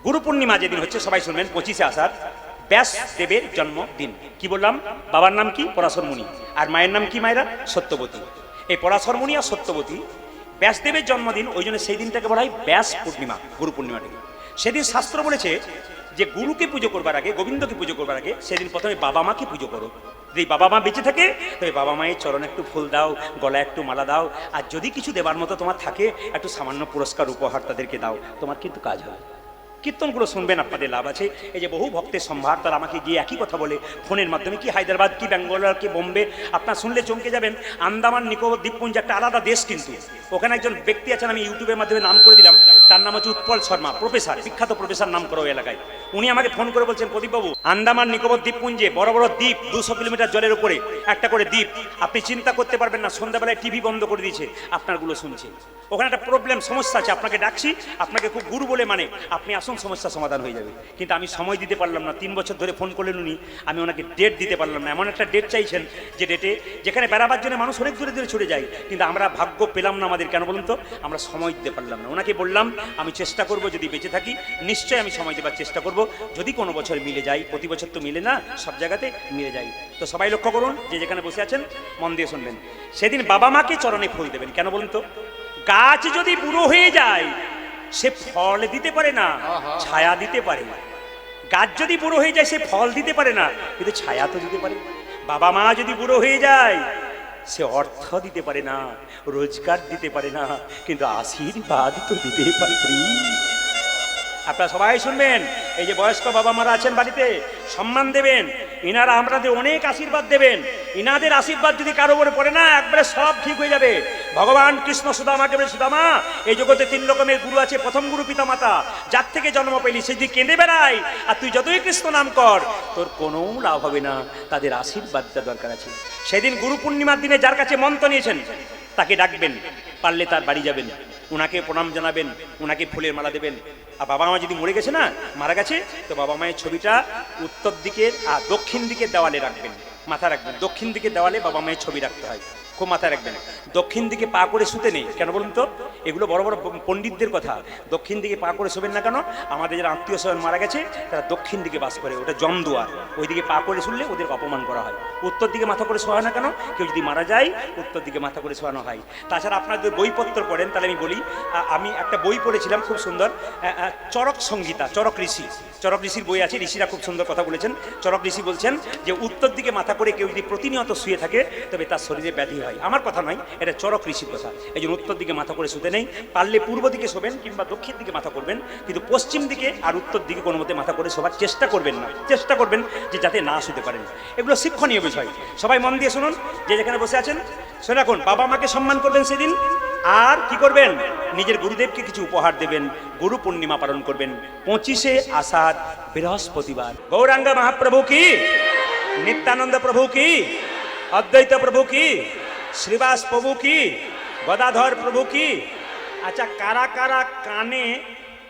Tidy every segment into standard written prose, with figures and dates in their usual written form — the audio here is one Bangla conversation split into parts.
গুরু পূর্ণিমা যেদিন হচ্ছে সবাই শুনবেন 25শে আষাঢ়, ব্যাস দেবের জন্মদিন। কি বললাম? বাবার নাম কি? পরাশর মুনি। আর মায়ের নাম কি মায়েরা? সত্যবতী। এই পরাশর মুনি আর সত্যবতী ব্যাসদেবের জন্মদিন, ওই জন্য সেই দিনটাকে বলা হয় ব্যাস পূর্ণিমা, গুরু পূর্ণিমাটাকে। সেদিন শাস্ত্র বলেছে যে গুরুকে পুজো করবার আগে, গোবিন্দকে পুজো করবার আগে সেদিন প্রথমে বাবা মাকে পুজো করো। যদি বাবা মা বেঁচে থাকে তবে বাবা মায়ের চরণে একটু ফুল দাও, গলায় একটু মালা দাও, আর যদি কিছু দেবার মতো তোমার থাকে একটু সামান্য পুরস্কার উপহার তাদেরকে দাও, তোমার কিন্তু কাজ হবে। কীর্তনগুলো শুনবেন, আপনাদের লাভ আছে। এই যে বহু ভক্তের সম্ভার, তারা আমাকে গিয়ে একই কথা বলে ফোনের মাধ্যমে, কি হায়দ্রাবাদ, কি ব্যাঙ্গালোর, কি বোম্বে, আপনার শুনলে চমকে যাবেন। আন্দামান নিকোবর দ্বীপপুঞ্জ একটা আলাদা দেশ, কিন্তু ওখানে একজন ব্যক্তি আছেন, আমি ইউটিউবের মাধ্যমে নাম করে দিলাম, তার নাম হচ্ছে উৎপল শর্মা, প্রফেসর, বিখ্যাত প্রফেসর নাম করো এলাকায়। উনি আমাকে ফোন করে বলছেন, প্রদীপবাবু, আন্দামান নিকোবর দ্বীপপুঞ্জে বড় বড় দ্বীপ, 200 কিলোমিটার জলের উপরে একটা করে দ্বীপ, আপনি চিন্তা করতে পারবেন না, সন্ধ্যাবেলায় টিভি বন্ধ করে দিয়েছে, আপনারগুলো শুনছে। ওখানে একটা প্রবলেম, সমস্যা আছে, আপনাকে ডাকছি, আপনাকে খুব গুরু বলে মানে, আপনি আসুন, সমস্যা সমাধান হয়ে যাবে। কিন্তু আমি সময় দিতে পারলাম না, 3 বছর ধরে ফোন করলেন উনি, আমি ওনাকে ডেট দিতে পারলাম না। এমন একটা ডেট চাইছেন যে ডেটে, যেখানে বেড়াবার জন্য মানুষ অনেক দূরে দূরে ছুটে যায়, কিন্তু আমরা ভাগ্য পেলাম না আমাদের, কেন বলুন তো? আমরা সময় দিতে পারলাম না। ওনাকে বললাম আমি চেষ্টা করব, যদি বেঁচে থাকি নিশ্চয়ই আমি সময় দেবার চেষ্টা করব, যদি কোনো বছর মিলে যায়, প্রতি বছর তো মিলে না, সব জায়গাতে মিলে যায়। তো সবাই লক্ষ্য করুন, যে যেখানে বসে আছেন মন দিয়ে শুনবেন, সেদিন বাবা মাকে চরণে ফুল দেবেন। কেন বলুন তো? গাছ যদি বুড়ো হয়ে যায় সে ফল দিতে পারে না, ছায়া দিতে পারে না। গাছ যদি বুড়ো হয়ে যায় সে ফল দিতে পারে না, কিন্তু ছায়া তো দিতে পারে। বাবা মা যদি বুড়ো হয়ে যায় সে অর্থ দিতে পারে না, রোজগার দিতে পারে না, কিন্তু আশীর্বাদ তো দিতেই পারে। আপনারা সবাই শুনবেন, এই যে বয়স্ক বাবা মারা আছেন বাড়িতে, সম্মান দেবেন, ইনারা আমাদের অনেক আশীর্বাদ দেবেন। ইনাদের আশীর্বাদ যদি কারো উপরে পড়ে না, একবারে সব ঠিক হয়ে যাবে। ভগবান কৃষ্ণ সুদামাকে বলে, সুদামা, এই জগতে 3 রকমের গুরু আছে। প্রথম গুরু পিতা মাতা, যার থেকে জন্ম পেলি সে যদি কেঁদে বেড়ায় আর তুই যতই কৃষ্ণ নাম কর, তোর কোনো লাভ হবে না, তাদের আশীর্বাদটা দরকার আছে। সেদিন গুরু পূর্ণিমার দিনে যার কাছে মন্ত্র নিয়েছেন তাকে ডাকবেন, পারলে তার বাড়ি যাবেন, উনাকে প্রণাম জানাবেন, উনাকে ফুলের মালা দেবেন। আর বাবা মা যদি মরে গেছে না, মারা গেছে, তো বাবা মায়ের ছবিটা উত্তর দিকের আর দক্ষিণ দিকের দেওয়ালে রাখবেন, মাথা রাখবেন। দক্ষিণ দিকের দেওয়ালে বাবা মায়ের ছবি রাখতে হয়, খুব মাথায় রাখবেন। দক্ষিণ দিকে পা করে শুতে নেই, কেন বলুন তো? এগুলো বড় বড় পণ্ডিতদের কথা। দক্ষিণ দিকে পা করে শোবেন না কেন? আমাদের যারা আত্মীয় স্বজন মারা গেছে তারা দক্ষিণ দিকে বাস করে, ওটা জমদুয়ার, ওই দিকে পা করে শুনলে ওদের অপমান করা হয়। উত্তর দিকে মাথা করে শোয়া না কেন? কেউ যদি মারা যায় উত্তর দিকে মাথা করে শোয়ানো হয়। তাছাড়া আপনাদের বইপত্র পড়েন, তাহলে আমি বলি, আমি একটা বই পড়েছিলাম খুব সুন্দর, চরক সংহিতা, চরক ঋষি, চরক ঋষির বই আছে, ঋষিরা খুব সুন্দর কথা বলেছেন। চরক ঋষি বলছেন যে উত্তর দিকে মাথা করে কেউ যদি প্রতিনিয়ত শুয়ে থাকে তবে তার শরীরে ব্যাধি হয়। আমার কথা নয়, এটা চরক ঋষির কথা। এই জন্য উত্তর দিকে মাথা করে শুতে নেই, পারলে পূর্ব দিকে শোবেন কিংবা দক্ষিণ দিকে মাথা করবেন, কিন্তু পশ্চিম দিকে আর উত্তর দিকে কোনো মতে মাথা করে শোবার চেষ্টা করবেন না, চেষ্টা করবেন যে যাতে না শুতে পারেন। এগুলো শিক্ষণীয় বিষয়, সবাই মন দিয়ে শুনুন, যে যেখানে বসে আছেন শুনে রাখুন। বাবা মাকে সম্মান করবেন সেদিন, আর কি করবেন? নিজের গুরুদেবকে কিছু উপহার দেবেন, গুরু পূর্ণিমা পালন করবেন 25শে আষাঢ় বৃহস্পতিবার। গৌরাঙ্গ মহাপ্রভু কি, নিত্যানন্দ প্রভু কি, অদ্বৈত প্রভু কি, শ্রীবাস প্রভু কি, গদাধর প্রভু কি? আচ্ছা, কারা কারা কানে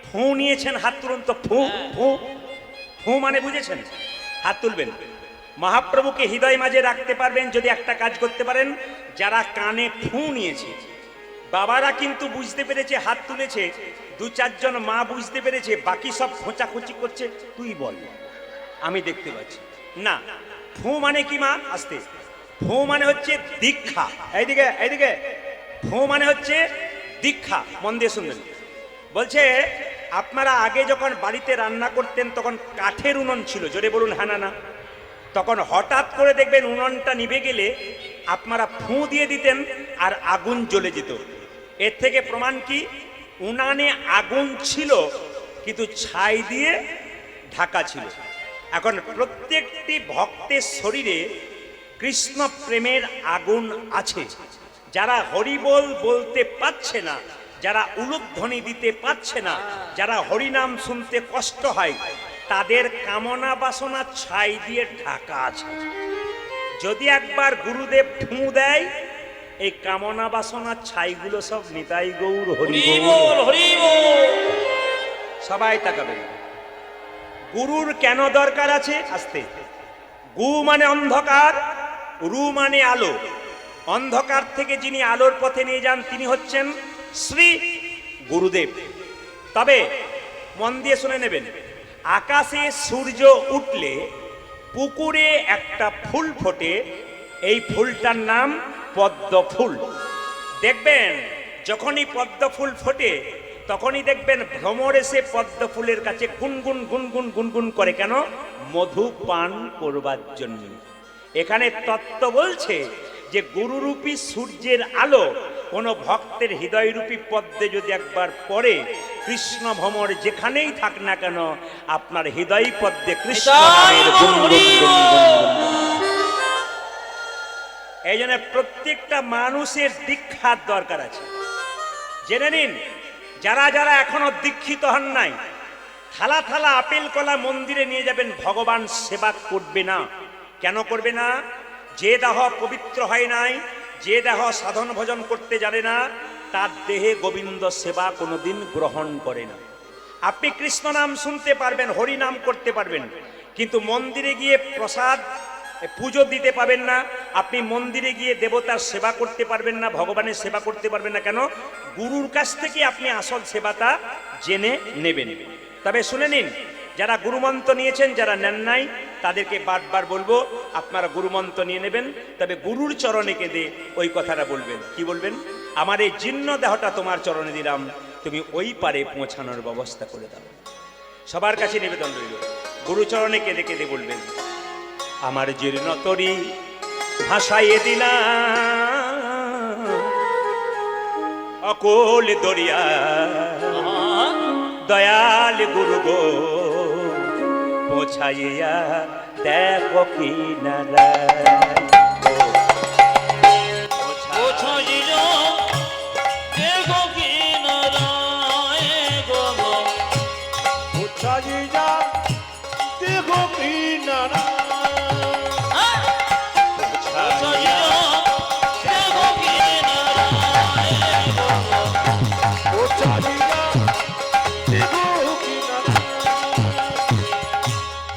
ফু নিয়েছেন হাত তুলুন তো। ফু ফু ফু মানে বুঝেছেন? হাত তুলবেন। মহাপ্রভুকে হৃদয় মাঝে রাখতে পারবেন যদি একটা কাজ করতে পারেন, যারা কানে ফু নিয়েছে। বাবারা কিন্তু বুঝতে পেরেছে, হাত তুলেছে, 2-4 জন মা বুঝতে পেরেছে, বাকি সব খোঁচাখুচি করছে, তুই বল, আমি দেখতে পাচ্ছি না। ফু মানে কি মা? আসতে। ফু মানে হচ্ছে দীক্ষা। এইদিকে এইদিকে, ফু মানে হচ্ছে দীক্ষা। মন দিয়ে শুনবেন। বলছে আপনারা আগে যখন বাড়িতে রান্না করতেন তখন কাঠের উনুন ছিল, জোরে বলুন হ্যাঁ না না। তখন হঠাৎ করে দেখবেন উনুনটা নিভে গেলে আপনারা ফু দিয়ে দিতেন আর আগুন জ্বলে যেত। এর থেকে প্রমাণ কি? উনানে আগুন ছিল কিন্তু ছাই দিয়ে ঢাকা ছিল। এখন প্রত্যেকটি ভক্তের শরীরে কৃষ্ণ প্রেমের আগুন আছে। যারা হরিবোল বলতে পারছে না, যারা উলুধ্বনি দিতে পারছে না, যারা হরিনাম শুনতে কষ্ট হয়, তাদের কামনা বাসনা ছাই দিয়ে ঢাকা আছে। যদি একবার গুরুদেব ফু দেয়, এই কামনা বাসনা ছাইগুলো সব নিতাই গৌর হরি বল, হরি বল। সবাই তাকাবেন। গুরুর কেন দরকার আছে? আসতে। গু মানে অন্ধকার, রু মানে আলো। অন্ধকার থেকে যিনি আলোর পথে নিয়ে যান তিনি হচ্ছেন শ্রী গুরুদেব। তবে মন দিয়ে শুনে নেবেন। আকাশে সূর্য উঠলে পুকুরে একটা ফুল ফোটে, এই ফুলটার নাম পদ্ম ফুল। দেখবেন যখনই পদ্ম ফুল ফোটে তখনই দেখবেন ভ্রমর এসে পদ্ম ফুলের কাছে গুনগুন গুনগুন গুনগুন করে, কেন? মধু পান করবার জন্য। এখানে তত্ত্ব বলছে যে গুরুরূপী সূর্যের আলো কোন ভক্তের হৃদয়রূপী পদ্মে যদি একবার পড়ে, কৃষ্ণ ভ্রমর যেখানেই থাক না কেন আপনার হৃদয় পদ্মে কৃষ্ণ নামের গুনগুন গুনগুন। এই জন্য প্রত্যেকটা মানুষের দীক্ষার দরকার আছে। জেনে নিন, যারা যারা এখনো দীক্ষিত হন নাই, থালা থালা আপেল কলা মন্দিরে নিয়ে যাবেন, ভগবান সেবা করবে না। কেন করবে না? যে দেহ পবিত্র হয় নাই, যে দেহ সাধন ভজন করতে জানে না, তার দেহে গোবিন্দ সেবা কোনোদিন গ্রহণ করে না। আপনি কৃষ্ণ নাম শুনতে পারবেন, হরি নাম করতে পারবেন, কিন্তু মন্দিরে গিয়ে প্রসাদ পুজো দিতে পারবেন না। আপনি মন্দিরে গিয়ে দেবতার সেবা করতে পারবেন না, ভগবানের সেবা করতে পারবেন না। কেন? গুরুর কাছ থেকে আপনি আসল সেবাটা জেনে নেবেন। তবে শুনে নিন, যারা গুরুমন্ত্র নিয়েছেন, যারা নেন নাই, তাদেরকে বারবার বলবো আপনারা গুরুমন্ত্র নিয়ে নেবেন, তবে গুরুর চরণে কেঁদে ওই কথাটা বলবেন। কি বলবেন? আমার এই জীর্ণ দেহটা তোমার চরণে দিলাম, তুমি ওই পারে পৌঁছানোর ব্যবস্থা করে দাও। সবার কাছে নিবেদন রইল, গুরুচরণে কেঁদে কেঁদে বলবেন, আমার জীর্ণ তরি ভাসাইয়ে দিলাম অকল দরিয়া, দয়াল গুরু গো পৌঁছাইয়া দেখো কিনারা।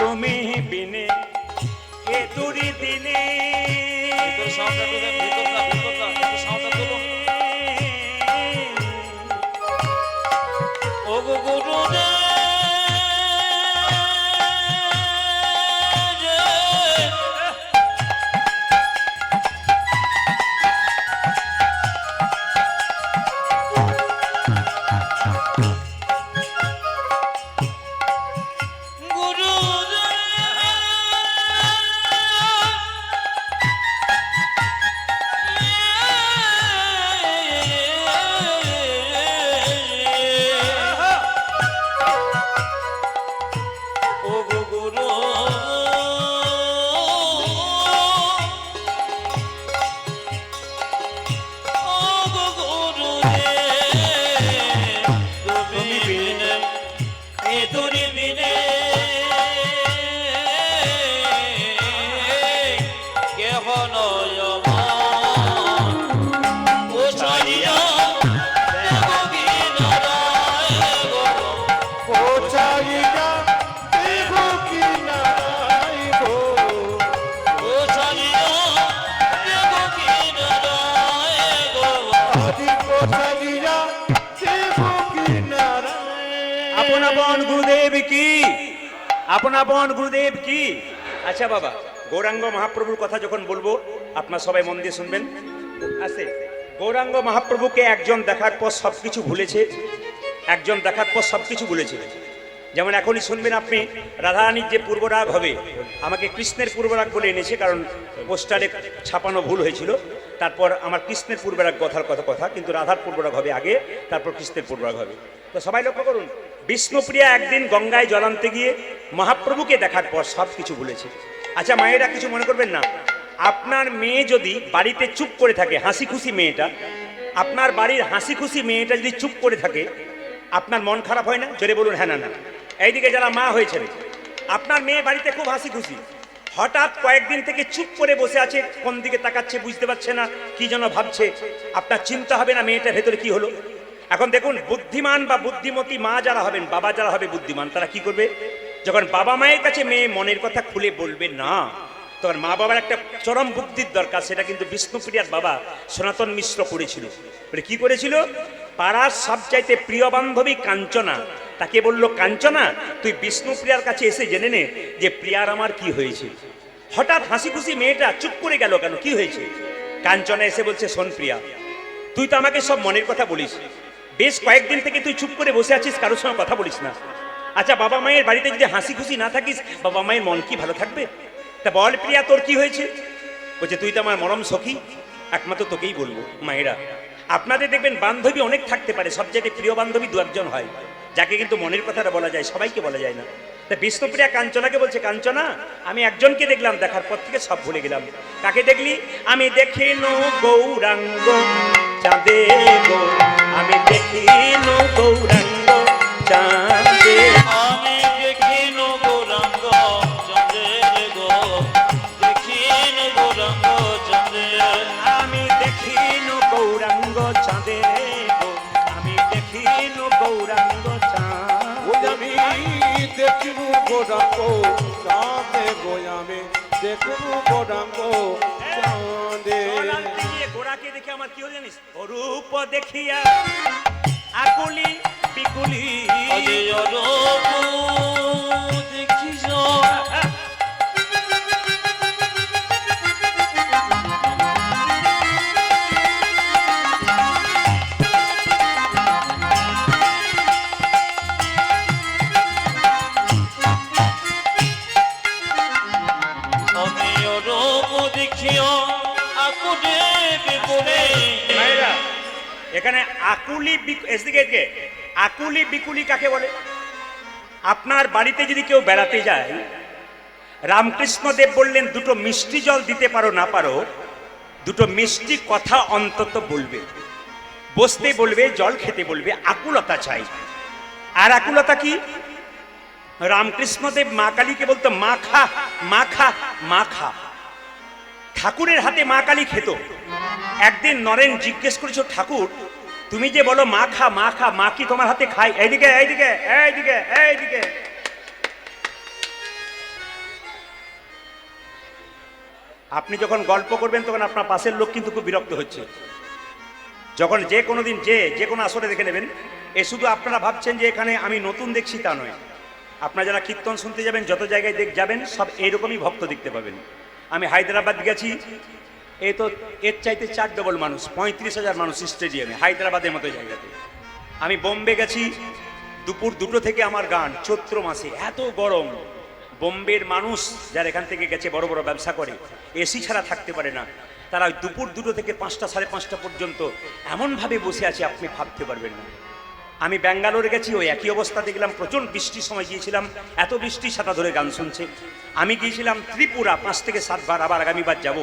তুমি বিনে এ দুরি দিনে আপন গুরুদেব কি, আপন গুরুদেব কি। আচ্ছা বাবা, গৌরাঙ্গ মহাপ্রভুর কথা যখন বলবো আপনার সবাই মন দিয়ে শুনবেন। আছে গৌরাঙ্গ মহাপ্রভুকে একজন দেখার পর সবকিছু ভুলেছে, একজন দেখার পর সবকিছু ভুলেছে। যেমন এখনই শুনবেন আপনি, রাধারানীর যে পূর্বরাগ হবে, আমাকে কৃষ্ণের পূর্বরাগ বলে এনেছে, কারণ পোস্টারে ছাপানো ভুল হয়েছিল। তারপর আমার কৃষ্ণের পূর্বরাগ কথা, কিন্তু রাধার পূর্বরাগ হবে আগে, তারপর কৃষ্ণের পূর্বরাগ হবে। তো সবাই লক্ষ্য করুন, বিষ্ণুপ্রিয়া একদিন গঙ্গায় জল আনতে গিয়ে মহাপ্রভুকে দেখার পর সব কিছু ভুলেছে। আচ্ছা মায়েরা কিছু মনে করবেন না, আপনার মেয়ে যদি বাড়িতে চুপ করে থাকে, হাসি খুশি মেয়েটা, আপনার বাড়ির হাসি খুশি মেয়েটা যদি চুপ করে থাকে, আপনার মন খারাপ হয় না? জোরে বলুন হ্যাঁ না না। এইদিকে যারা মা হয়েছেন, আপনার মেয়ে বাড়িতে খুব হাসি খুশি, হঠাৎ কয়েকদিন থেকে চুপ করে বসে আছে, কোন দিকে তাকাচ্ছে বুঝতে পারছে না, কি যেন ভাবছে, আপনার চিন্তা হবে না মেয়েটার ভেতরে কি হলো? এখন দেখুন, বুদ্ধিমান বা বুদ্ধিমতী মা যারা হবেন, বাবা যারা হবে বুদ্ধিমান, তারা কি করবে? যখন বাবা মায়ের কাছে মেয়ে মনের কথা খুলে বলবে না, তখন মা বাবার একটা চরম বুদ্ধির দরকার। সেটা কিন্তু বিষ্ণুপ্রিয়ার বাবা সনাতন মিশ্র করেছিল। কি করেছিল? পাড়ার সবচাইতে প্রিয় বান্ধবী কাঞ্চনা তাকে বলল, কাঞ্চনা, তুই বিষ্ণুপ্রিয়ার কাছে এসে জেনে নে যে প্রিয়ার আমার কি হয়েছে। হঠাৎ হাসি খুশি মেয়েটা চুপ করে গেল, কেন, কি হয়েছে? কাঞ্চনা এসে বলছে, শোন প্রিয়া, তুই তো আমাকে সব মনের কথা বলিস, বেশ কয়েকদিন থেকে তুই চুপ করে বসে আছিস, কারোর সঙ্গে কথা বলিস না। আচ্ছা, বাবা মায়ের বাড়িতে যদি হাসি খুশি না থাকিস, বাবা মায়ের মন কি ভালো থাকবে? তা বল প্রিয়া, তোর কি হয়েছে? বলছে, তুই তো আমার মরম সখী, একমাত্র তোকেই বলবো। মায়েরা, আপনাদের দেখবেন বান্ধবী অনেক থাকতে পারে, সবচেয়ে প্রিয় বান্ধবী দু একজন হয়, যাকে কিন্তু মনের কথাটা বলা যায়, সবাইকে বলা যায় না। তা বিষ্ণুপ্রিয়া কাঞ্চনাকে বলছে, কাঞ্চনা, আমি একজনকে দেখলাম, দেখার পর থেকে সব ভুলে গেলাম। কাকে দেখলি? আমি দেখিনু গৌরাঙ্গ চাঁদে গো, আমি দেখিনু গৌরাঙ্গ চাঁদে, আমি দেখিনু গৌরাঙ্গ চাঁদে গো, দেখিনু গৌরাঙ্গ চাঁদে, আমি দেখিনু গৌরাঙ্গ চাঁদে গো, আমি দেখিনু গৌরাঙ্গ চাঁদে, আমি দেখিনু গৌরাঙ্গ চাঁদে গো, আমি দেখিনু গৌরাঙ্গ চাঁদে। গোড়াকে দেখে আমার কি হলো জানিস? অরূপ দেখিয়া আকুলি বিকুলি, আগে অরূপ দেখিস, আমি অরূপ দেখিও আকুলে বিকুলে। মায়েরা, এখানে আকুলি এদিকে আকুলি বিকুলি কাকে বলে? আপনার বাড়িতে যদি কেউ বেড়াতে যায়, রামকৃষ্ণ দেব বললেন, দুটো মিষ্টি জল দিতে পারো না পারো, দুটো মিষ্টি কথা অন্তত বলবে, বসতে বলবে, জল খেতে বলবে, আকুলতা চাই। আর আকুলতা কি? রামকৃষ্ণদেব মা কালীকে বলতো, মা খা, মা খা, মা খা। ঠাকুরের হাতে মা কালী খেত। একদিন নরেন জিজ্ঞেস করেছ, ঠাকুর, তুমি যে বলো মা খা, মা খা, মা কি তোমার হাতে খায়? এইদিকে এইদিকে এইদিকে এইদিকে। আপনি যখন গল্প করবেন তখন আপনার পাশের লোক কিন্তু খুব বিরক্ত হচ্ছে। যখন যে কোনো দিন যে কোনো আসরে দেখে নেবেন, এ শুধু আপনারা ভাবছেন যে এখানে আমি নতুন দেখছি তা নয়। আপনারা যারা কীর্তন শুনতে যাবেন, যত জায়গায় যাবেন, সব এইরকমই ভক্ত দেখতে পাবেন। আমি হায়দ্রাবাদ গেছি, এই তো এর চাইতে 4 ডবল মানুষ, 35,000 মানুষ স্টেডিয়ামে, হায়দ্রাবাদের মতো জায়গাতে। আমি বোম্বে গেছি, দুপুর 2টো থেকে আমার গান, চৈত্র মাসে, এত গরম। বোম্বের মানুষ যারা এখান থেকে গেছে, বড় বড় ব্যবসা করে, এসি ছাড়া থাকতে পারে না। তারা ওই দুপুর 2টো থেকে 5টা সাড়ে 5টা পর্যন্ত এমনভাবে বসে আছে, আপনি ভাবতে পারবেন না। আমি ব্যাঙ্গালোরে গেছি, ওই একই অবস্থা দেখলাম। প্রচণ্ড বৃষ্টির সময় গিয়েছিলাম, এত বৃষ্টি ছাতা ধরে গান শুনছে। আমি গিয়েছিলাম ত্রিপুরা, 5 থেকে 7 বার, আবার আগামীবার যাব।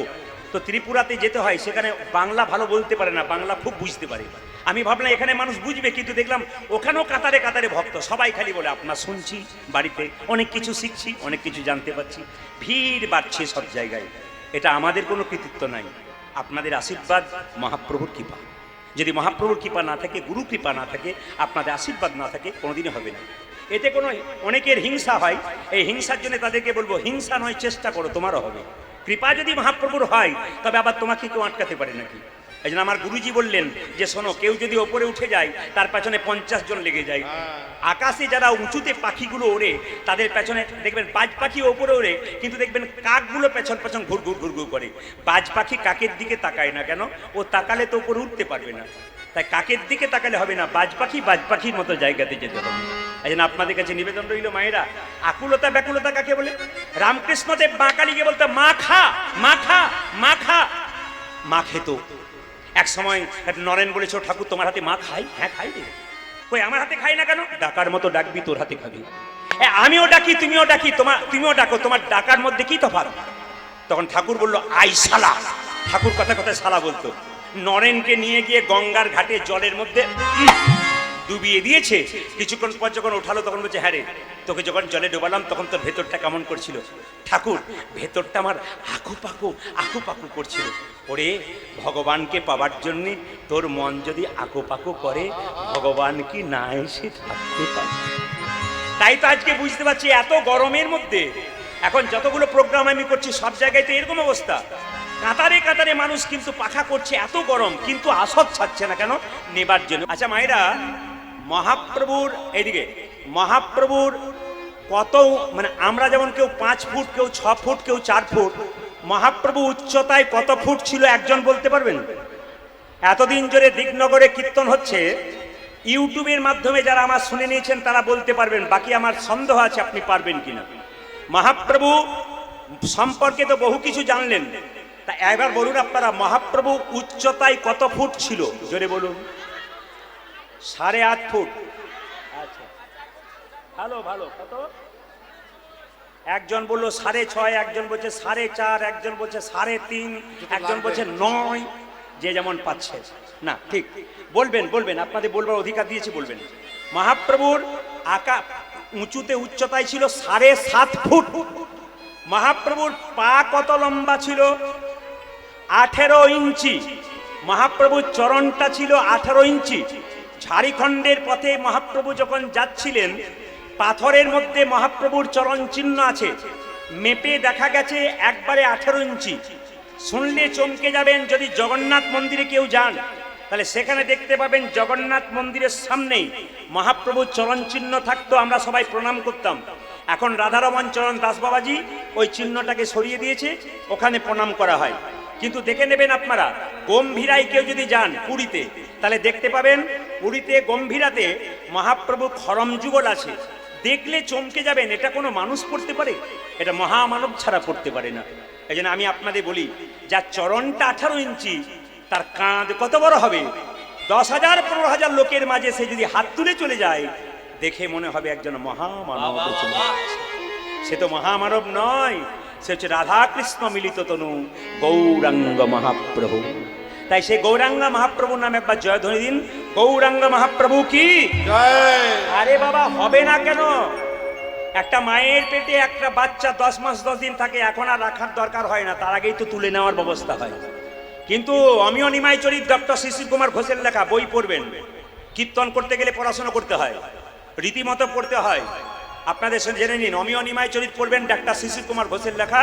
তো ত্রিপুরাতে যেতে হয়, সেখানে বাংলা ভালো বলতে পারে না, বাংলা খুব বুঝতে পারে। আমি ভাবলাম এখানে মানুষ বুঝবে, কিন্তু দেখলাম ওখানেও কাতারে কাতারে ভক্ত, সবাই খালি বলে, আপনার শুনছি, বাড়িতে অনেক কিছু শিখছি, অনেক কিছু জানতে পারছি। ভিড় বাড়ছে সব জায়গায়। এটা আমাদের কোনো কৃতিত্ব নাই, আপনাদের আশীর্বাদ, মহাপ্রভুর কৃপা। যদি মহাপ্রভুর কৃপা না থাকে, গুরু কৃপা না থাকে, আপনাদের আশীর্বাদ না থাকে, কোনোদিনই হবে না। এতে কোনো অনেকের হিংসা হয়, এই হিংসার জন্য তাদেরকে বলবো, হিংসা নয়, চেষ্টা করো, তোমারও হবে। কৃপা যদি মহাপ্রভুর হয়, তবে আবার তোমাকে কেউ আটকাতে পারে নাকি? এই জন্য আমার গুরুজি বললেন যে, শোনো, কেউ যদি ওপরে উঠে যায়, তার পেছনে 50 জন লেগে যায়। আকাশে যারা উঁচুতে পাখিগুলো ওড়ে, তাদের পেছনে দেখবেন বাজ পাখি ওপরে ওড়ে, কিন্তু দেখবেন কাকগুলো পেছন পেছন ঘুর ঘুর ঘুর ঘুর করে। বাজ পাখি কাকের দিকে তাকায় না, কেন? ও তাকালে তো উপরে উঠতে পারবে না। তাই কাকের দিকে তাকালে হবে না, বাজ পাখির মতো জায়গাতে যেতে হবে। এই জন্য আপনাদের কাছে নিবেদন রইল, মায়েরা, আকুলতা ব্যাকুলতা কাকে বলে? রামকৃষ্ণদেব মা কালীকে বলতে, মা খা, মা খা, মা খা। মা খেত। এক সময় নরেন বলেছ, ঠাকুর তোমার হাতে মা খাই? হ্যাঁ খাই রে। কই আমার হাতে খাই না কেন? ডাকার মতো ডাকবি, তোর হাতে খাবি। আমিও ডাকি, তুমিও ডাকি, তুমিও ডাকো, তোমার ডাকার মধ্যে কি তফাৎ? তখন ঠাকুর বলল, আই শালা। ঠাকুর কথা কথা শালা বলতো। নরেনকে নিয়ে গিয়ে গঙ্গার ঘাটে জলের মধ্যে ডুবিয়ে দিয়েছে। কিছুক্ষণ পর যখন ওঠালো, তখন বলছে, হ্যাঁ রে, তোকে যখন জলে ডোবালাম তখন তোর ভেতরটা কেমন করছিল? ঠাকুর, ভেতরটা আমার আঁকু পাকু করছিল। ওরে, ভগবানকে পাবার জন্য তোর মন যদি আঁকু করে, ভগবান কি না এসে থাকতে পারে? তাই তো আজকে বুঝতে পারছি, এত গরমের মধ্যে এখন যতগুলো প্রোগ্রাম আমি করছি, সব জায়গায় তো এরকম অবস্থা। কাতারে কাতারে মানুষ কিন্তু পাখা করছে, এত গরম, কিন্তু আসর ছাড়ছে না, কেন? নেবার জন্য। আচ্ছা মায়েরা, মহাপ্রভুর এইদিকে মহাপ্রভুর কত, মানে আমরা যেমন কেউ 5 ফুট, কেউ 6 ফুট, কেউ 4 ফুট, মহাপ্রভু উচ্চতায় কত ফুট ছিল একজন বলতে পারবেন? এতদিন ধরে দিকনগরে কীর্তন হচ্ছে, ইউটিউবের মাধ্যমে যারা আমার শুনে নিয়েছেন তারা বলতে পারবেন, বাকি আমার সন্দেহ আছে আপনি পারবেন কিনা। মহাপ্রভু সম্পর্কে তো বহু কিছু জানলেন, তা একবার বলুন আপনারা মহাপ্রভু উচ্চতায় কত ফুট ছিল, জোরে বলুন। 8.5 ফুট। আচ্ছা, ভালো ভালো। কত? একজন বললো 6.5, একজন বলছে 4.5, একজন বলছে 3.5, একজন বলছে 9, যে যেমন পাচ্ছে। না ঠিক বলবেন, বলবেন, আপনাদের বলবার অধিকার দিয়েছি, বলবেন। মহাপ্রভুর উঁচুতে উচ্চতায় ছিল 7.5 ফুট। মহাপ্রভুর পা কত লম্বা ছিল? 18 ইঞ্চি। মহাপ্রভুর চরণটা ছিল 18 ইঞ্চি। ঝাড়খণ্ডের পথে মহাপ্রভু যখন যাচ্ছিলেন, পাথরের মধ্যে মহাপ্রভুর চরণ চিহ্ন আছে, মেপে দেখা গেছে একবারে 18 ইঞ্চি। শুনলে চমকে যাবেন, যদি জগন্নাথ মন্দিরে কেউ যান তাহলে সেখানে দেখতে পাবেন জগন্নাথ মন্দিরের সামনেই মহাপ্রভুর চরণ চিহ্ন থাকতো, আমরা সবাই প্রণাম করতাম। এখন রাধারমন চরণ দাস বাবাজি ওই চিহ্নটাকে সরিয়ে দিয়েছে, ওখানে প্রণাম করা হয়। কিন্তু দেখে নেবেন আপনারা, গম্ভীরায় কেউ যদি যান পুরীতে, তাহলে দেখতে পাবেন পুরীতে গম্ভীরাতে মহাপ্রভু খরম যুগল আছে, দেখলে চমকে যাবেন, এটা কোনো মানুষ পড়তে পারে? এটা মহামানব ছাড়া পড়তে পারে না। এই জন্য আমি আপনাদের বলি, যার চরণটা 18 ইঞ্চি, তার কাঁধ কত বড় হবে? 10,000 15,000 লোকের মাঝে সে যদি হাত তুলে চলে যায়, দেখে মনে হবে একজন মহামানব। সে তো মহামানব নয়, সে হচ্ছে রাধা কৃষ্ণ মিলিত তনু গৌরাঙ্গ মহাপ্রভু। তাই সেই গৌরাঙ্গ মহাপ্রভুর নামে একবার জয়ধ্বনি দিন, গৌরাঙ্গ মহাপ্রভু কি জয়। আরে বাবা, হবে না কেন? একটা মায়ের পেটে একটা বাচ্চা 10 মাস 10 দিন থাকে, এখন আর রাখার দরকার হয় না, তার আগেই তো তুলে নেওয়ার ব্যবস্থা হয়। কিন্তু অমিয় নিমাই চরিত ডক্টর শিশির কুমার ঘোষের লেখা বই পড়বেন, কীর্তন করতে গেলে পড়াশোনা করতে হয়, রীতিমতো পড়তে হয়। আপনাদের সঙ্গে জেনে নিন, অমিয় নিমাই চরিত পড়বেন, ডাক্তার শিশির কুমার ঘোষের লেখা।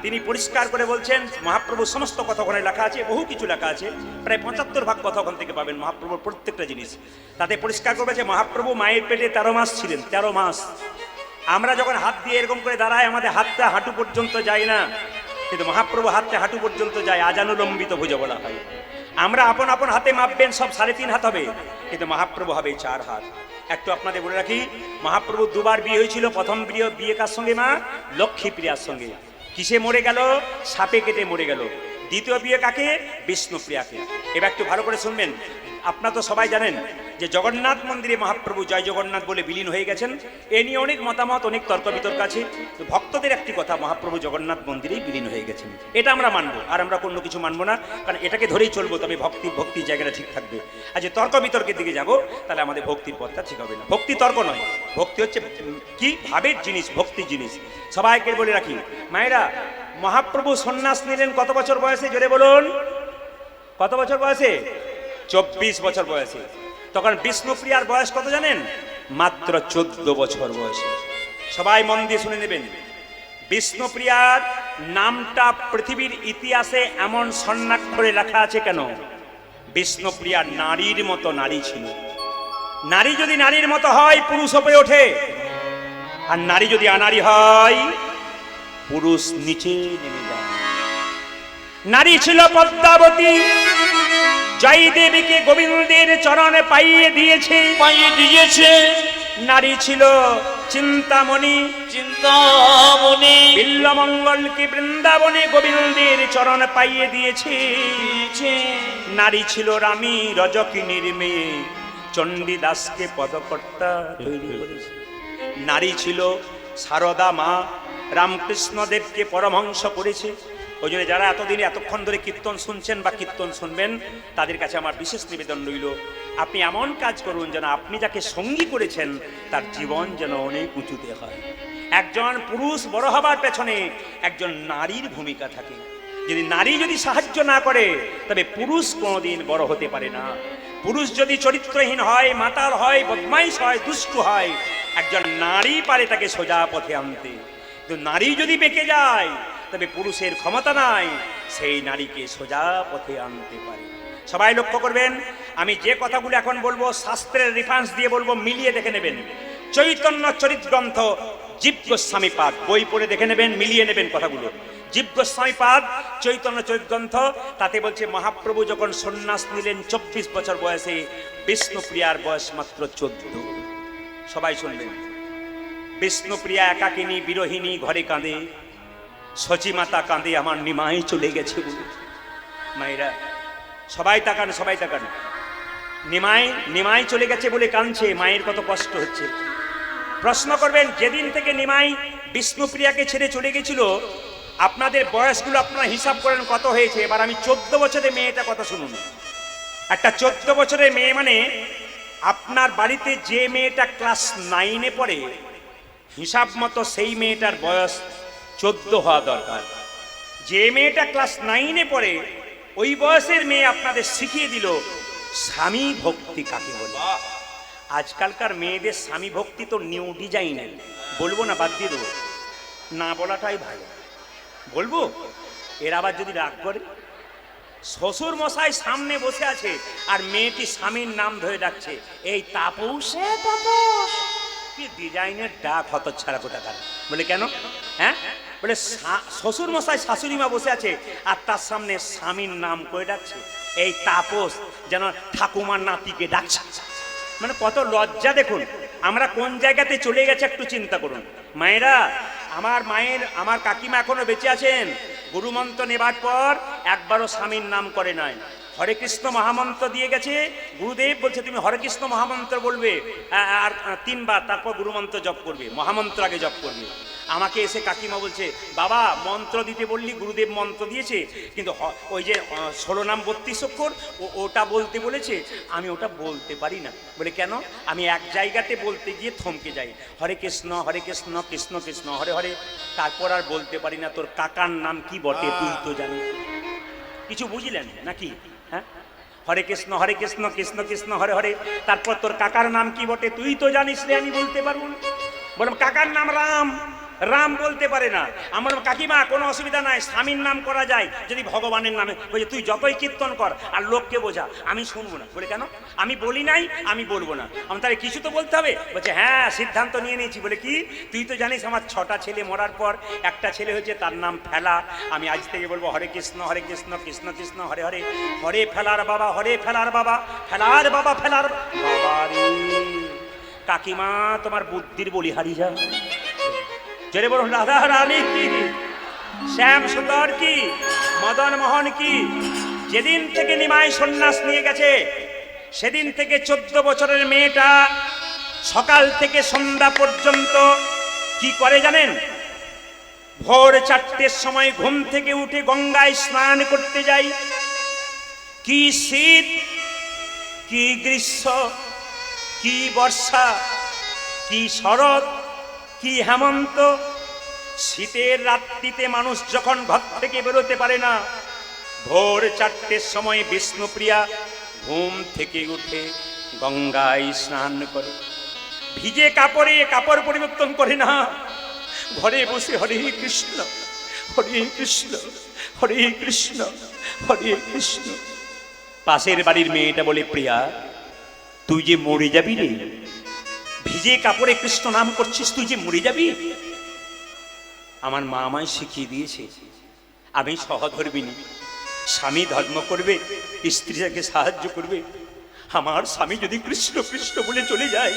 তিনি পরিষ্কার করে বলছেন মহাপ্রভুর সমস্ত কথা ওখানে লেখা আছে, বহু কিছু লেখা আছে, প্রায় 75 ভাগ কথা ওখান থেকে পাবেন মহাপ্রভুর প্রত্যেকটা জিনিস। তাতে পরিষ্কার করবে যে মহাপ্রভু মায়ের পেটে 13 মাস ছিলেন, 13 মাস। আমরা যখন হাত দিয়ে এরকম করে দাঁড়াই, আমাদের হাতটা হাঁটু পর্যন্ত যায় না, কিন্তু মহাপ্রভু হাতটা হাঁটু পর্যন্ত যায়, আজানুলম্বিত ভুজ বলা হয়। আমরা আপন আপন হাতে মাপবেন, সব 3.5 হাত হবে, কিন্তু মহাপ্রভু হবে 4 হাত। একটু আপনাদের বলে রাখি, মহাপ্রভু 2 বার বিয়ে হয়েছিল। প্রথম বিয়ে কার সঙ্গে? মা লক্ষ্মীপ্রিয়ার সঙ্গে। কিসে মরে গেল? সাপে কেটে মরে গেল। দ্বিতীয় বিয়ে কাকে? বিষ্ণুপ্রিয়াকে। এবার একটু ভালো করে শুনবেন। আপনারা তো সবাই জানেন যে জগন্নাথ মন্দিরে মহাপ্রভু জয় জগন্নাথ বলে বিলীন হয়ে গেছেন। এ নিয়ে অনেক মতামত, অনেক তর্ক বিতর্ক আছে। ভক্তদের একটি কথা, মহাপ্রভু জগন্নাথ মন্দিরেই বিলীন হয়ে গেছেন, এটা আমরা মানবো, আর আমরা কোনো কিছু মানবো না, কারণ এটাকে ধরেই চলবো, তবে ভক্তির জায়গাটা ঠিক থাকবে। আর যে তর্ক বিতর্কের দিকে যাবো, তাহলে আমাদের ভক্তির পথটা ঠিক হবে না। ভক্তি তর্ক নয়, ভক্তি হচ্ছে কি ভাবের জিনিস, ভক্তির জিনিস। সবাইকে বলে রাখি, মায়েরা, মহাপ্রভু সন্ন্যাস নিলেন কত বছর বয়সে? জোরে বলুন, কত বছর বয়সে? 24 বছর বয়সে। তখন বিষ্ণুপ্রিয়ার বয়স কত জানেন? মাত্র 14 বছর বয়সে। সবাই মন দিয়ে শুনে নেবেন, বিষ্ণুপ্রিয়ার নামটা পৃথিবীর ইতিহাসে এমন স্বর্ণাক্ষরে লেখা আছে কেন? বিষ্ণুপ্রিয়া নারীর মতো নারী ছিল। নারী যদি নারীর মতো হয়, পুরুষ হয়ে ওঠে, আর নারী যদি আনারী হয়, পুরুষ নিচে নেমে যায়। নারী ছিল পদ্মাবতী, জয় দেবীকে গোবিন্দের চরণে পাইয়ে দিয়েছে। নারী ছিল চিন্তামণি, বিল্লমঙ্গলকে বৃন্দাবনে গোবিন্দের চরণে পাইয়ে দিয়েছে। নারী ছিল রানী রজকিনীর মেয়ে, চণ্ডীদাসকে পদকর্তা তৈরি করেছে। নারী ছিল সারদা মা, রামকৃষ্ণদেবকে পরমহংস করেছে। ওই জন্য যারা এতদিনে এতক্ষণ ধরে কীর্তন শুনছেন বা কীর্তন শুনবেন, তাদের কাছে আমার বিশেষ নিবেদন রইল, আপনি এমন কাজ করুন যেন আপনি যাকে সঙ্গী করেছেন তার জীবন যেন অনেক উঁচুতে হয়। একজন পুরুষ বড় হবার পেছনে একজন নারীর ভূমিকা থাকে। যদি নারী যদি সাহায্য না করে, তবে পুরুষ কোনোদিন বড় হতে পারে না। পুরুষ যদি চরিত্রহীন হয়, মাতাল হয়, বদমাইশ হয়, দুষ্টু হয়, একজন নারী পারে তাকে সোজা পথে আনতে। কিন্তু নারী যদি বেঁকে যায়, তবে পুরুষের ক্ষমতা নাই সেই নারীকে সোজা পথে আনতে পারে। সবাই লক্ষ্য করবেন, আমি যে কথাগুলো এখন বলবো শাস্ত্রের রেফারেন্স দিয়ে বলবো, মিলিয়ে দেখে নেবেন। চৈতন্য চরিত গ্রন্থ জীব গোস্বামী পাদ, বই পড়ে দেখে নেবেন, মিলিয়ে নেবেন কথাগুলো। জীব গোস্বামী পাদ চৈতন্য চরিত গ্রন্থ, তাতে বলছে মহাপ্রভু যখন সন্ন্যাস নিলেন 24 বছর বয়সে, বিষ্ণুপ্রিয়ার বয়স মাত্র 14। সবাই শুনবেন। বিষ্ণুপ্রিয়া একাকিনী বিরহিনী ঘরে কাঁদে, সচী মাতা কাঁদে আমার নিমাই চলে গেছে বলে। মায়েরা সবাই তাকান, সবাই তাকান। নিমাই চলে গেছে বলে কাঁদছে, মায়ের কত কষ্ট হচ্ছে। প্রশ্ন করবেন, যেদিন থেকে নিমাই বিষ্ণুপ্রিয়াকে ছেড়ে চলে গেছিল, আপনাদের বয়সগুলো আপনারা হিসাব করেন কত হয়েছে। এবার আমি 14 বছরের মেয়েটা কথা শুনুন। একটা 14 বছরের মেয়ে মানে আপনার বাড়িতে যে মেয়েটা ক্লাস 9-এ পড়ে, হিসাব মতো সেই মেয়েটার বয়স 14 হওয়া দরকার। যে মেয়েটা ক্লাস 9-এ পড়ে, ওই বয়সের মেয়ে আপনাদের শিখিয়ে দিল স্বামী ভক্তি কাকে বলে। আজকালকার মেয়েদের স্বামী ভক্তি তো নিউ ডিজাইনের, বলবো না, বাদ দিয়ে দেবো, না বলাটাই ভালো। বলবো, এর আবার যদি রাগ করে। শ্বশুর মশাই সামনে বসে আছে আর মেয়েটি স্বামীর নাম ধরে ডাকছে, এই তাপস, কি ডিজাইনের ডাক, হত ছাড়া কোথাকার। বলে কেন? হ্যাঁ, বলে শ্বশুর মশাই শাশুড়ি মা বসে আছে আর তার সামনে স্বামীর নাম করে ডাকছে, এই তাপস, যেন ঠাকুমার নাতিকে ডাকছে। মানে কত লজ্জা দেখুন। আমরা কোন জায়গাতে চলে গেছে একটু চিন্তা করুন। মায়েরা, আমার কাকিমা এখনো বেঁচে আছেন, গুরুমন্ত্র নেবার পর একবারও স্বামীর নাম করে নাই। হরে কৃষ্ণ মহামন্ত্র দিয়ে গেছে, গুরুদেব বলছে তুমি হরে কৃষ্ণ মহামন্ত্র বলবে আর 3 বার, তারপর গুরুমন্ত্র জপ করবে, মহামন্ত্র আগে জপ করবে। আমাকে এসে কাকিমা বলছে, বাবা মন্ত্র দিতে বললি, গুরুদেব মন্ত্র দিয়েছে, কিন্তু ওই যে 16 নাম 32 অক্ষর ওটা বলতে বলেছে, আমি ওটা বলতে পারি না। বলে কেন? আমি এক জায়গাতে বলতে গিয়ে থমকে যাই, হরে কৃষ্ণ কৃষ্ণ কৃষ্ণ হরে হরে, তারপর আর বলতে পারি না। তোর কাকার নাম কি বটে তুই তো জানিস। কিছু বুঝলেন নাকি? হ্যাঁ, হরে কৃষ্ণ কৃষ্ণ কৃষ্ণ হরে হরে, তারপর তোর কাকার নাম কি বটে তুই তো জানিস রে, আমি বলতে পারবো না। বললাম কাকার নাম রাম বলতে পারে না। আমার কাকিমা কোনো অসুবিধা নাই, স্বামীর নাম করা যায় যদি ভগবানের নামে। বলছে তুই যতই কীর্তন কর আর লোককে বোঝা, আমি শুনবো না। বলে কেন? আমি বলি নাই, আমি বলবো না। আমি তাহলে কিছু তো বলতে হবে। বলছে হ্যাঁ, সিদ্ধান্ত নিয়ে নিয়েছি। বলে কি? তুই তো জানিস আমার 6টা ছেলে মরার পর একটা ছেলে হয়েছে, তার নাম ফেলা। আমি আজ থেকে বলবো হরে কৃষ্ণ কৃষ্ণ কৃষ্ণ হরে হরে, হরে ফেলার বাবা, হরে ফেলার বাবা, ফেলার বাবা, ফেলার বাবা রে। কাকিমা তোমার বুদ্ধির বলিহারি যা। জোরে বলুন রাধা রানী কি, শ্যাম সুন্দর কি, মদন মোহন কি। যেদিন থেকে নিমাই সন্ন্যাস নিয়ে গেছে, সেদিন থেকে 14 বছরের মেয়েটা সকাল থেকে সন্ধ্যা পর্যন্ত কি করে জানেন? ভোর 4টের সময় ঘুম থেকে উঠে গঙ্গায় স্নান করতে যাই। কি শীত, কি গ্রীষ্ম, কি বর্ষা, কি শরৎ, কি হেমন্ত। শীতের রাত্রিতে মানুষ যখন ঘর থেকে বেরোতে পারে না, ভোর 4টের সময় বিষ্ণুপ্রিয়া ঘুম থেকে উঠে গঙ্গায় স্নান করে। ভিজে কাপড়ে কাপড় পরিবর্তন করে না, ঘরে বসে হরে কৃষ্ণ হরে কৃষ্ণ হরে কৃষ্ণ হরে কৃষ্ণ। পাশের বাড়ির মেয়েটা বলে, প্রিয়া তুই যে মরে যাবি রে, ভিজে কাপড়ে কৃষ্ণ নাম করছিস, তুই যে মরে যাবি। আমার মা আমায় শিখিয়ে দিয়েছে আমি সহধর্মিনী, স্বামী ধর্ম করবে, স্ত্রীকে সাহায্য করবে। আমার স্বামী যদি কৃষ্ণ কৃষ্ণ বলে চলে যায়,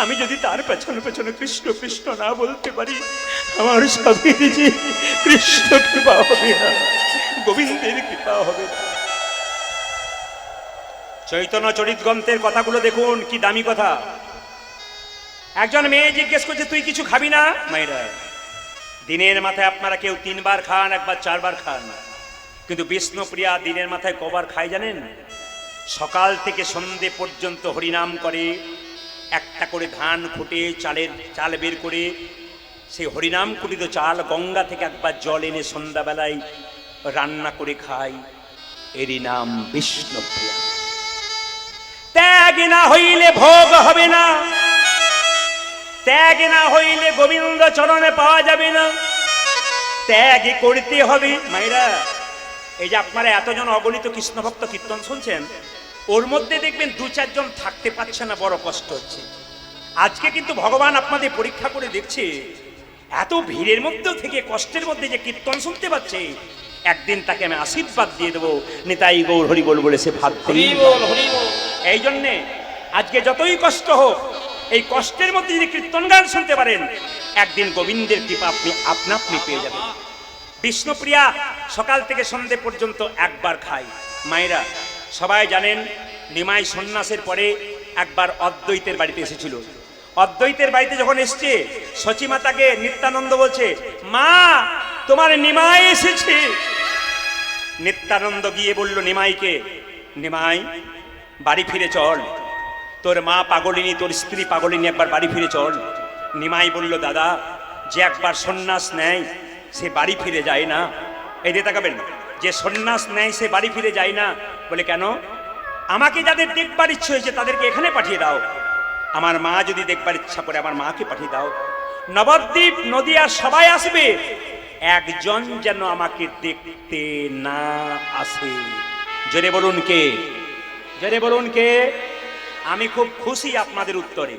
আমি যদি তার পেছনে পেছনে কৃষ্ণ কৃষ্ণ না বলতে পারি, আমার স্বামীর যে কৃষ্ণ কৃপা হবে না, গোবিন্দের কৃপা হবে না। চৈতন্য চরিত গ্রন্থের কথাগুলো দেখুন, কি দামি কথা। একজন মেয়ে জিজ্ঞেস করছে তুই কিছু খাবি না? মায়েরা, দিনের মাথায় আপনারা কেউ 3 বার খান, একবার 4 বার খান, কিন্তু বিষ্ণুপ্রিয়া দিনের মাথায় কবার খায় জানেন? সকাল থেকে সন্ধে পর্যন্ত হরিনাম করে, একটা করে ধান খুঁটে চাল বের করে সেই হরিনাম কুটিত চাল গঙ্গা থেকে একবার জল এনে সন্ধ্যাবেলায় রান্না করে খায়। এরই নাম বিষ্ণুপ্রিয়া। ত্যাগ না হইলে ভোগ হবে না, ত্যাগ না হইলে গোবিন্দ চরণে পাওয়া যাবে না, ত্যাগ করতে হবে। মায়েরা, এই যে আপনারা এতজন অগণিত কৃষ্ণ ভক্ত কীর্তন শুনছেন, ওর মধ্যে দেখবেন 2-4 জন থাকতে পারছে না, বড় কষ্ট হচ্ছে। আজকে কিন্তু ভগবান আপনাদের পরীক্ষা করে দেখছে, এত ভিড়ের মধ্যেও থেকে কষ্টের মধ্যে যে কীর্তন শুনতে পাচ্ছে, একদিন তাকে আমি আশীর্বাদ দিয়ে দেবো, নিতাই গৌর হরি বল বলে সে ভাবতেই হরি বল হরি বল। এই জন্যে আজকে যতই কষ্ট হোক, এই কষ্টের মধ্যে যদি কীর্তন গান শুনতে পারেন, একদিন গোবিন্দের কৃপা আপনি আপনি পেয়ে যাবেন। বিষ্ণুপ্রিয়া সকাল থেকে সন্ধ্যে পর্যন্ত একবার খায়। মায়েরা সবাই জানেন, নিমাই সন্ন্যাসের পরে একবার অদ্বৈতের বাড়িতে এসেছিল। অদ্বৈতের বাড়িতে যখন এসছে, সচিমাতাকে নিত্যানন্দ বলছে, মা তোমার নিমাই এসেছে। নিত্যানন্দ গিয়ে বলল নিমাইকে, নিমাই বাড়ি ফিরে চল, তোর মা পাগলিনী, তোর স্ত্রী পাগলিনী, একবার বাড়ি ফিরে চল। নিমাই বলল, দাদা, যে একবার সন্ন্যাস নেয় সে বাড়ি ফিরে যায় না। এই দিয়ে তাকাবেন, যে সন্ন্যাস নেয় সে বাড়ি ফিরে যায় না। বলে কেন? আমাকে যাদের দেখবার ইচ্ছে হয়েছে তাদেরকে এখানে পাঠিয়ে দাও, আমার মা যদি দেখবার ইচ্ছা করে আমার মাকে পাঠিয়ে দাও। নবদ্বীপ নদিয়া সবাই আসবে, একজন যেন আমাকে দেখতে না আসে। জোরে বলুন কে? জোরে বলুন কে? আমি খুব খুশি আপনাদের উত্তরে।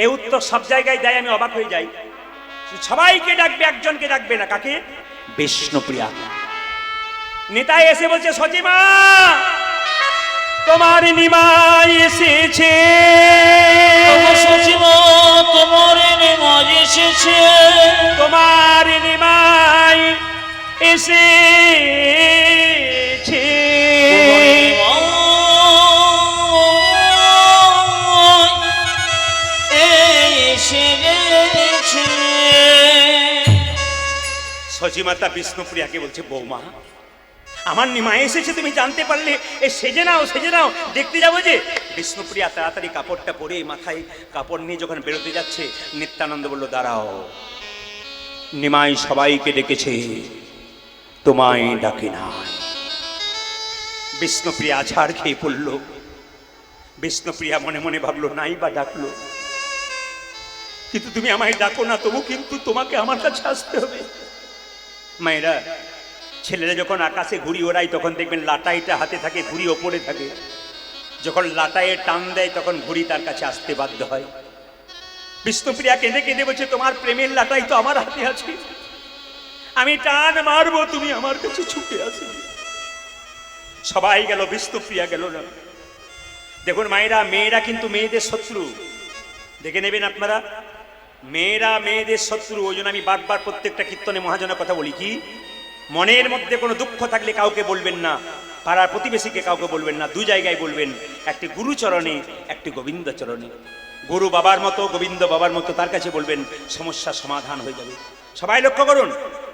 এই উত্তর সব জায়গায় দেয়, আমি অবাক হয়ে যাই। সবাইকে ডাকবে, একজনকে ডাকবে না। কাকে? বিষ্ণুপ্রিয়া। নিতাই এসে বলছে, সচিমা তোমার নিমাই এসেছে। সচিমা তোমার নিমাই এসেছে। তোমার নিমাই এসেছে। সচিমাতা বিষ্ণুপ্রিয়াকে বলছে, বৌমা আমার নিমাই এসেছে, তুমি জানতে পারলে? এ সেজে নাও, সেজে নাও, দেখতে যাবো যে। বিষ্ণুপ্রিয়া তাড়াতাড়ি কাপড়টা পরে মাথায় কাপড় নিয়ে যখন বেরোতে যাচ্ছে, নিত্যানন্দ বলল, দাঁড়াও, নিমাই সবাইকে ডেকেছে, তোমায় ডাকে নাই। বিষ্ণুপ্রিয়া আছাড় খেয়ে পড়ল। বিষ্ণুপ্রিয়া মনে মনে ভাবলো, নাই বা ডাকলো, কিন্তু তুমি আমায় ডাকো না, তবু কিন্তু তোমাকে আমার কাছে আসতে হবে। মায়েরা, ছেলেরা যখন আকাশে ঘুড়ি ওড়ায় তখন দেখবেন লাটাইটা হাতে থাকে, ঘুড়ি ওপরে থাকে। যখন লাটাইয়ে টান দেয় তখন ঘুড়ি তার কাছে আসতে বাধ্য হয়। বিষ্ণুপ্রিয়া কেঁদে কেঁদে বলছে, তোমার প্রেমের লাটাই তো আমার হাতে আছে, আমি টান মারবো, তুমি আমার কাছে ছুটে আসবে। সবাই গেল, বিষ্ণুপ্রিয়া গেল না। দেখুন মায়েরা, মেয়েরা কিন্তু মেয়েদের শত্রু, দেখে নেবেন আপনারা। মেয়েরা মেয়েদের শত্রু। ওই জন্য আমি বারবার প্রত্যেকটা কীর্তনে মহাজনের কথা বলি, কি মনের মধ্যে কোনো দুঃখ থাকলে কাউকে বলবেন না, পাড়ার প্রতিবেশীকে কাউকে বলবেন না, দু জায়গায় বলবেন, একটি গুরুচরণে, একটি গোবিন্দ চরণে। গুরু বাবার মতো, গোবিন্দ বাবার মতো, তার কাছে বলবেন, সমস্যা সমাধান হয়ে যাবে। সবাই লক্ষ্য করুন,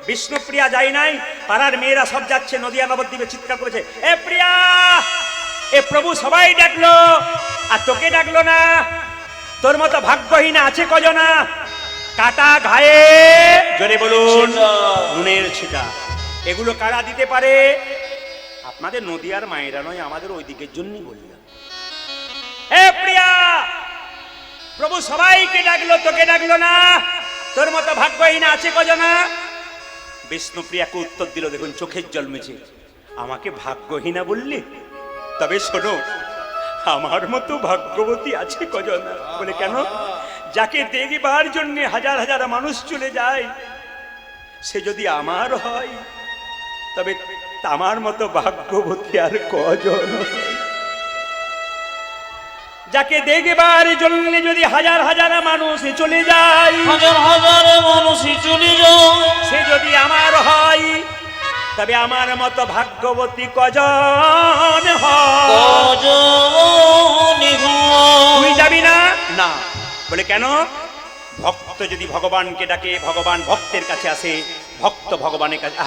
বিষ্ণুপ্রিয়া যায় নাই, পাড়ার মেয়েরা সব যাচ্ছে। নদিয়া নবদ্বীপে চিৎকার করেছে, এ প্রিয়া, এ প্রভু সবাই ডাকলো আর তোকে ডাকলো না, তোর মতো ভাগ্যহীন আছে কজনা? কাটা ঘায়ে, জোরে বলুন, নুনের ছিটা। এগুলো কারা দিতে পারে? আপনাদের নদিয়ার মায়েরা নয়, আমাদের ওই দিকের জন্যই বললাম। হে প্রিয়া, প্রভু সবাইকে ডাকলো, তোকে ডাকলো না, তোর মতো ভাগ্যহীন আছে কজনা? বিষ্ণুপ্রিয়াকে উত্তর দিল, দেখুন চোখের জল মেছে, আমাকে ভাগ্যহীনা বললি? তবে শোনো, আমার মতো ভাগ্যবতী আছে কজনা? বলে কেন? যাকে দেখবার জন্য হাজার হাজার মানুষ চলে যায়, সে যদি আমার হয় তবে আমার মতো ভাগ্যবতী আর কজন? যাকে দেখবার জন্য যদি হাজার হাজার মানুষ চলে যায়, হাজার হাজার মানুষ চলে যায়, সে যদি আমার হয় তবে আমার মতো ভাগ্যবতী কজন হয়? তুই যাবি না? না। বলে কেন? ভক্ত যদি ভগবানকে ডাকে, ভগবান ভক্তের কাছে আসে, ভক্ত ভগবানের কাছে,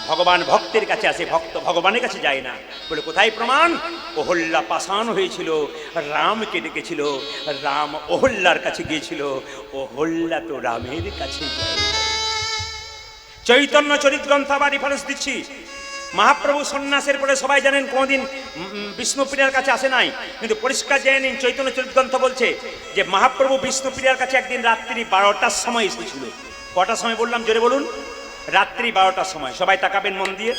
ভগবান ভক্তের কাছে আসে, ভক্ত ভগবানের কাছে যায় না। বলে কোথায় প্রমাণ? অহল্যা পাষাণ হয়েছিল, রামকে ডেকেছিল, রাম অহল্যার কাছে গিয়েছিল, অহল্যা তো রামের কাছে যায়। চৈতন্য চরিতগ্রন্থ আবার রেফারেন্স দিচ্ছি। মহাপ্রভু সন্ন্যাসের পরে সবাই জানেন কোনদিন বিষ্ণুপ্রিয়ার কাছে আসে নাই, কিন্তু পরিষ্কার জেনে নিন, চৈতন্য চরিতগ্রন্থ বলছে যে মহাপ্রভু বিষ্ণুপ্রিয়ার কাছে একদিন রাত্রি 12টার সময় এসেছিল। কটার সময় বললাম? জোরে বলুন। রাত্রি 12টার সময়। সবাই তাকাবেন মন দিয়ে।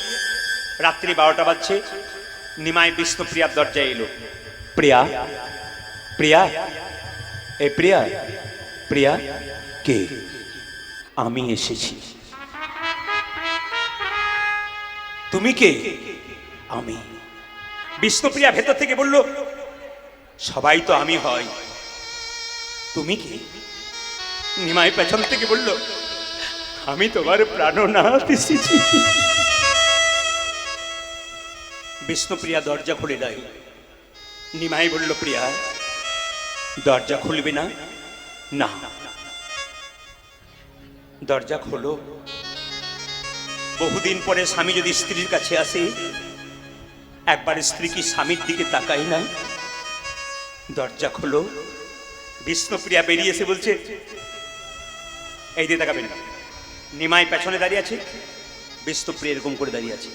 রাত্রি 12টা বাজছে, নিমাই বিষ্ণুপ্রিয়ার দরজায় এলো। প্রিয়া, প্রিয়া, এ প্রিয়া, প্রিয়া কে? আমি এসেছি। তুমি কে? আমি। বিষ্ণুপ্রিয়া ভেতর থেকে বলল, সবাই তো আমি হয়, তুমি কে? নিমাই পেছন থেকে বলল, আমি তোমার প্রাণনাথ এসেছি। বিষ্ণুপ্রিয়া দরজা খুলে দেয়। নিমাই বলল, প্রিয়া দরজা খুলবে না? না। দরজা খোলো। বহুদিন পরে স্বামী যদি স্ত্রীর কাছে আসে, একবার স্ত্রী কি স্বামীর দিকে তাকাই না? দরজা খোলো। বিষ্ণুপ্রিয়া বেরিয়ে এসে বলছে, এই দিয়ে তাকাবেন না। নিমাই পেছনে দাঁড়িয়ে আছে, বিষ্ণুপ্রিয়া এরকম করে দাঁড়িয়ে আছে।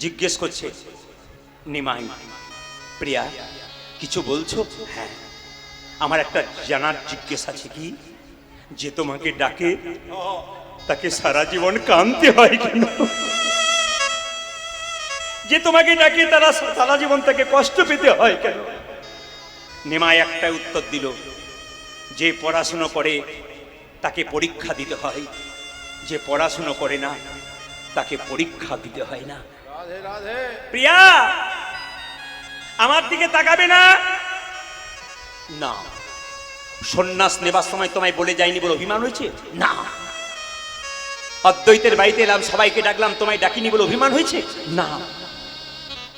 জিজ্ঞেস করছে, নিমাই, প্রিয়া কিছু বলছো? হ্যাঁ, আমার একটা জানার জিজ্ঞেস আছে। কি? যে তোমাকে ডাকে তাকে সারা জীবন কাঁদতে হয় কেন? যে তোমাকে ডাকে তারা সারা জীবন তাকে কষ্ট পেতে হয় কেন? নিমাই একটা উত্তর দিল, যে পড়াশুনো করে তাকে পরীক্ষা দিতে হয়, যে পড়াশুনো করে না তাকে পরীক্ষা দিতে হয় না। রাধে রাধে। প্রিয়া আমার দিকে তাকাবে না? না। সন্ন্যাস নেবার সময় তোমায় বলে যায়নি বলে অভিমান হয়েছে? না। অদ্বৈতের বাড়িতে এলাম, সবাইকে ডাকলাম, তোমায় ডাকিনি বলে অভিমান হয়েছে? না।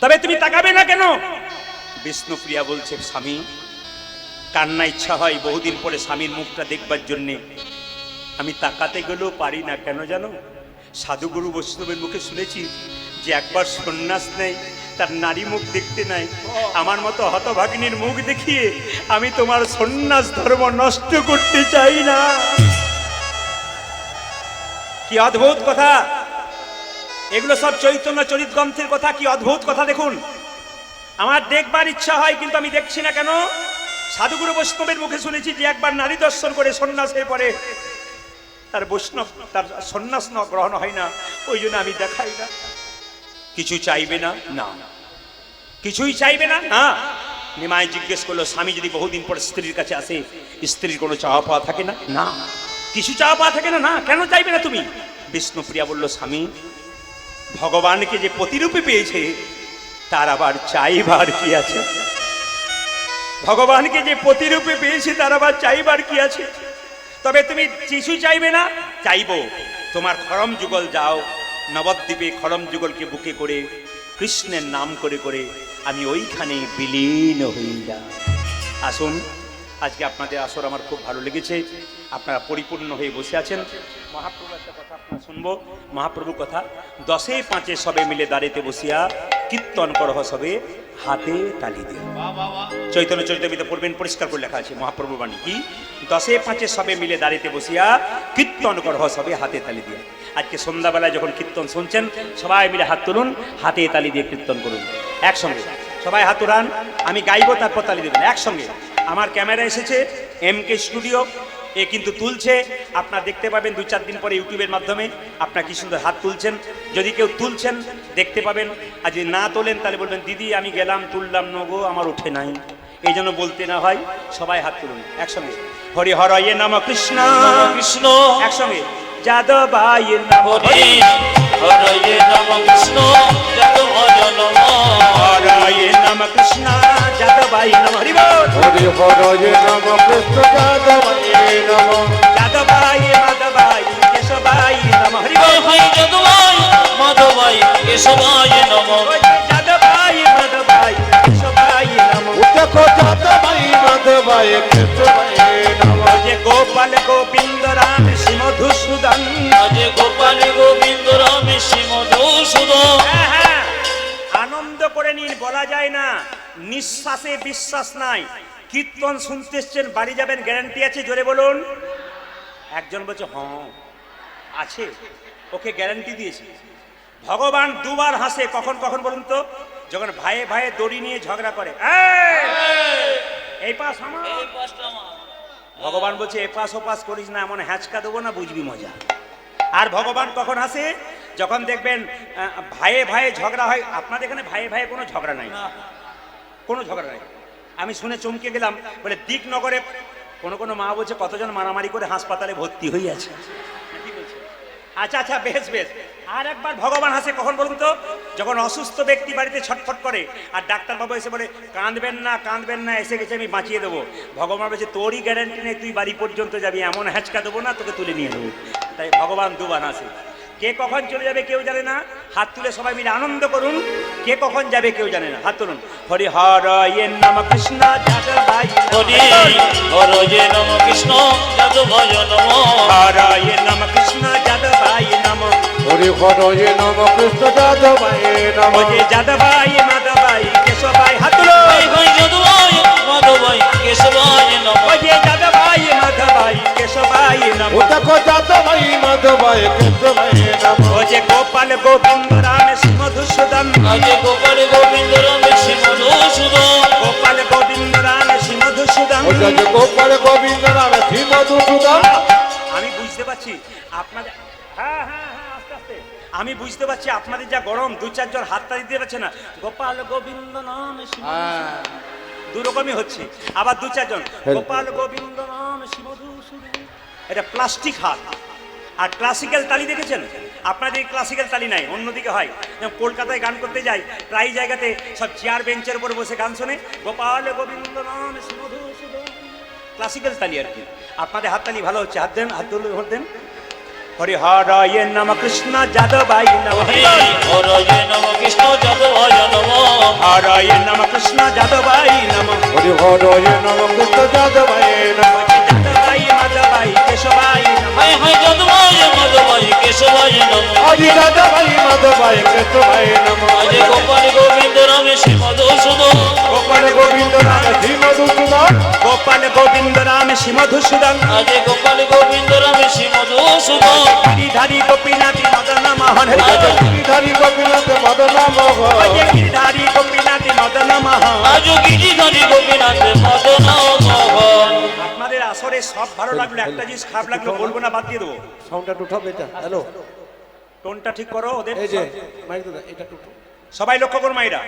তবে তুমি তাকাবে না কেন? বিষ্ণুপ্রিয়া বলছে, স্বামী কান্না ইচ্ছা হয়, বহুদিন পরে স্বামীর মুখটা দেখবার জন্যে আমি তাকাতে গেলেও পারি না। কেন জানো? সাধুগুরু বৈষ্ণবের মুখে শুনেছি যে একবার সন্ন্যাস নেই তার নারী মুখ দেখতে নাই। আমার মতো হতভাগিনীর মুখ দেখিয়ে আমি তোমার সন্ন্যাস ধর্ম নষ্ট করতে চাই না। কি অদ্ভুত কথা! এগুলো সব চৈতন্য চরিত গ্রন্থের কথা। কি অদ্ভুত কথা দেখুন। আমার দেখবার ইচ্ছা হয় কিন্তু আমি দেখছি না। কেন? সাধুগুরু বৈষ্ণবের মুখে শুনেছি যে একবার নারী দর্শন করে সন্ন্যাসের পরে তার বৈষ্ণব তার সন্ন্যাস গ্রহণ হয় না, ওই জন্য আমি দেখাই না। কিছু চাইবে না? না। কিছুই চাইবে না? না। নিমাই জিজ্ঞেস করলো, স্বামী যদি বহুদিন পর স্ত্রীর কাছে আসে, স্ত্রীর কোনো চাওয়া পাওয়া থাকে না? না। কিছু চাওয়া পাওয়া থাকে না? না। কেন চাইবে না তুমি? বিষ্ণুপ্রিয়া বলল, স্বামী ভগবানকে যে প্রতিরূপে পেয়েছে তার আবার চাইবার কি আছে? ভগবানকে যে প্রতিরূপে পেয়েছে তার আবার চাইবার কি আছে? তবে তুমি কিছু চাইবে না? চাইবো। তোমার খড়ম যুগল যাও, নবদ্বীপে খড়ম যুগলকে বুকে করে কৃষ্ণের নাম করে করে আমি ওইখানে বিলীন হয়ে যাই। আসুন, আজকে আপনাদের আসর আমার খুব ভালো লেগেছে। আপনারা পরিপূর্ণ হয়ে বসে আছেন। মহাপ্রভু একটা কথা আপনারা শুনবো। মহাপ্রভু কথা, 10-5 সবে মিলে দাঁড়িতে বসিয়া কীর্তন করহ সবে হাতে তালি দিয়ে। চৈতন্য চরিতামৃতে পড়বেন, পরিষ্কার করে লেখা আছে মহাপ্রভু বাণী। কি? 10-5 সবে মিলে দাঁড়িতে বসিয়া কীর্তন করহ সবে হাতে তালি দিয়ে। আজকে সন্ধ্যাবেলায় যখন কীর্তন শুনছেন, সবাই মিলে হাত তুলুন, হাতে তালি দিয়ে কীর্তন করুন একসঙ্গে। সবাই হাত উঠান, আমি গাইবো, তারপর তালি দেবেন একসঙ্গে। আমার ক্যামেরা এসেছে MK স্টুডিও, এ কিন্তু তুলছে। আপনারা দেখতে পাবেন 2-4 দিন পরে ইউটিউবের মাধ্যমে আপনারা কি সুন্দর হাত তুলছেন। যদি কেউ তুলছেন দেখতে পাবেন, আর যদি না তোলেন তাহলে বলবেন, দিদি আমি গেলাম তুললাম নগো, আমার ওঠে নাই। এই জন্য বলতে না হয়, সবাই হাত তুলুন একসঙ্গে। হরি হরয়ে নম কৃষ্ণ কৃষ্ণ একসঙ্গে। যাদবায় নম হরি হরয়ে নম কৃষ্ণ যাদবায় নম হরয়ে নম কৃষ্ণ যাদবায় নম। হরি বল। হরি হরয়ে নম কৃষ্ণ যাদবায় নম। যাদবায় মাধবায় কেশবায় নম। হরি বল। হরি যাদবায় মাধবায় কেশবায় নম যাদবায় মাধবায় কেশবায় নম। দেখো যাদবায় মাধবায় কেশবায় নম। যে গোপাল গোবিন্দ রাম শ্রী মধুসূদন। আজে গোপাল গোবিন্দ রাম শ্রী মধুসূদন। হ্যাঁ, হ্যাঁ, আনন্দ করে নিন, বলা যায় না। নিঃশ্বাসে বিশ্বাস নাই। কীর্তন শুনতে এসছেন, বাড়ি যাবেন গ্যারান্টি আছে? জোরে বলুন। একজন বলছে হ্যাঁ আছে, ওকে গ্যারান্টি দিয়েছি। ভগবান দুবার হাসে, কখন কখন বলুন তো? যখন ভাইয়ে ভাইয়ে দড়ি নিয়ে ঝগড়া করে, এই পাশ আমার। এই পাঁচটা আমার। ভগবান বলছে এ পাশ ও পাশ করিস না, এমন হ্যাঁচকা দেবো না, বুঝবি মজা। আর ভগবান কখন হাসে? যখন দেখবেন ভাইয়ে ভাইয়ে ঝগড়া হয়। আপনাদের এখানে ভাইয়ে ভাইয়ে কোনো ঝগড়া নাই, কোনো ঝগড়া নাই। আমি শুনে চমকে গেলাম, বলে দিকনগরে কোনো কোনো মা বলছে কতজন মারামারি করে হাসপাতালে ভর্তি হয়ে আছে। কি বলছে? আচ্ছা আচ্ছা, বেশ বেশ। আর একবার ভগবান হাসে কখন বলুন তো? যখন অসুস্থ ব্যক্তি বাড়িতে ছটফট করে আর ডাক্তারবাবু এসে বলে কাঁদবেন না কাঁদবেন না, এসে গেছে আমি বাঁচিয়ে দেবো। ভগবান বলছে তোরই গ্যারান্টি নেই, তুই বাড়ি পর্যন্ত যাবি, এমন হ্যাঁচকা দেবো না তোকে তুলে নিয়ে নেবো। তাই ভগবান দুবার হাসে। কে কখন চলে যাবে কেউ জানে না। হাত তুলে সবাই মিলে আনন্দ করুন। কে কখন যাবে কেউ জানে না। হাত তুলুন। হরি হরয়ে নম কৃষ্ণ যাদবাই হরি হরয়ে নম কৃষ্ণ যাদবায় নম হরয়ে নম কৃষ্ণ যাদবাই নম। হরি হরয়ে নম কৃষ্ণ যাদবায় নম। ওরে যাদবাই মাধবাই কেশবাই। হাত তুলো। হরি হরি যাদবায় মাধবায় কেশবায় নম ওরে যাদবাই মাধবাই কেশবাই নম। ও দেখো যাদবাই মাধবায় কেশবায় নম। ওরে গোপাল গোবিন্দ রাম শ্রী মধুসূদন। আজে গোপাল গোবিন্দ রাম শ্রী মধুসূদন গোপাল গোবিন্দ রাম শ্রী মধুসূদন। ও দেখো গোপাল গোবিন্দ রাম শ্রী মধুসূদন। আমি বুঝতে পারছি আপনাদের, হ্যাঁ হ্যাঁ হ্যাঁ, আস্তে আস্তে। আমি বুঝতে পারছি আপনাদের যা গরম, দু চারজন হাতটা দিতে পারছে না। গোপাল গোবিন্দ নাম শ্রী মধুসূদন। দু রকমই হচ্ছে। আবার দু চারজন গোপাল গোবিন্দ নাম শ্রী মধুসূদন। এটা প্লাস্টিক হাত। আর ক্লাসিক্যাল তালি দেখেছেন? আপনাদের ক্লাসিক্যাল তালি নাই, অন্যদিকে হয়। যেমন কলকাতায় গান করতে যাই, প্রায় জায়গাতে সব চেয়ার বেঞ্চের উপর বসে গান শোনে, গোপাল গোবিন্দ নাম শ্রী মধুসূদন। ক্লাসিক্যাল তালি আর কি। আপনাদের হাততালি ভালো হচ্ছে। হাত দেন, হাত তুলে ভোট দেন। হরি হরয়ে নম কৃষ্ণ যাদবাই নম। হরি হরয়ে নম কৃষ্ণ যাদবায় নম হরয়ে নম কৃষ্ণ যাদবাই নম। হরি হরয়ে নম কৃষ্ণ যাদবায় নম। যাদবাই মাধবাই কেশবাই নম। হায় হায় যাদবায় মাধবায় কেশবায় নম হরি যাদবাই মাধবায় কেশবায় নম। আজে গোপাল গোবিন্দ রাম শ্রী মধুসূদন গোপাল গোবিন্দ রাম শ্রী মধুসূদন। গোপাল গোবিন্দ রাম শ্রী মধুসূদন। আজে গোপাল গোবিন্দ রাম শ্রী মধুসূদন গিরিধারী গোপীনাথী মদন মোহন। গিরিধারী গোপীনাথ মদন মোহন। গিরিধারী গোপীনাথী মদন মোহন। আজ গিরিধারী গোপীনাথ মদন মোহন আপনাদের আসরে সব ভালো লাগলো, একটা জিনিস খারাপ লাগলো বলবো না, বাদ দিয়ে দেবো। সাউন্ডটা উঠাও বেটা। হ্যালো, টোনটা ঠিক করো ওদের। এই যে মাইক দাদা, এটা উঠাও। সবাই লক্ষ্য করো মাইরা,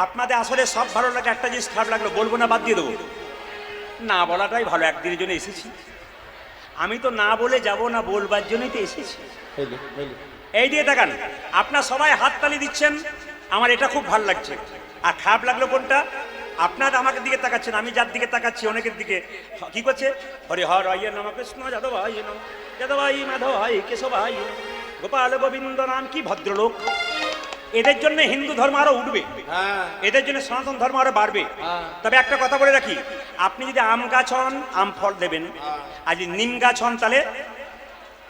আপনাদের আসলে সব ভালো লাগে, একটা জিনিস খারাপ লাগলো বলবো না, বাদ দিয়ে দেবো। না বলাটাই ভালো, একদিনের জন্য এসেছি। আমি তো না বলে যাব না, বলবার জন্যই তো এসেছি। এই দিয়ে দেখান, আপনার সবাই হাততালি দিচ্ছেন, আমার এটা খুব ভালো লাগছে। আর খারাপ লাগলো কোনটা? আপনার আমাকে দিকে তাকাচ্ছেন, আমি যার দিকে তাকাচ্ছি অনেকের দিকে কি করছে? হরি হরয়ে নম কৃষ্ণ যাদবাই নম। যাদবাই মাধবাই কেশবাই নম। গোপাল গোবিন্দ নাম। কি ভদ্রলোক! এদের জন্য হিন্দু ধর্ম আরো উঠবে, এদের জন্য সনাতন ধর্ম আরো বাড়বে। তবে একটা কথা বলে রাখি, আপনি যদি আম গাছ হন আম ফল দেবেন, আর যদি নিম গাছ হন তাহলে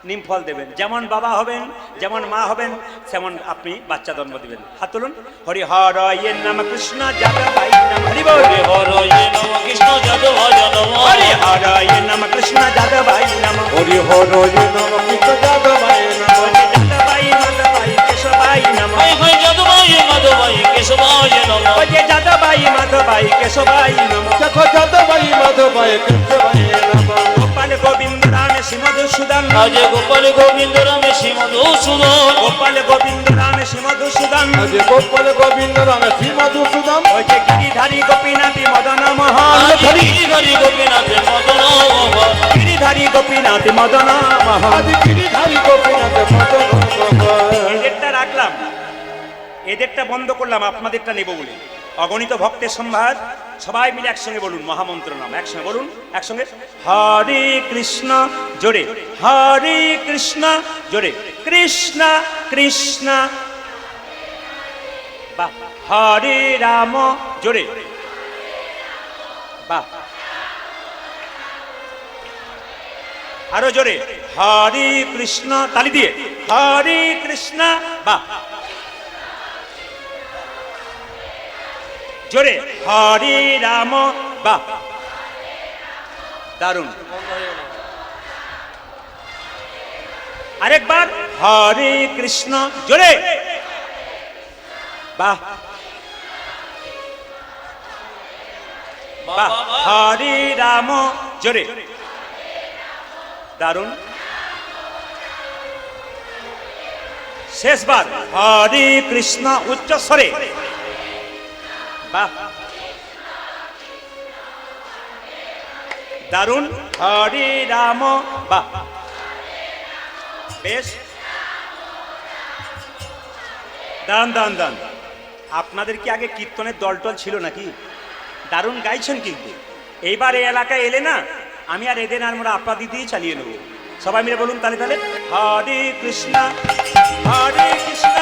নিম ফল দেবেন। যেমন বাবা হবেন, যেমন মা হবেন, তেমন আপনি বাচ্চা জন্ম দিবেন। হাত তুলুন। হরি হরয়ে নম কৃষ্ণ যাদবাই নম। হরি বল। হরি হরয়ে নম কৃষ্ণ যাদবায় নম হরি হরয়ে নম কৃষ্ণ যাদবাই নম। হরি হরয়ে নম কৃষ্ণ যাদবায় নম। যাদবাই মাধবাই কেশবাই নম। হায় হায় যাদবায় মাধবায় কেশবায় নম যাদবাই মাধবাই কেশবাই নম। দেখো যাদবাই মাধবায় কেশবায় নম। গোপাল গোবিন্দ রাম শ্রী মধুসূদন। আজে গোপাল গোবিন্দ রাম শ্রী মধুসূদন গোপাল গোবিন্দ রাম শ্রী মধুসূদন। আজ গোপাল গোবিন্দ রাম শ্রী মধুসূদন। ওই যে গিরিধারী গোপীনাথী মদন মোহন। আজ গিরিধারী গোপীনাথ মদন মোহন গিরিধারী গোপীনাথ মদন মোহন। আজ গিরিধারী গোপীনাথ মদন মোহন। এদেরটা রাখলাম, এদেরটা বন্ধ করলাম, আপনাদেরটা নেব বলে। অগণিত ভক্তের সম্ভার, সবাই মিলে একসঙ্গে বলুন মহামন্ত্র নাম। একসঙ্গে বলুন, একসঙ্গে। হরে কৃষ্ণ জোরে, হরে কৃষ্ণ জোরে, কৃষ্ণ কৃষ্ণ বাহ। হরে রাম জোরে, বাহ। আরো জোরে, হরে কৃষ্ণ, তালি দিয়ে, হরে কৃষ্ণ, বাহ। জোরে, হরে রাম, বাহ। দারুণ। আরেকবার, হরে কৃষ্ণ জোরে, বাহ বাহ। হরে রাম জোরে, দারুণ। শেষবার, হরে কৃষ্ণ উচ্চ স্বরে, বাহ। দারুণ, হরে রাম, বাহ, বেশ, দান দান দান। আপনাদের কি আগে কীর্তনের দলটল ছিল নাকি? দারুণ গাইছেন কিন্তু। এইবার এই এলাকায় এলে না, আমি আর এদের আর আমরা আপনাদের দিয়ে চালিয়ে নেব। সবাই মিলে বলুন তাহলে তাহলে, হরে কৃষ্ণ কৃষ্ণ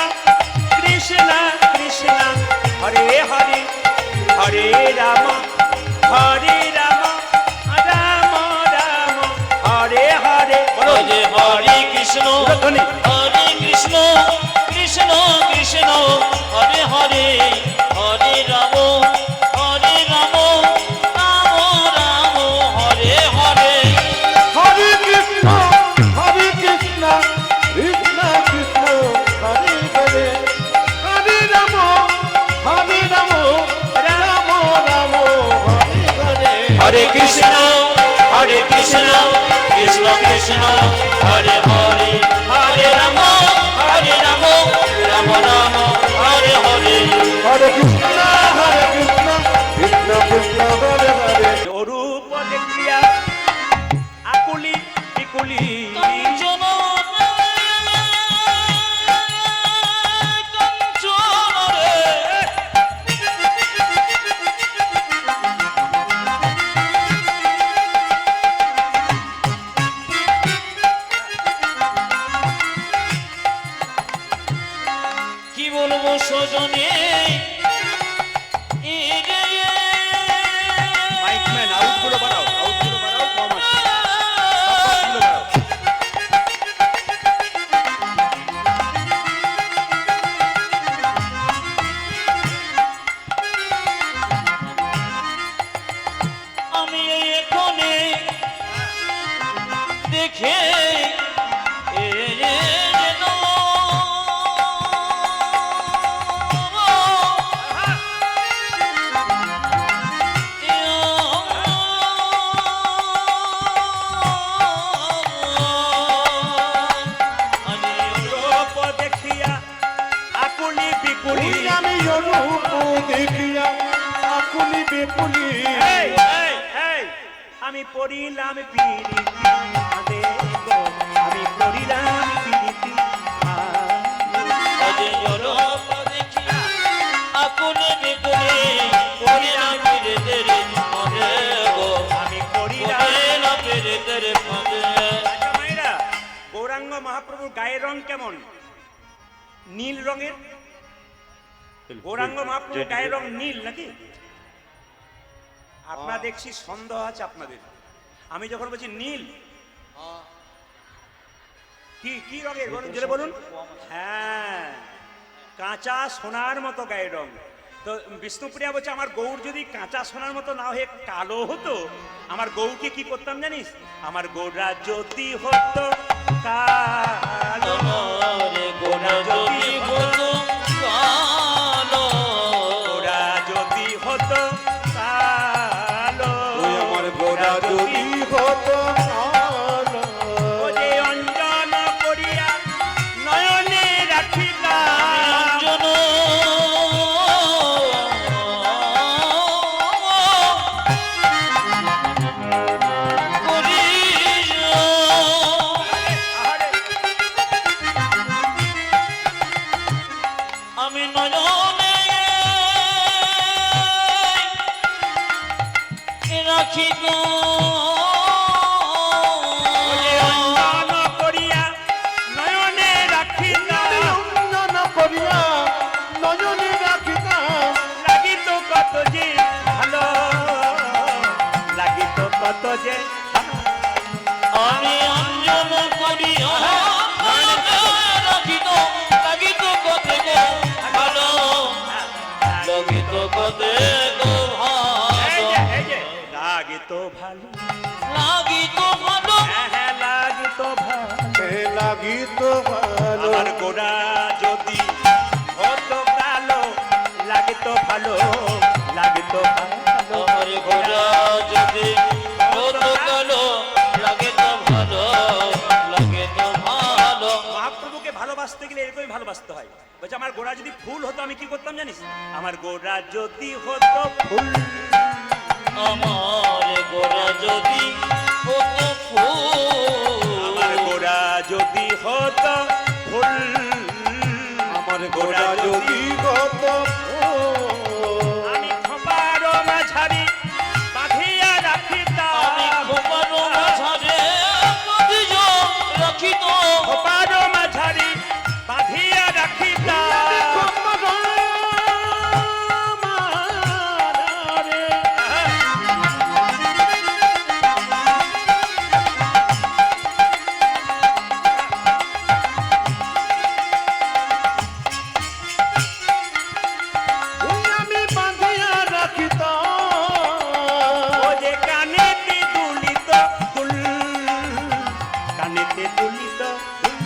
কৃষ্ণ কৃষ্ণ হরে হরে, হরে রাম রাম রাম রাম হরে হরে। বলো যে হরে কৃষ্ণ ধ্বনি। হরে কৃষ্ণ কৃষ্ণ কৃষ্ণ হরে হরে, হরে রাম রাম রাম হরে হরে। হরে কৃষ্ণ কৃষ্ণ কৃষ্ণ হরে হরে, হরে রাম রাম রাম হরে হরে। হরে কৃষ্ণ কৃষ্ণ কৃষ্ণ হরে হরে, হরে রাম রাম রাম হরে হরে। হরে কৃষ্ণ কৃষ্ণ কৃষ্ণ হরে হরে। অরূপ দেখিয়া আকুলি বিকুলি, কাঞ্চন কাঞ্চন রে, কি বলবো সজনে মাইকম্যান আউটগুলো বাড়াও, আউটগুলো বাড়াও, কম আছে, আউটগুলো বাড়াও। আমি এখানে দেখে যেন রূপ দেখিয়া আকুলি বিকুলি। আমি রূপ দেখিয়া আকুলি বেকুলি। এই, এই, এই, আমি পড়িলাম পিরিতি আদে গো, আমি পড়িলাম পিরিতি আমি পড়িলাম। আচ্ছা মায়েরা, গৌরাঙ্গ মহাপ্রভুর গায়ের রং কেমন? নীল রঙের। গৌরাঙ্গ মহাপ্রভুর গায়ের রং নীল নাকি? আপনারা দেখছি সন্দেহ আছে আপনাদের। আমি যখন বলছি নীল, কি কি রঙের বলুন, জোরে বলুন। হ্যাঁ, কাঁচা সোনার মতো গায়ের রং। তো বিষ্ণুপ্রিয়া বলছে আমার গৌর যদি কাঁচা সোনার মতো না হয়ে কালো হতো, আমার গৌরকে কি করতাম জানিস? আমার গৌরা যদি হতো কালো, গৌরা যদি হতো, গৌরা যদি হতো কালো, ওই আমার গোরা যদি হতো কালো। ও যে অঞ্জন করিয়া নয়নে রাখিলাম, আহারে, আমি নয়নে রাখিব ও যে অঞ্জন করিয়া নয়নে রাখিলাম, অঞ্জন করিয়া নয়নে রাখিতাম। লাগিত কত যে ভালো, লাগিত কত যে আমি অঞ্জন করিয়া রাখিত, লাগিত কতে গো ভালো, লাগিত কতে গো এই ভালো, যে, এই যে, লাগিত ভালো, লাগিত ভালো, হ্যাঁ হ্যাঁ লাগিত ভালো। এ লাগিত ভালো। আমার গোড়া যদি হতো কালো, লাগিত ভালো, লাগিত ভালো। আমার ঘোড়া যদি হতো কালো, লাগে তো ভালো, লাগে তো ভালো। মহাপ্রভুকে ভালোবাসতে গেলে এরকমই ভালোবাসতে হয়। বলছে আমার গোড়া যদি ফুল হতো আমি কি করতাম জানিস? আমার গোড়া যদি হতো ফুল, আমার গোরা যদি হতো ফুল, আমার গোড়া যদি হতো ফুল, আমার গোড়া যদি কত আমি খোপার মাঝারি বাঁধিয়া রাখিতাম, আমি খোপার মাঝারে বাঁধিয়া রাখিত, খোপার মাঝারি বাঁধিয়া রাখিতাম। আমি বাঁধিয়া রাখিতাম। ও যে কানেতে দুলিত দুল, কানেতে দুলিত দুল,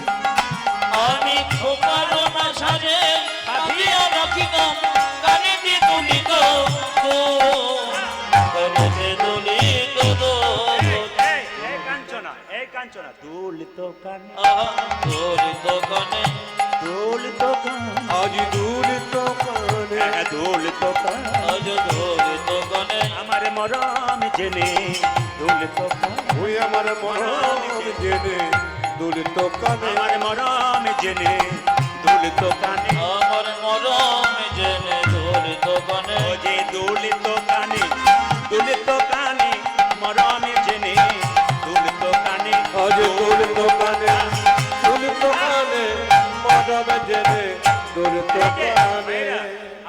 আমি খোপার মাঝারে বাঁধিয়া রাখিতাম, কানেতে দুলিত কানেতে দুলিত এই কাঞ্চনা, এই কাঞ্চনা, দুলিত কানে, দুলিত কানে, দুলিত কানে, আজ দূর তো কানে দুলিত কানে, আজ দুলিত কানে, আমার মরম জেনে দুলিত কানে, ওই আমার মরম জেনে দুলিত কানে আমার মরম জেনে দুলিত কানে, আমার মরম জেনে দুলিত কানে, ও যে দুলিত কানে, দুলিত কানে, মরম জেনে দুলিত কানে, আজ দুলিত কানে দুলিত কানে মরম জেনে দুলিত কানে।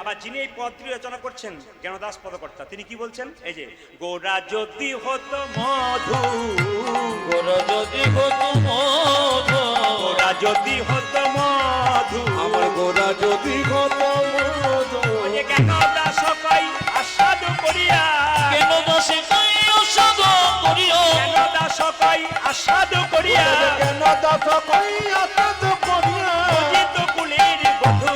আবার যিনি এই পদটি রচনা করছেন জ্ঞানদাস পদকর্তা, তিনি কি বলছেন? এই যে গোরা যদি হতো মধু, গোরা যদি হতো মধু, গোরা যদি হতো মধু, আমার গোড়া যদি কত মধু ওই যে জ্ঞানদাস কই আস্বাদু করিয়া, কেন দাসে তাই অসাধ করিও, জ্ঞানদাস কই আস্বাদু করিয়া, কেন দাস কই আসাদ করিয়া মজিত কুলের বধূ,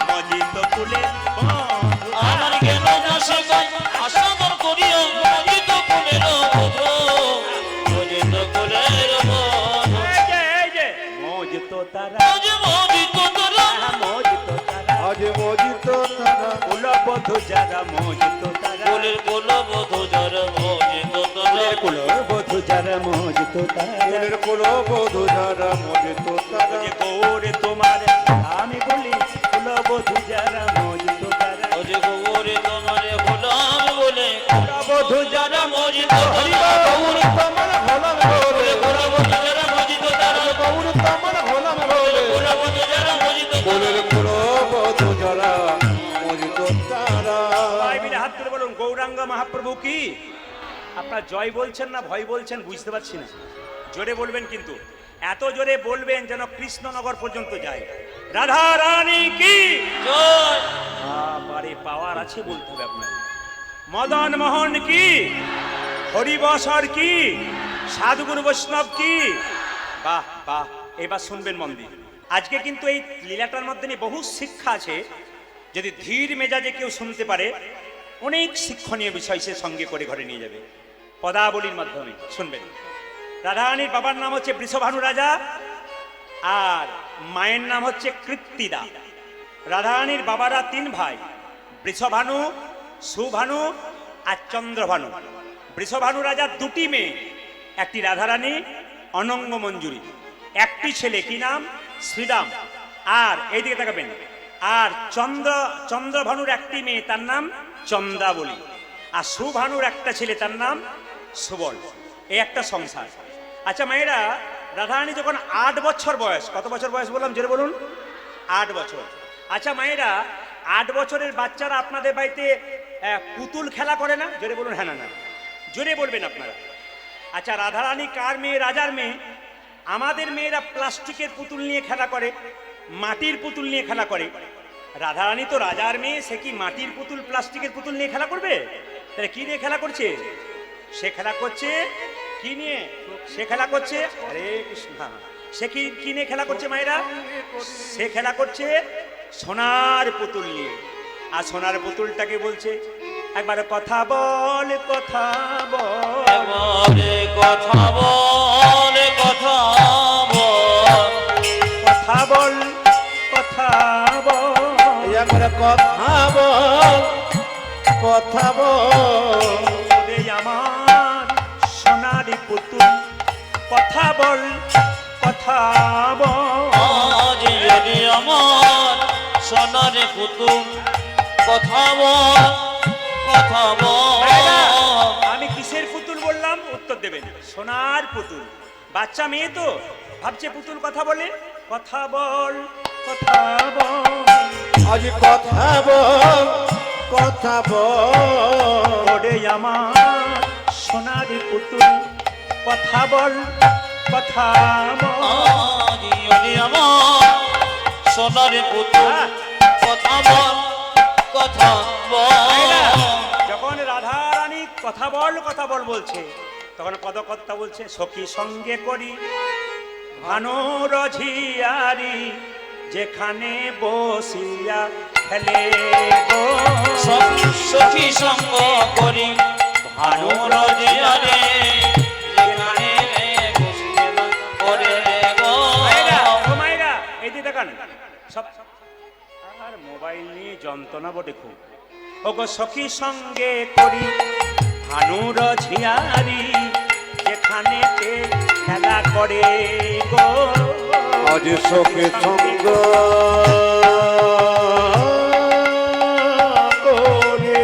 মজিত কুলের বধূ, আমার কেন দাসে তাই অসাধ করিও, মজিত কুলের বধূ, মজিত কুলের বধূ, এই যে মজিত তারা, আজ মজিত তারা, মজিত তারা, আজ মজিত তারা কুল বধূ যারা, মজিত তারা, কুলের কুল বধূ যারা, মজিত তারা, কুল বধূ যারা, মজিত তারা, ফুলের কুল বধূ যারা মজিত তারা যে গৌরে তোমার আমি বলি কুল বধূ যারা, মজিত তারা, আজ গৌরে তোমারে গোলাম বলে, কুল বধূ যারা, মজিত তারা, গৌর তোমার হলাম বলে গোলা বধূ যারা, মজিত তারা, গৌর তোমার হলাম বলে গোলা বধূ যারা, মজিত তারা, ফুলের কুল বধূ যারা মজিত তারা সবাই মিলে হাত তুলে বলুন গৌরাঙ্গ মহাপ্রভু কি। আপনার জয় বলছেন না ভয় বলছেন বুঝতে পারছি না, জোরে বলবেন কিন্তু, এত জোরে বলবেন যেন কৃষ্ণনগর পর্যন্ত যায়। রাধা রানী কি জয়, বারে পাওয়ার আছে বলতে হবে আপনার। মদন মোহন কি, হরিবসর কি, সাধুগুরু বৈষ্ণব কি, বাহ বাহ। এবার শুনবেন মন দিয়ে, আজকে কিন্তু এই লীলাটার মধ্যে নিয়ে বহু শিক্ষা আছে, যদি ধীর মেজাজে কেউ শুনতে পারে অনেক শিক্ষণীয় বিষয় সে সঙ্গে করে ঘরে নিয়ে যাবে। পদাবলীর মাধ্যমে শুনবেন। রাধারানীর বাবার নাম হচ্ছে বৃষভানু রাজা, আর মায়ের নাম হচ্ছে কৃত্তিদা। রাধারানীর বাবারা তিন ভাই, বৃষভানু, সুভানু আর চন্দ্রভানু। বৃষভানু রাজার দুটি মেয়ে, একটি রাধারানী অনঙ্গ মঞ্জুরি, একটি ছেলে কি নাম শ্রীরাম, আর এইদিকে তাকাবেন, আর চন্দ্রভানুর একটি মেয়ে তার নাম চন্দ্রাবলী, আর সুভানুর একটা ছেলে তার নাম সুবল। এই একটা সংসার। আচ্ছা মায়েরা, রাধারানী যখন 8 বছর বয়স, কত বছর বয়স বললাম জোরে বলুন? 8 বছর। আচ্ছা মায়েরা, 8 বছরের বাচ্চারা আপনাদের বাড়িতে পুতুল খেলা করে না? জোরে বলুন হ্যাঁ না না, জোরে বলবেন আপনারা। আচ্ছা রাধারানী কার মেয়ে? রাজার মেয়ে। আমাদের মেয়েরা প্লাস্টিকের পুতুল নিয়ে খেলা করে, মাটির পুতুল নিয়ে খেলা করে। রাধারানী তো রাজার মেয়ে, সে কি মাটির পুতুল প্লাস্টিকের পুতুল নিয়ে খেলা করবে? তাহলে কি নিয়ে খেলা করছে? সে খেলা করছে কি নিয়ে? সে খেলা করছে হরে কৃষ্ণ। সে কি নিয়ে খেলা করছে মায়েরা? সে খেলা করছে সোনার পুতুল নিয়ে। আর সোনার পুতুলটাকে বলছে একবার কথা বল, কথা বল, এবারে কথা বল, কথা বল, কথা বল, কথা বল, একবার কথা বল, কথা বল ওরে আমার সোনার পুতুল কথা বল কথা বল। আজ যদি আমার সোনার পুতুল কথা বল কথা বল। আমি কিসের পুতুল বললাম উত্তর দেবেন। সোনার পুতুল। বাচ্চা মেয়ে তো ভাবছে পুতুল কথা বলে। কথা বল কথা বল। আজ কথা বল কথা বল ওরে আমার সোনার পুতুল কথা বল কথা বল। আজ যদি আমার সোনার পুতুল কথা বল কথা বল। যখন রাধা রানী কথা বল বলছে তখন পদকর্তা বলছে সখী সঙ্গে করি ভানুর ঝিয়ারি যেখানে বসিয়া খেলে গো। সখী সঙ্গ করি ভানুর জিয়ারে যেখানে বসিয়া করে গো। মায়েরা এই যে দেখান সব আর মোবাইল নিয়ে যন্ত্রণা বটে খুব। ওগো সখী সঙ্গে করি ভানুর ঝিয়ারি যেখানে খেলা করে গো। আজ সখী সঙ্গ করে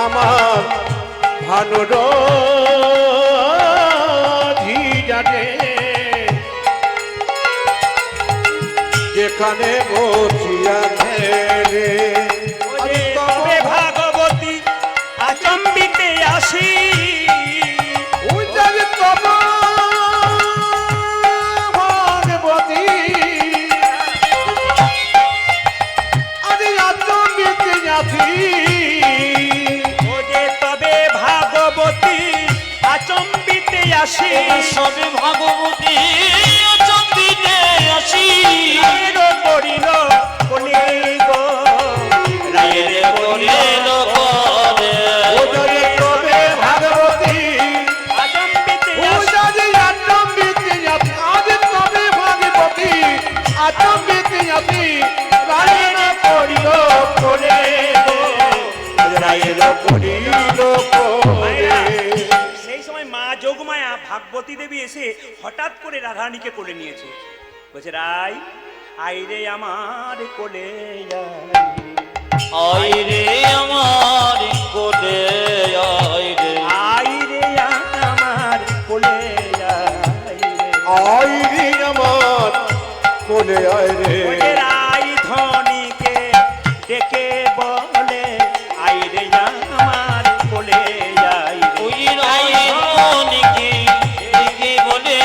আমার ভানুর ঝিয়ারে যেখানে বসিয়া খেলে ওরে তবে ভাগবতী আচম্বিতে আসি উজাল তব ভাগবতী আরে আচম্বিতে আছি ওরে তবে ভাগবতী আচম্বিতে আসি সবে ভাগবতী চন্দিতে আসি রায়ের করিল কোলে গো রায়ের করিল করে উজাল তবে ভাগবতী আচম্বিতে আসি উজাল আচম্বিতে আছি আজ তবে ভাগবতী আচম্বিতে আছি রায়ের করিল কোলে রায়ের করিল কোলে সেই সময় মা যোগমায়া ভাগবতী দেবী এসে হঠাৎ করে রাধারানীকে কোলে নিয়েছে। বলছে রাই আইরে আমার কোলে আই রে আমার কোলে আই রে আইরে আমার কোলে আইরি আমার কোলে আইরে ওরে রাই ধনীকে ডেকে বলে আইরে আমার কোলে ওই রায়নিকে দেখে বলে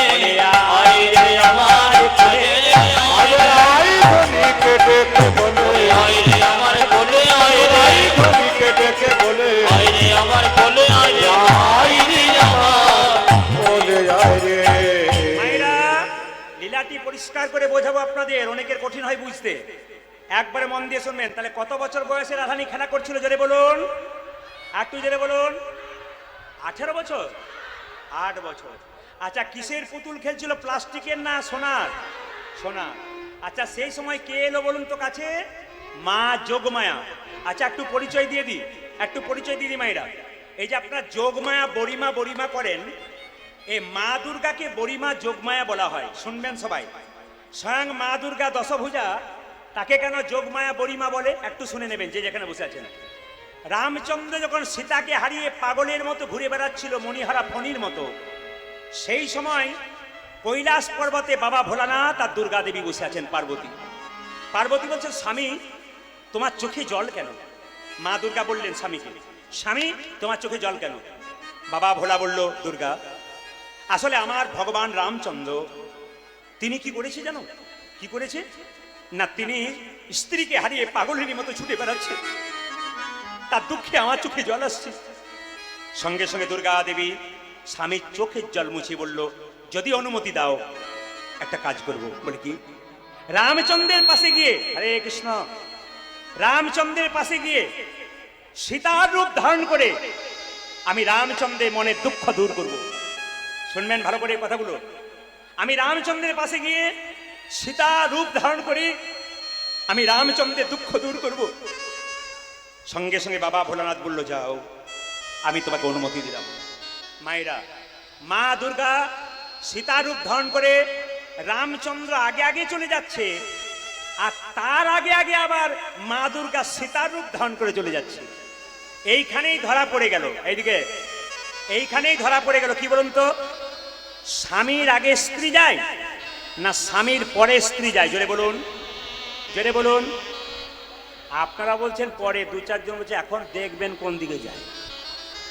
আই রে আমার কোলে আরে আই ধনীকে ডেকে বলে আই রে আমার কোলে আই রে আই ধনীকে ডেকে বলে আই রে আমার কোলে আই রে আই রে আমার কোলে আইরে মায়েরা লীলাটি পরিষ্কার করে বোঝাবো আপনাদের, অনেকের কঠিন হয় বুঝতে। একবারে মন দিয়ে শুনবেন। তাহলে কত বছর বয়সে রাধানী খেলা করছিল জোরে বলুন, একটু জোরে বলুন। 18 বছর, 8 বছর। আচ্ছা কিসের পুতুল খেলছিল, প্লাস্টিকের না সোনার? সোনার। আচ্ছা সেই সময় কে এলো বলুন তো কাছে? মা যোগমায়া। আচ্ছা একটু পরিচয় দিয়ে দিই, একটু পরিচয় দিয়ে দিই মায়েরা। এই যে আপনারা যোগমায়া বড়িমা বড়িমা করেন, এই মা দুর্গাকে বড়িমা যোগমায়া বলা হয়। শুনবেন সবাই। স্বয়ং মা দুর্গা দশভুজা, তাকে কেন যোগমায়া বড়িমা বলে একটু শুনে নেবেন যে যেখানে বসে আছেন। রামচন্দ্র যখন সীতাকে হারিয়ে পাগলের মতো ঘুরে বেড়াচ্ছিল, মণিহারা ফণির মতো, সেই সময় কৈলাস পর্বতে বাবা ভোলানাথ আর দুর্গা দেবী বসে আছেন, পার্বতী। পার্বতী বলছেন স্বামী তোমার চোখে জল কেন? মা দুর্গা বললেন স্বামীকে, স্বামী তোমার চোখে জল কেন? বাবা ভোলা বলল দুর্গা আসলে আমার ভগবান রামচন্দ্র তিনি কি করেছে জানো? কি করেছে না, তিনি স্ত্রীকে হারিয়ে পাগলের মতো ছুটে বেড়াচ্ছে, তার দুঃখে আমার চোখে জল আসছে। সঙ্গে সঙ্গে দুর্গা দেবী স্বামীর চোখের জল মুছিয়ে বলল যদি অনুমতি দাও একটা কাজ করব। বলে কি? রামচন্দ্রের পাশে গিয়ে, হরে কৃষ্ণ, রামচন্দ্রের পাশে গিয়ে সীতার রূপ ধারণ করে আমি রামচন্দ্রের মনের দুঃখ দূর করব। শুনবেন ভালো করে এই কথাগুলো। আমি রামচন্দ্রের পাশে গিয়ে সীতা রূপ ধারণ করি, আমি রামচন্দ্রের দুঃখ দূর করব। সঙ্গে সঙ্গে বাবা ভোলানাথ বলল, যাও, আমি তোমাকে অনুমতি দিলাম। মায়েরা, মা দুর্গা সীতা রূপ ধারণ করে রামচন্দ্র আগে আগে চলে যাচ্ছে, আর তার আগে আগে আবার মা দুর্গা সীতার রূপ ধারণ করে চলে যাচ্ছে। এইখানেই ধরা পড়ে গেল, এইদিকে এইখানেই ধরা পড়ে গেল, কি বলুন তো, স্বামীর আগে স্ত্রী যায় না স্বামীর পরে স্ত্রী যায়? জোরে বলুন, জোরে বলুন। আপনারা বলছেন পরে, দু চারজন বলছে এখন দেখবেন কোন দিকে যায়,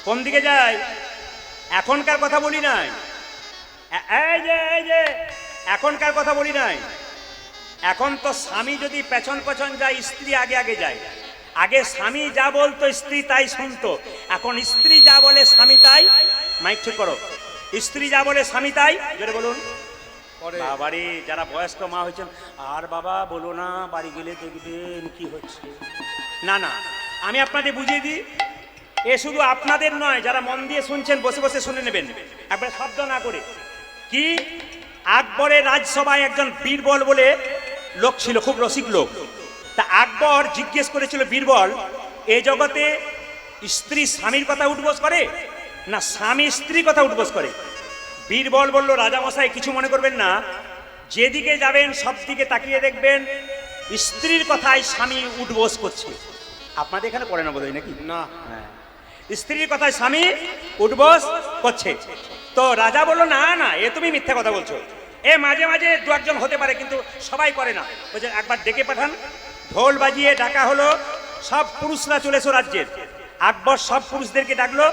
কোন দিকে যায়। এখনকার কথা বলি নাই, এই যে এখনকার কথা বলি নাই। এখন তো স্বামী যদি পেছন পেছন যায়, স্ত্রী আগে আগে যায়। আগে স্বামী যা বলতো স্ত্রী তাই শুনতো, এখন স্ত্রী যা বলে স্বামী তাই। মাইক ঠিক করো। স্ত্রী যা বলে স্বামী তাই। জোরে বলুন। বাবারে, যারা বয়স্ক মা হয়েছেন, আর বাবা বলো না, বাড়ি গেলে দেখবেন কি হচ্ছে। না না, আমি আপনাদের বুঝিয়ে দিই, এ শুধু আপনাদের নয়, যারা মন দিয়ে শুনছেন বসে বসে শুনে নেবেন, একবার শব্দ না করে। কি, আকবরের রাজসভায় একজন বীরবল বলে লোক ছিল, খুব রসিক লোক। তা আকবর জিজ্ঞেস করেছিল, বীরবল, এই জগতে স্ত্রী স্বামীর কথা উঠবোস করে না স্বামী স্ত্রীর কথা উঠবোস করে? বীরবল বলল, রাজামশাই কিছু মনে করবেন না, যেদিকে যাবেন সব দিকে তাকিয়ে দেখবেন স্ত্রীর কথায় স্বামী উঠবোস করছে। আপনাদের এখানে পড়ে না বোধ হয় নাকি? না, স্ত্রীর কথায় স্বামী উঠবোস করছে। তো রাজা বলল, না না, এ তুমি মিথ্যা কথা বলছো, এ মাঝে মাঝে দু একজন হতে পারে, কিন্তু সবাই করে না। বলছে একবার ডেকে পাঠান। ঢোল বাজিয়ে ডাকা হলো, সব পুরুষরা চলে এসো রাজ্যের। আকবর সব পুরুষদেরকে ডাকলো,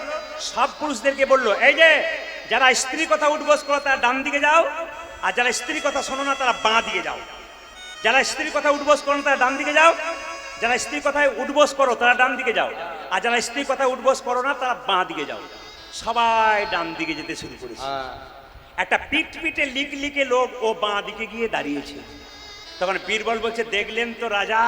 সব পুরুষদেরকে বলল, এই যে যারা স্ত্রীর কথা উঠবোস করো তারা ডান দিকে যাও, আর যারা স্ত্রীর কথা শোনো না তারা বাঁ দিকে যাও। যারা স্ত্রীর কথা উঠবোস করো না তারা ডান দিকে যাও, যারা স্ত্রীর কথায় উঠবোস করো তারা ডান দিকে যাও, আর যারা স্ত্রীর কথা উঠবোস করো না তারা বাঁ দিকে যাও। সবাই ডান দিকে যেতে শুরু করেছে। একটা পিঠ পিঠে লিক লিকে লোক ও বাঁ দিকে গিয়ে দাঁড়িয়েছে। তখন বীরবল বলছে, দেখলেন তো রাজা,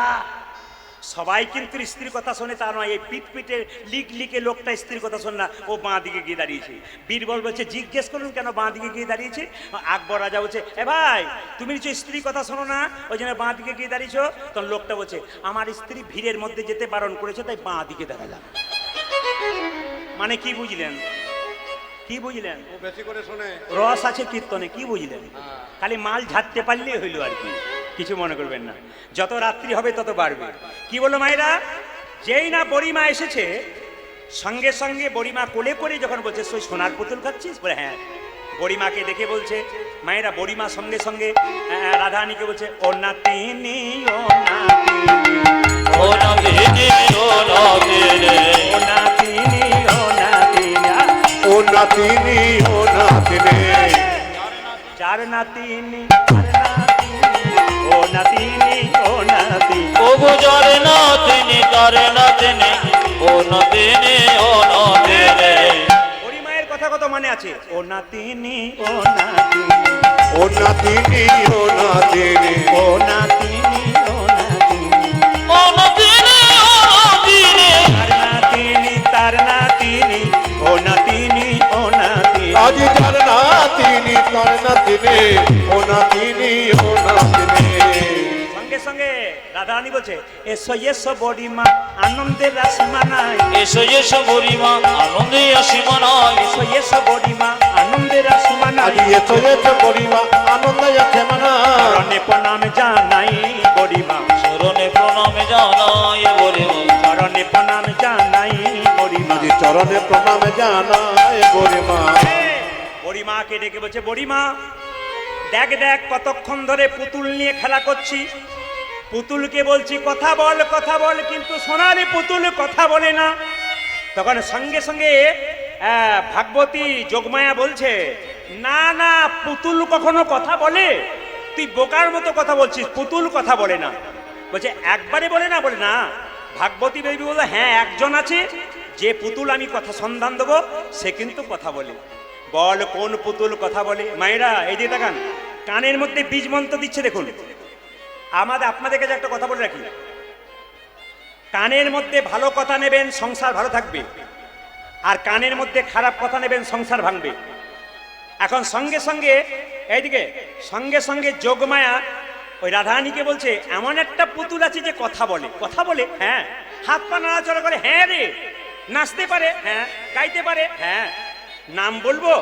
সবাই কিন্তু স্ত্রীর কথা শোনে তা নয়, এই পিঠ পিঠে লিক লিকে লোকটা স্ত্রীর কথা শোন না, ও বাঁ দিকে গিয়ে দাঁড়িয়েছে। বীরবল বলছে, জিজ্ঞেস করুন কেন বাঁ দিকে গিয়ে দাঁড়িয়েছে? আকবর রাজা বলছে, এ ভাই, তুমি নিশ্চয়ই স্ত্রীর কথা শোনো না, ওই জন্য বাঁ দিকে গিয়ে দাঁড়িয়েছো? তখন লোকটা বলছে, আমার স্ত্রী ভিড়ের মধ্যে যেতে বারণ করেছে, তাই বাঁ দিকে দাঁড়ালাম। মানে কি বুঝলেন? কি বুঝলেন? ও বেশি করে শোনে, রস আছে কীর্তনে, কি বুঝলেন? খালি মাল ঝাড়তে পারলেই হইল আর কি, কিছু মনে করবেন না। যত রাত্রি হবে তত বাড়বে। কি বললো মায়েরা? যেই না বড়িমা এসেছে, সঙ্গে সঙ্গে বড়িমা কোলে করে যখন বলছে, সই সোনার পুতুল খাচ্ছিস? বলে হ্যাঁ। বড়িমাকে দেখে বলছে, মায়েরা বড়িমা সঙ্গে সঙ্গে রাধারানীকে বলছে, ও নাতিনি ও নাতিনি ও নাতিনি ও নাতিনি ও নাতিনি ও নাতিনি ও নাতিনি ও নাতিনি, চার নাতিনি ও নাতিনি ও নাতিনি। ও গুজর নাতিনি তার নাতিনি ও নাতিনি ও নাতিনি। পরিমায়ের কথা কত মনে আছে? ও নাতিনি ও নাতিনি ও নাতিনি ও নাতিনি, ও নাতিনি ও নাতিনি ও নাতিনি ও নাতিনি। তার নাতিনি ও নাতিনি ও নাতিনি। আজ যার নাতিনি তার নাতিনি, ও নাতিনি ও নাতিনি। সঙ্গে সঙ্গে রাধারানী বলছে, এসো এসো বড়িমা আনন্দের রাসিমা নাই, এসো এসো বুড়িমা আনন্দে আসিমা নাই, এসো এসো বড়িমা আনন্দের রাসিমা আজ নাই। এসো এসো বড়িমা আনন্দ আছে মানা, চরণে প্রণাম জানাই বড়িমা, চরণে প্রণামে জানাই বুড়িমা, চরণে প্রণাম জানাই বড়িমা। আজ চরণে প্রণাম জানায় বড়িমা। বড়িমাকে ডেকে বলছে, বড়িমা দেখ দেখ কতক্ষণ ধরে পুতুল নিয়ে খেলা করছি, পুতুলকে বলছি কথা বল কথা বল, কিন্তু সোনালি পুতুল কথা বলে না। তখন সঙ্গে সঙ্গে ভাগবতী যোগমায়া বলছে, না না, পুতুল কখনো কথা বলে? তুই বোকার মতো কথা বলছিস, পুতুল কথা বলে না। বলছে একবারে বলে না? বলে না। ভাগবতী দেবী বলল, হ্যাঁ, একজন আছে যে পুতুল আমি কথা সন্ধান দেবো, সে কিন্তু কথা বলে। বল কোন পুতুল কথা বলে? মায়েরা এই দিয়ে দেখান, কানের মধ্যে বীজ মন্ত্র দিচ্ছে দেখুন। আপনাদের কাছে একটা কথা বলে রাখি, কানের মধ্যে ভালো কথা নেবেন, সংসার ভালো থাকবে, আর কানের মধ্যে খারাপ কথা নেবেন, সংসার ভাঙবে। এখন সঙ্গে সঙ্গে এইদিকে সঙ্গে সঙ্গে যোগমায়া ওই রাধারানীকে বলছে এমন একটা পুতুল আছে যে কথা বলে। কথা বলে? হ্যাঁ। হাত পা নাড়াচড়া করে? হ্যাঁ রে। নাচতে পারে? হ্যাঁ। গাইতে পারে? হ্যাঁ। নাম বলবো?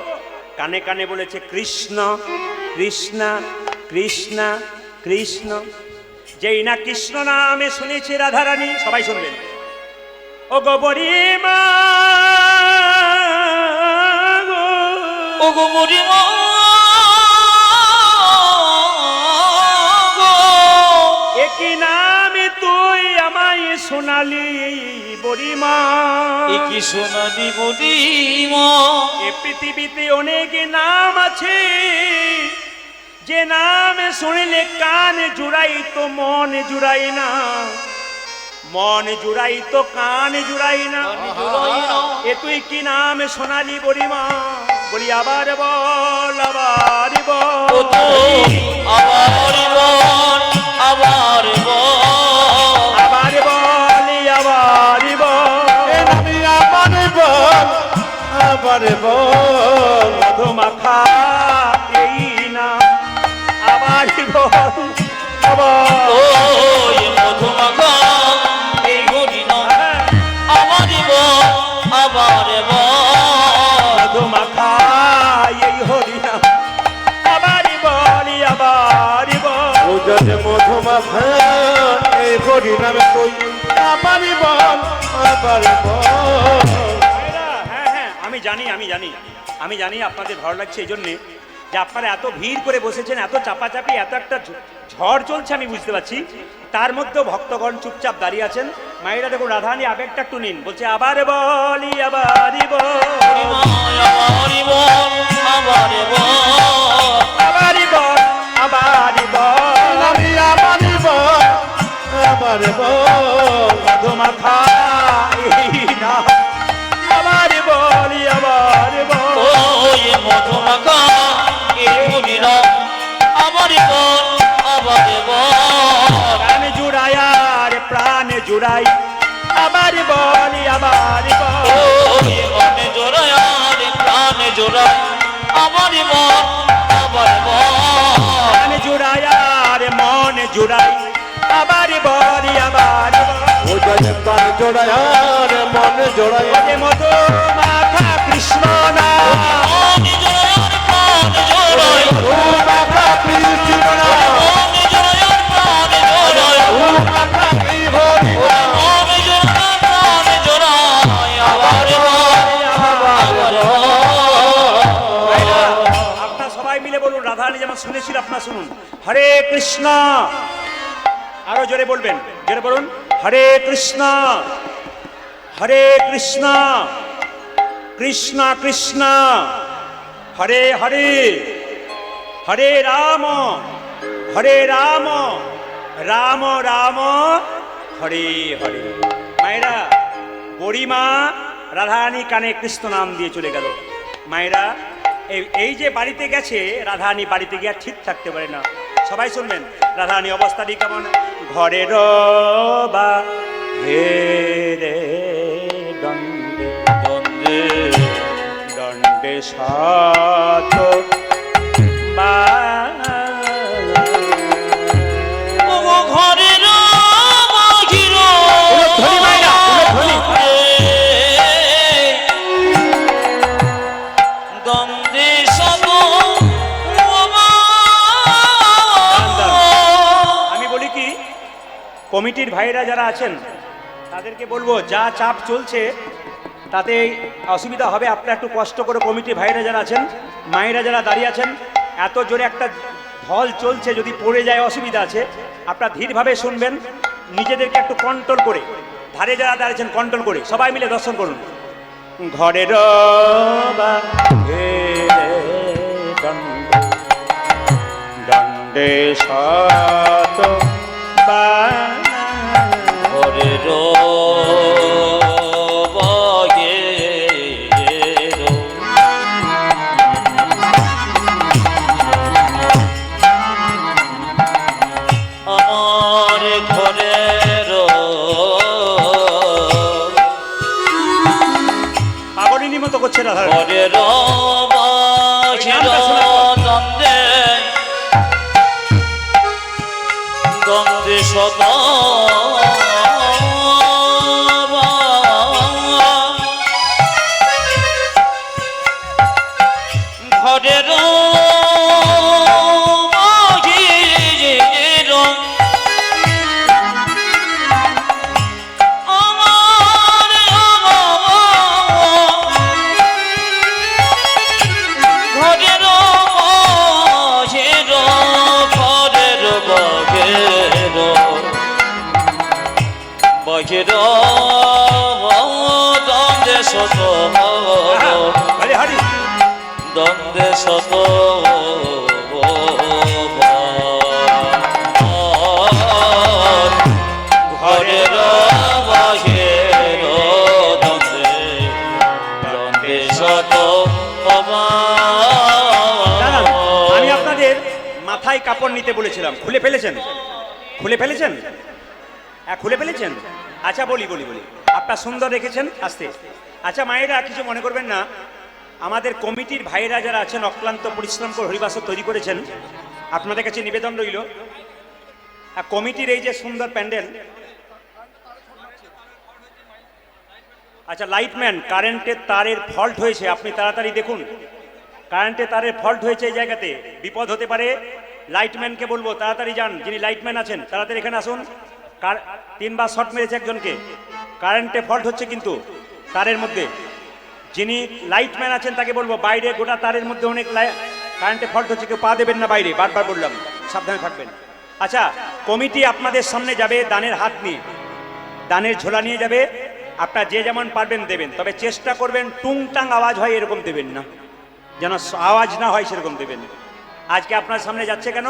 কানে কানে বলেছে কৃষ্ণ কৃষ্ণ কৃষ্ণ কৃষ্ণ। যেই না কৃষ্ণ নামে শুনেছে রাধারানী, সবাই শুনবেন, ও গো বুড়িমা গো, ও গো বুড়িমা গো, একই নামে তুই আমায় শোনালি বুড়িমা। এ কি সোনালি বুড়িমা, এ পৃথিবীতে অনেক নাম আছে, যে নামে শুনলে কান জুড়াই তো মন জুড়াই না, মন জুড়াই তো কান জুড়াই না। জুড়াই না। এ তুই কি নাম সোনালি বুড়িমা? বলি আবার বল আবার ও বল। তো আবার বল, আবার বল, আবার বল আবার বল। এ নামি আবার বল, আবার বল। মধুমাখা এই না, আবার বল আবার। ও এ মধুমাখা এই হরিনা, আবার বল, আবার বল, মধুমাখা এই হরিনা, আবার বলি আবার বল। ও যদি মধুমাখা এই হরি নামে কই, আবার বল, আবার বল। ভাইরা, হ্যাঁ হ্যাঁ আমি জানি আমি জানি আমি জানি আপনাদের ভালো লাগছে এই জন্যে যে আপনারা এত ভিড় করে বসেছেন, এত চাপাচাপি, এত একটা ঝড় চলছে, আমি বুঝতে পারছি। তার মধ্যেও ভক্তগণ চুপচাপ দাঁড়িয়ে আছেন। মায়েরা দেখুন, রাধারানী আবেগটা একটু নিন, বলছে আবার বলি আবার বল, আবার বল, আবার বল, আবার বল আবার বল। নামি আবার বল, আবার বল। মধুমাখা এই না, আবার বলি আবার বল। ও এ মধুমাখা এই হরিনা, আবার বল, আবার বল, প্রাণ জুড়াই আর প্রাণ জুড়াই, আবার বলি আবার বল। ও এ মনে জোড়ায় আর প্রাণে জোড়ায়, আবার বল, আবার বল, প্রাণ জুড়াই আর মন জুড়াই, আবার বলি আবার বল। ও যদি প্রাণ জোড়ায় আর মন জোড়ায়, ওরে মধুমাখা কৃষ্ণ নাম, মনে জোড়ায় আর প্রাণে জোড়ায়, ও মাখা কৃষ্ণ নাম, মনে জোড়ায় আর প্রাণে জোড়ায়, ও মাখা এই হরি নাম। মনে জোড়ায় আর প্রাণে জোড়ায়, আবার বল, আবার বল। আপনারা সবাই মিলে বলুন, রাধারানী যেমন শুনেছিল আপনারা শুনুন, হরে কৃষ্ণ। আরো জোরে বলবেন, জোরে বলুন, হরে কৃষ্ণ হরে কৃষ্ণ কৃষ্ণ কৃষ্ণ হরে হরে, হরে রাম রাম রাম হরে হরে। মায়েরা, বুড়িমা রাধারানী কানে কৃষ্ণ নাম দিয়ে চলে গেল। মায়েরা, এই যে বাড়িতে গেছে, রাধারানী বাড়িতে গিয়ে আর ঠিক থাকতে পারে না। সবাই শুনবেন রাধারানী অবস্থাটি কেমন। ঘরের বা হে রে দণ্ডে দ্বন্দ্বে দণ্ডে সাত বা ও ঘরের বাহির উলুধ্বনি মায়েরা, উলুধ্বনি। দ্বন্দ্বে সব আমি বলি কি, কমিটির ভাইরা যারা আছেন তাদেরকে বলবো, যা চাপ চলছে তাতে অসুবিধা হবে। আপনারা একটু কষ্ট করে, কমিটির ভাইরা যারা আছেন, মায়েরা যারা দাঁড়িয়ে আছেন, এত জোরে একটা ঢল চলছে, যদি পড়ে যায় অসুবিধা আছে। আপনারা ধীরভাবে শুনবেন, নিজেদেরকে একটু কন্ট্রোল করে, ধারে যারা দাঁড়িয়েছেন কন্ট্রোল করে সবাই মিলে দর্শন করুন। ঘরের দণ্ডে দণ্ডে শত ঘরের বাহির আমার ঘরের পাগলিনী মতো করছে রাধা। ঘরের বাহির নামটা শোনার পর। দ্বন্দ্বে দ্বন্দ্বে শত ঘরের বাহির আমার ঘরের বাহির ঘরের বাহির বাহির দ্বন্দ্বে শত হরি হরি দ্বন্দ্বে শত ঘরের বাহির দ্বন্দ্বে দ্বন্দ্বে শত দাঁড়ান, আমি আপনাদের মাথায় কাপড় নিতে বলেছিলাম, খুলে ফেলেছেন? খুলে ফেলেছেন? হ্যাঁ, খুলে ফেলেছেন। আচ্ছা, বলি বলি বলি আপনার সুন্দর রেখেছেন আস্তে। আচ্ছা মায়েরা, কিছু মনে করবেন না, আমাদের কমিটির ভাইয়েরা যারা আছেন অক্লান্ত পরিশ্রম করে হরিবাসর তৈরি করেছেন, আপনাদের কাছে নিবেদন রইল, কমিটির এই যে সুন্দর প্যান্ডেল, আচ্ছা লাইটম্যান, কারেন্টের তারের ফল্ট হয়েছে, আপনি তাড়াতাড়ি দেখুন, কারেন্টের তারের ফল্ট হয়েছে এই জায়গাতে, বিপদ হতে পারে। লাইটম্যানকে বলবো তাড়াতাড়ি যান, যিনি লাইটম্যান আছেন তাড়াতাড়ি এখানে আসুন। 3 বার শর্ট মেরেছে একজনকে, কারেন্টে ফল্ট হচ্ছে কিন্তু তারের মধ্যে। যিনি লাইটম্যান আছেন তাকে বলবো বাইরে গোটা তারের মধ্যে অনেক কারেন্টে ফল্ট হচ্ছে, কেউ পা দেবেন না বাইরে, বারবার বললাম, সাবধানে থাকবেন। আচ্ছা, কমিটি আপনাদের সামনে যাবে দানের হাত নিয়ে, দানের ঝোলা নিয়ে যাবে, আপনার যে যেমন পারবেন দেবেন, তবে চেষ্টা করবেন টুংটাং আওয়াজ হয় এরকম দেবেন না, যেন আওয়াজ না হয় সেরকম দেবেন। আজকে আপনার সামনে যাচ্ছে কেন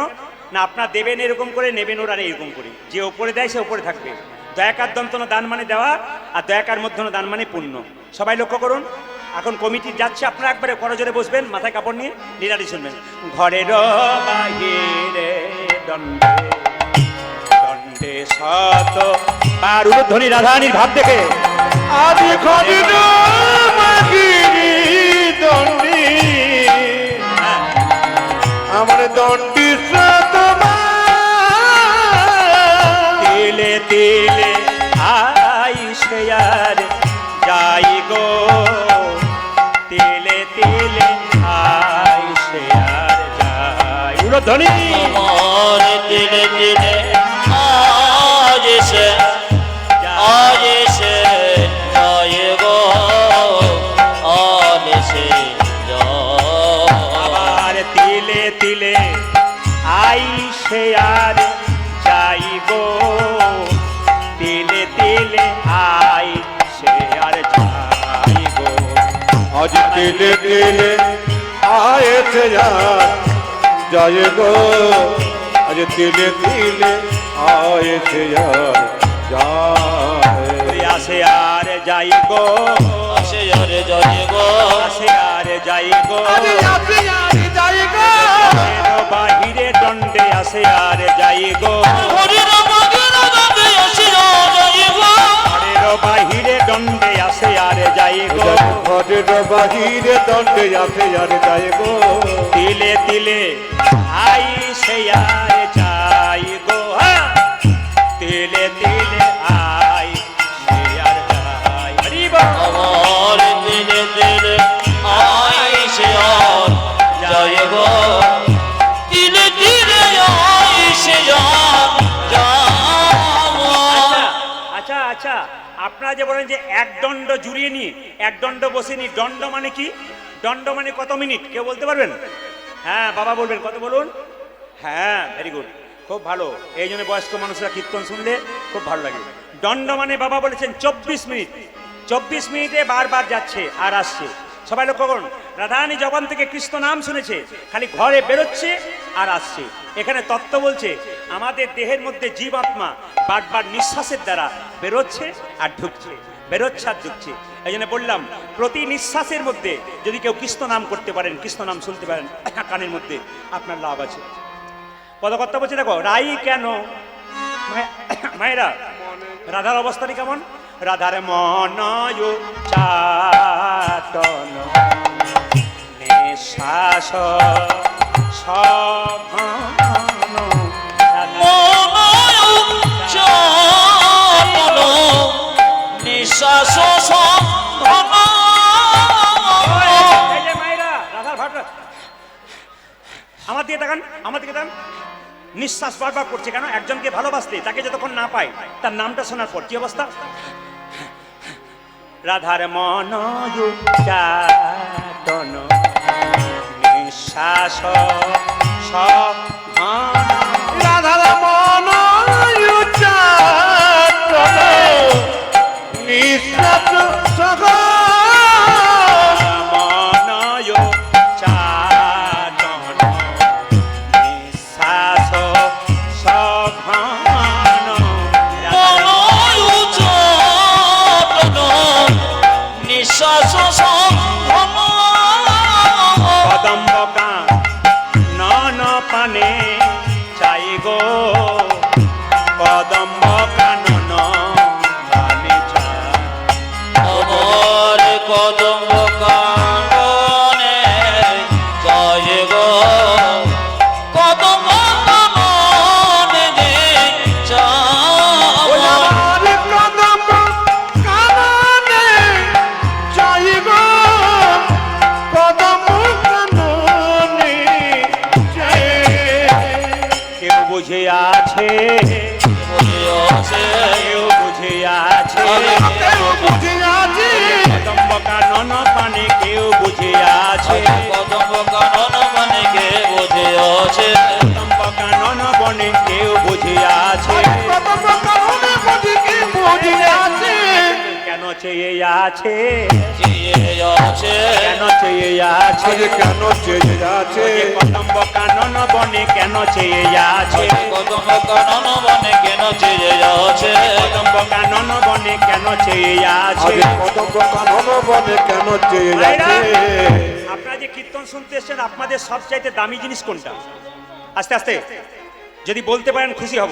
না, আপনার দেবেন এরকম করে, নেবেন ওরা এরকম করে, যে ওপরে দেয় সে ওপরে থাকবে। দয়াকার দন্তন দান মানে দেওয়া, আর দয়াকার মধ্যন দান মানে পুণ্য। সবাই লক্ষ্য করুন, এখন কমিটি যাচ্ছে, আপনারা একবারে করজোরে বসবেন, মাথায় কাপড় নিয়ে লীলাটি শুনবেন। ঘরের বাহিরে দণ্ডে দণ্ডে শত আর উলুধ্বনি রাধারানীর ভাব দেখে আদি ঘরের বাহিরে দণ্ডে আমার দণ্ডি তিলে তিলে আই সে আর যাই গো, তিলে তিলে আই সে আর যাই। উলুধ্বনি আমার দিলে দিলে আজ সে আজ সে জয় গো আজ সে আবার তিলে তিলে আই সে আর যাই গো, তিলে তিলে আই সে আর যাই গো। আজ তিলে তিলে আয়েছে জয় গো, আজ তিলে তিলে আয়েছে যায় আসে আর যাই গো, আসে আর জয় গো আসে আর যাই গো, যাই গো বাহিরে দণ্ডে আসে আর যাই গো, হরির মগির দবে আসে জয় গো ঘরের বাহিরে দণ্ডে আসে আর যাই গো, ঘরের বাহিরে দণ্ডে আসে আর যাই গো, তিলে তিলে আই সে আর যাই গো, তিলে তিলে আই সে আর যাই। হরি বল। আমার দিলে দিলে আই সে আর জয় গো দিলে দিলে আই সে আচ্ছা আচ্ছা, আপনারা যে বলেন যে এক দণ্ড জুড়িয়ে নিয়ে এক দণ্ড বসে নি, দণ্ড মানে কি? দণ্ড মানে কত মিনিট কেউ বলতে পারবেন? হ্যাঁ বাবা বলবেন, কত বলুন? হ্যাঁ, ভেরি গুড, খুব ভালো। এই জন্য বয়স্ক মানুষরা কীর্তন শুনলে খুব ভালো লাগে। দণ্ড মানে বাবা বলেছেন 24 মিনিট, 24 মিনিটে বারবার যাচ্ছে আর আসছে। সবাই লক্ষ্য করুন, রাধারানী জবান থেকে কৃষ্ণ নাম শুনেছে, খালি ঘরে বেরোচ্ছে আর আসছে। এখানে তত্ত্ব বলছে আমাদের দেহের মধ্যে জীবাত্মা বারবার নিঃশ্বাসের দ্বারা বেরোচ্ছে আর ঢুকছে, বেরোচ্ছে আর ঢুকছে। এই জন্য বললাম প্রতি নিঃশ্বাসের মধ্যে যদি কেউ কৃষ্ণ নাম করতে পারেন, কৃষ্ণ নাম শুনতে পারেন কানের মধ্যে, আপনার লাভ আছে। পদকর্তা বলছে দেখো, রাই কেন মায়েরা, রাধার অবস্থাটি কেমন? রাধার মনয় চাটন নিঃশ্বাস সঘন চরণ নিঃশ্বাস সঙ্গম। এই যে মায়েরা রাধার ভাট আমার দিকে তাকান, আমার দিকে তাকান। নিঃশ্বাস বারবার করছে কেন? একজনকে ভালোবাসতে তাকে যতক্ষণ না পায় তার নামটা শোনার পর কি অবস্থা? রাধার মন উচ্চাটন নিঃশ্বাস সঘন রাধার মন উচ্চাটন নিঃশ্বাস সঘন মনয় চাটন নিঃশ্বাস সঘন নিঃশ্বাস সঙ্গম। কদম্বকা নন পানে চাই গো কদম্বকা নন পানে চাই আমার কদম কাননে জয় গো কদম কাননে যে চাও। আমার কদম কাননে চাই গো কদম কাননে চাই। কেউ বুঝে আছে, বলিয়াছে কেউ বুঝে আছে কেউ বুঝে আছে কদম্বকা নন পানে কেউ বুঝে আছে কদম কানন মানে কে বলিয়াছে কদম্বকা নন বনে কেউ বুঝে আছে কদম কাননে বুঝি কি বুঝে আছে কেন চেয়ে আছে, চেয়েছে কেন চেয়ে আছে আজ কেন চেয়ে আছে কদম্বকা নন বনে কেন চেয়ে আছে কদম কানন মানে কেন চেয়েছে কদম্বকা নন বনে কেন চেয়ে আজ আছে কদম কানন বনে কেন চেয়ে আছে আপনারা যে কীর্তন শুনতে এসেছেন আপনাদের সবচাইতে দামি জিনিস কোনটা? আস্তে আস্তে যদি বলতে পারেন খুশি হব।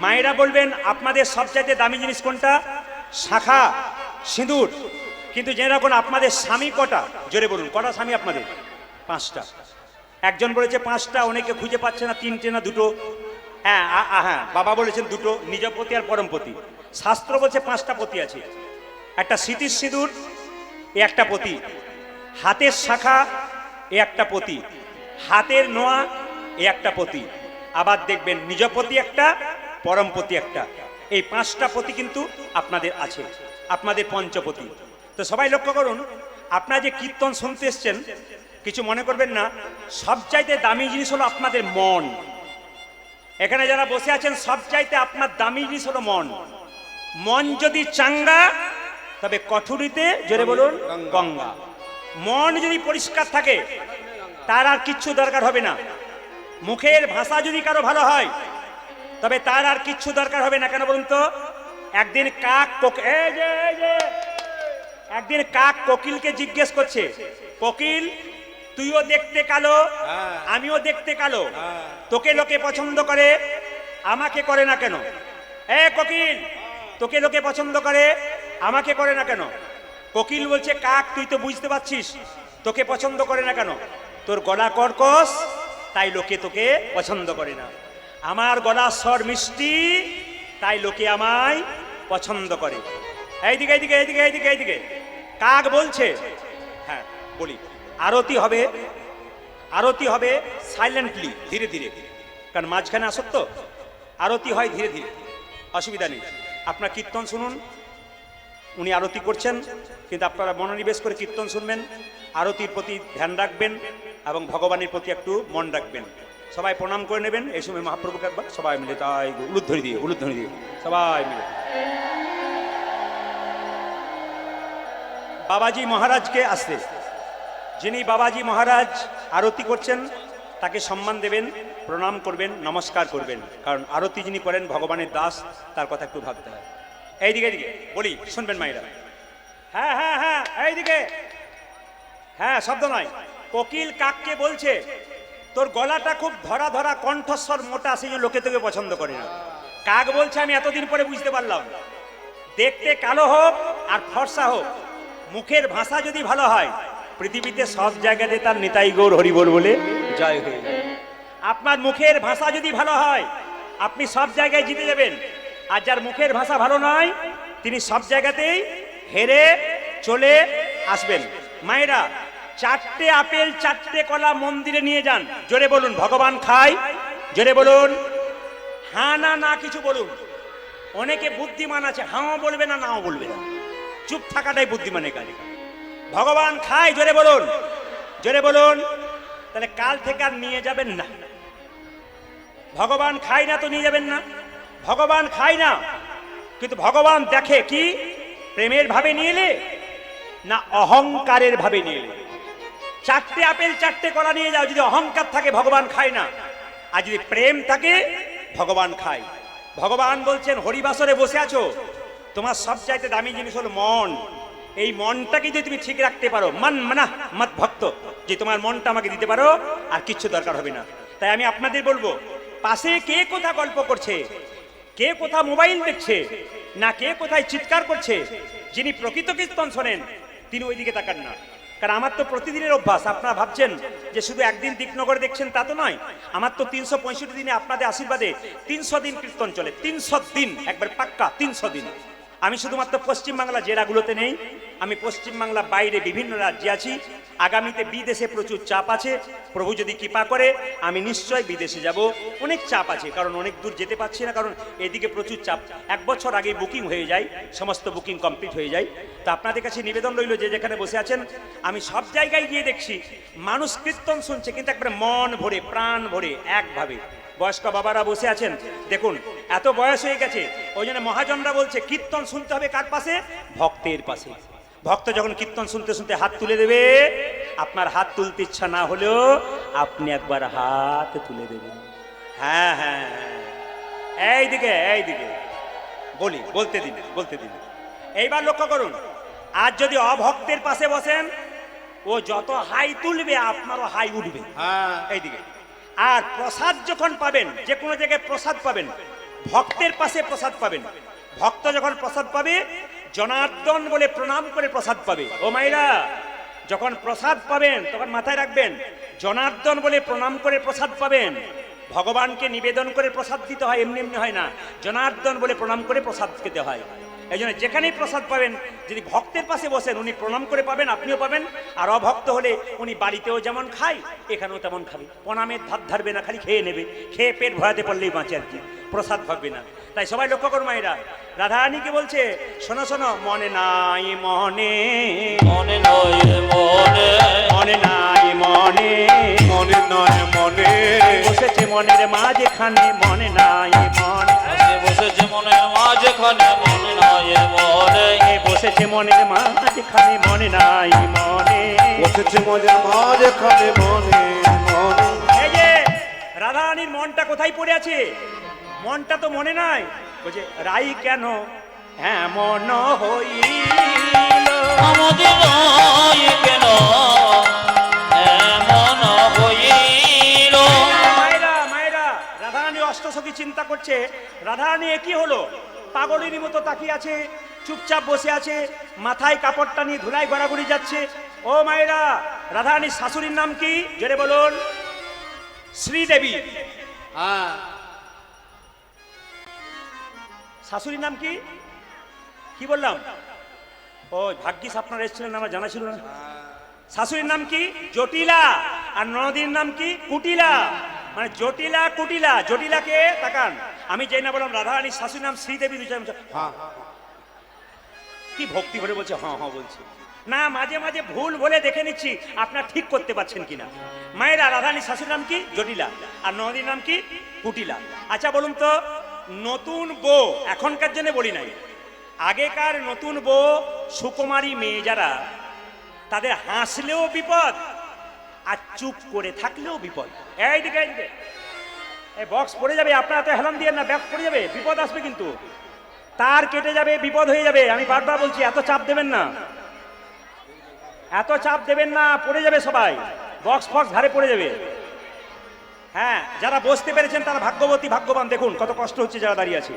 মায়েরা বলবেন আপনাদের সবচাইতে দামি জিনিস কোনটা? শাখা, সিঁদুর। কিন্তু জেনে রাখুন আপনাদের স্বামী কটা? জোরে বলুন, কটা স্বামী আপনাদের? 5টা। একজন বলেছে 5টা, অনেকে খুঁজে পাচ্ছে না 3টে না 2টো। হ্যাঁ হ্যাঁ, বাবা বলেছেন 2টো, নিজপতি আর পরমপতি। শাস্ত্র বলছে 5টা পতি আছে। একটা স্মৃতির সিঁদুর, এ একটা পতি। হাতের শাখা, এ একটা পতি। হাতের নোয়া, এ একটা পতি। আবার দেখবেন নিজপতি একটা, পরমপতি একটা। এই 5টা পতি কিন্তু আপনাদের আছে, আপনাদের পঞ্চপতি। তো সবাই লক্ষ্য করুন, আপনারা যে কীর্তন শুনতে এসছেন কিছু মনে করবেন না, সবচাইতে দামি জিনিস হলো আপনাদের মন। এখানে যারা বসে আছেন সবচাইতে আপনার দামি জিনিস হলো মন। মন যদি চাঙ্গা তবে কঠুরিতে, জোরে বলুন, গঙ্গা। মন যদি পরিষ্কার থাকে তার আর কিচ্ছু দরকার হবে না। মুখের ভাষা যদি কারো ভালো হয় তবে তার আর কিচ্ছু দরকার হবে না। কেন বলুন তো? একদিন একদিন কাক কোকিলকে জিজ্ঞেস করছে, কোকিল তুইও দেখতে কালো, আমিও দেখতে কালো, তোকে লোকে পছন্দ করে, আমাকে করে না কেন? এ কোকিল, তোকে লোকে পছন্দ করে, আমাকে করে না কেন? কোকিল বলছে, কাক তুই তো বুঝতে পারছিস তোকে পছন্দ করে না কেন? তোর গলা কর্কশ, তাই লোকে তোকে পছন্দ করে না। আমার গলার স্বর মিষ্টি, তাই লোকে আমায় পছন্দ করে। এইদিকে এইদিকে এইদিকে এইদিকে এইদিকে কাক বলছে, হ্যাঁ বলি, আরতি হবে, আরতি হবে সাইলেন্টলি, ধীরে ধীরে, কারণ মাঝখানে আসত তো, আরতি হয় ধীরে ধীরে, অসুবিধা নেই। আপনার কীর্তন শুনুন, উনি আরতি করছেন, কিন্তু আপনারা মনোনিবেশ করে কীর্তন শুনবেন, আরতির প্রতি ধ্যান রাখবেন এবং ভগবানের প্রতি একটু মন রাখবেন। সবাই প্রণাম করে নেবেন। এই সময় মহাপ্রভুকে একবার সবাই মিলে তাই উলুধ্বনি দিয়ে, উলুধ্বনি দিয়ে সবাই মিলে বাবাজি মহারাজকে আসতে, যিনি বাবাজি মহারাজ আরতি করছেন তাকে সম্মান দেবেন, প্রণাম করবেন, নমস্কার করবেন, কারণ আরতি যিনি করেন ভগবানের দাস, তার কথা একটু ভাবতে হয়। এইদিকে এইদিকে বলি, শুনবেন মায়েরা। হ্যাঁ হ্যাঁ হ্যাঁ, এইদিকে, হ্যাঁ শব্দ নয়। কোকিল কাককে বলছে, তোর গলাটা খুব ধরা ধরা, কণ্ঠস্বর মোটা, সেই জন্য লোকে তোকে পছন্দ করে না। কাক বলছে, আমি এতদিন পরে বুঝতে পারলাম, দেখতে কালো হোক আর ফর্সা হোক, মুখের ভাষা যদি ভালো হয় পৃথিবীতে সব জায়গাতে তার নিতাই গৌর হরিবোল বলে জয় হয়ে যায়। আপনার মুখের ভাষা যদি ভালো হয় আপনি সব জায়গায় জিতে যাবেন, আর যার মুখের ভাষা ভালো নয় তিনি সব জায়গাতেই হেরে চলে আসবেন। মায়েরা, 4টে আপেল 4টে কলা মন্দিরে নিয়ে যান, জোরে বলুন ভগবান খায়, জোরে বলুন হ্যাঁ না না কিছু বলুন। অনেকে বুদ্ধিমান আছে, হাঁও বলবে না নাও বলবে না, চুপ থাকাটাই বুদ্ধিমানের কাজ। ভগবান খায়, জোরে বলুন, জোরে বলুন। তাহলে কাল থেকে আর নিয়ে যাবেন না। ভগবান খায় না তো নিয়ে যাবেন না। ভগবান খায় না, কিন্তু ভগবান দেখে কি প্রেমের ভাবে নিয়ে এলে না অহংকারের ভাবে নিয়ে এলে। 4টে আপেল 4টে কলা নিয়ে যাও, যদি অহংকার থাকে ভগবান খায় না, আর যদি প্রেম থাকে ভগবান খায়। ভগবান বলছেন হরিবাসরে বসে আছো, তোমার সবচাইতে দামি জিনিস হলো মন। এই মনটাকে যদি তুমি ঠিক রাখতে পারো, মন মানা মত ভক্ত, যে তোমার মনটা আমাকে দিতে পারো আর কিচ্ছু দরকার হবে না। তাই আমি আপনাদের বলবো, পাশে কে কোথা গল্প করছে, কে কোথা মোবাইল দেখছে, না কে কোথায় চিৎকার করছে, যিনি প্রকৃত কীর্তন শোনেন তিনি ওইদিকে তাকান না। কারণ আমার তো প্রতিদিনের অভ্যাস। আপনারা ভাবছেন যে শুধু একদিন দিকনগরে দেখছেন, তা তো নয়। আমার তো 365 দিনে আপনাদের আশীর্বাদে 300 দিন কীর্তন চলে। 300 দিন একবার পাক্কা 300 দিন। আমি শুধুমাত্র পশ্চিমবাংলা জেলাগুলোতে নেই, আমি পশ্চিমবাংলা বাইরে বিভিন্ন রাজ্যে আছি। আগামীতে বিদেশে প্রচুর চাপ আছে, প্রভু যদি কৃপা করে আমি নিশ্চয় বিদেশে যাব। অনেক চাপ আছে, কারণ অনেক দূর যেতে পারছি না, কারণ এদিকে প্রচুর চাপ। 1 বছর আগে বুকিং হয়ে যায়, সমস্ত বুকিং কমপ্লিট হয়ে যায়। তা আপনাদের কাছে নিবেদন রইল, যে যেখানে বসে আছেন, আমি সব জায়গায় গিয়ে দেখছি মানুষ কীর্তন শুনছে, কিন্তু একবারে মন ভরে প্রাণ ভরে একভাবে। বয়স্ক বাবারা বসে আছেন, দেখুন এত বয়স হয়ে গেছে, ওই জন্য মহাজনরা বলছে কীর্তন শুনতে হবে কার পাশে? ভক্তের পাশে। ভক্ত যখন কীর্তন শুনতে শুনতে হাত তুলে দেবে, আপনার হাত তুলতে ইচ্ছা না হলেও আপনি একবার হাত তুলে দেবেন। হ্যাঁ হ্যাঁ হ্যাঁ, এইদিকে এইদিকে বলতে দিন। এইবার লক্ষ্য করুন, আর যদি অভক্তের পাশে বসেন, ও যত হাই তুলবে আপনারও হাই উঠবে। হ্যাঁ, এইদিকে। আর প্রসাদ যখন পাবেন, যে কোনো জায়গায় প্রসাদ পাবেন, ভক্তের পাশে প্রসাদ পাবেন। ভক্ত যখন প্রসাদ পাবে, জনার্দন বলে প্রণাম করে প্রসাদ পাবে। ও মাইরা, যখন প্রসাদ পাবেন তখন মাথায় রাখবেন, জনার্দন বলে প্রণাম করে প্রসাদ পাবেন। ভগবানকে নিবেদন করে প্রসাদ দিতে হয়, এমনি এমনি হয় না। জনার্দন বলে প্রণাম করে প্রসাদ খেতে হয়। এই জন্য যেখানেই প্রসাদ পাবেন, যদি ভক্তের পাশে বসেন, উনি প্রণাম করে পাবেন, আপনিও পাবেন। আর অভক্ত হলে উনি বাড়িতেও যেমন খায়, এখানেও তেমন খাবে। প্রণামের ধার ধারবে না, খালি খেয়ে নেবে। খেয়ে পেট ভরাতে পারলেই বাঁচে আর কি, প্রসাদ ভাববে না। তাই সবাই লক্ষ্য করো মায়েরা, রাধারানীকে বলছে শোনো শোনো, মনে নাই মনে, মনে নয় মনে, মনে নাই মনে, মনে নয় মনে, বসেছে মনের মাঝখানে, মনে নাই মনে, বসেছে মনের মাঝখানে, মনে নয় মনে, বসেছে মনের মাঝখানে, মনে নাই মনে। বসেছে মনের মাঝখানে, মনে মনে। এই যে রাধারানীর মনটা কোথায় পড়ে আছে? মনটা তো মনে নাই। বলছে রাই কেন এমন হইল, আমাদের নয় কেন এমন হইল। মায়েরা, রাধারানী অষ্টসখী চিন্তা করছে, রাধারানী এ কি হলো? পাগলের মতো তাকিয়ে আছে, চুপচাপ বসে আছে, মাথায় কাপড়টা নিয়ে ধুলাই গড়াগড়ি যাচ্ছে। ও মায়েরা, রাধারানীর শাশুড়ির নাম কি? জোরে বলুন। শ্রীদেবী। হ্যাঁ, শাশুড়ির নাম কি? কি বললাম? ও ভাগ্যিস আপনারা এসেছিলেন, আমার জানা ছিল না। শাশুড়ির নাম কি? জটিলা। আর ননদীর নাম কি? কুটিলা। মানে জটিলা কুটিলা। জটিলাকে তাকান, আমি যাই না বললাম রাধারানীর শাশুড়ির নাম শ্রীদেবী। হ্যাঁ, কি ভক্তি ভরে বলছে হ্যাঁ হ্যাঁ বলছে না, মাঝে মাঝে ভুল বলে দেখে নিচ্ছি আপনার ঠিক করতে পারছেন কিনা। মায়েরা, রাধারানীর শাশুড়ির নাম কি? জটিলা। আর ননদীর নাম কি? কুটিলা। আচ্ছা বলুন তো, নতুন বউ, এখনকার জন্য বলি নাই, আগেকার নতুন বউ সুকুমারী মেয়ে যারা, তাদের হাসলেও বিপদ আর চুপ করে থাকলেও বিপদ। এইদিকে এইদিকে, এই বক্স পড়ে যাবে, আপনারা তো হেলান দিয়ে না, ব্যাগ পড়ে যাবে, বিপদ আসবে কিন্তু, তার কেটে যাবে, বিপদ হয়ে যাবে। আমি বারবার বলছি, এত চাপ দেবেন না, এত চাপ দেবেন না, পড়ে যাবে সবাই, বক্স ফক্স ধারে পড়ে যাবে। হ্যাঁ, যারা বসতে পেরেছেন তারা ভাগ্যবতী, ভাগ্যবান। দেখুন কত কষ্ট হচ্ছে যারা দাঁড়িয়ে আছে।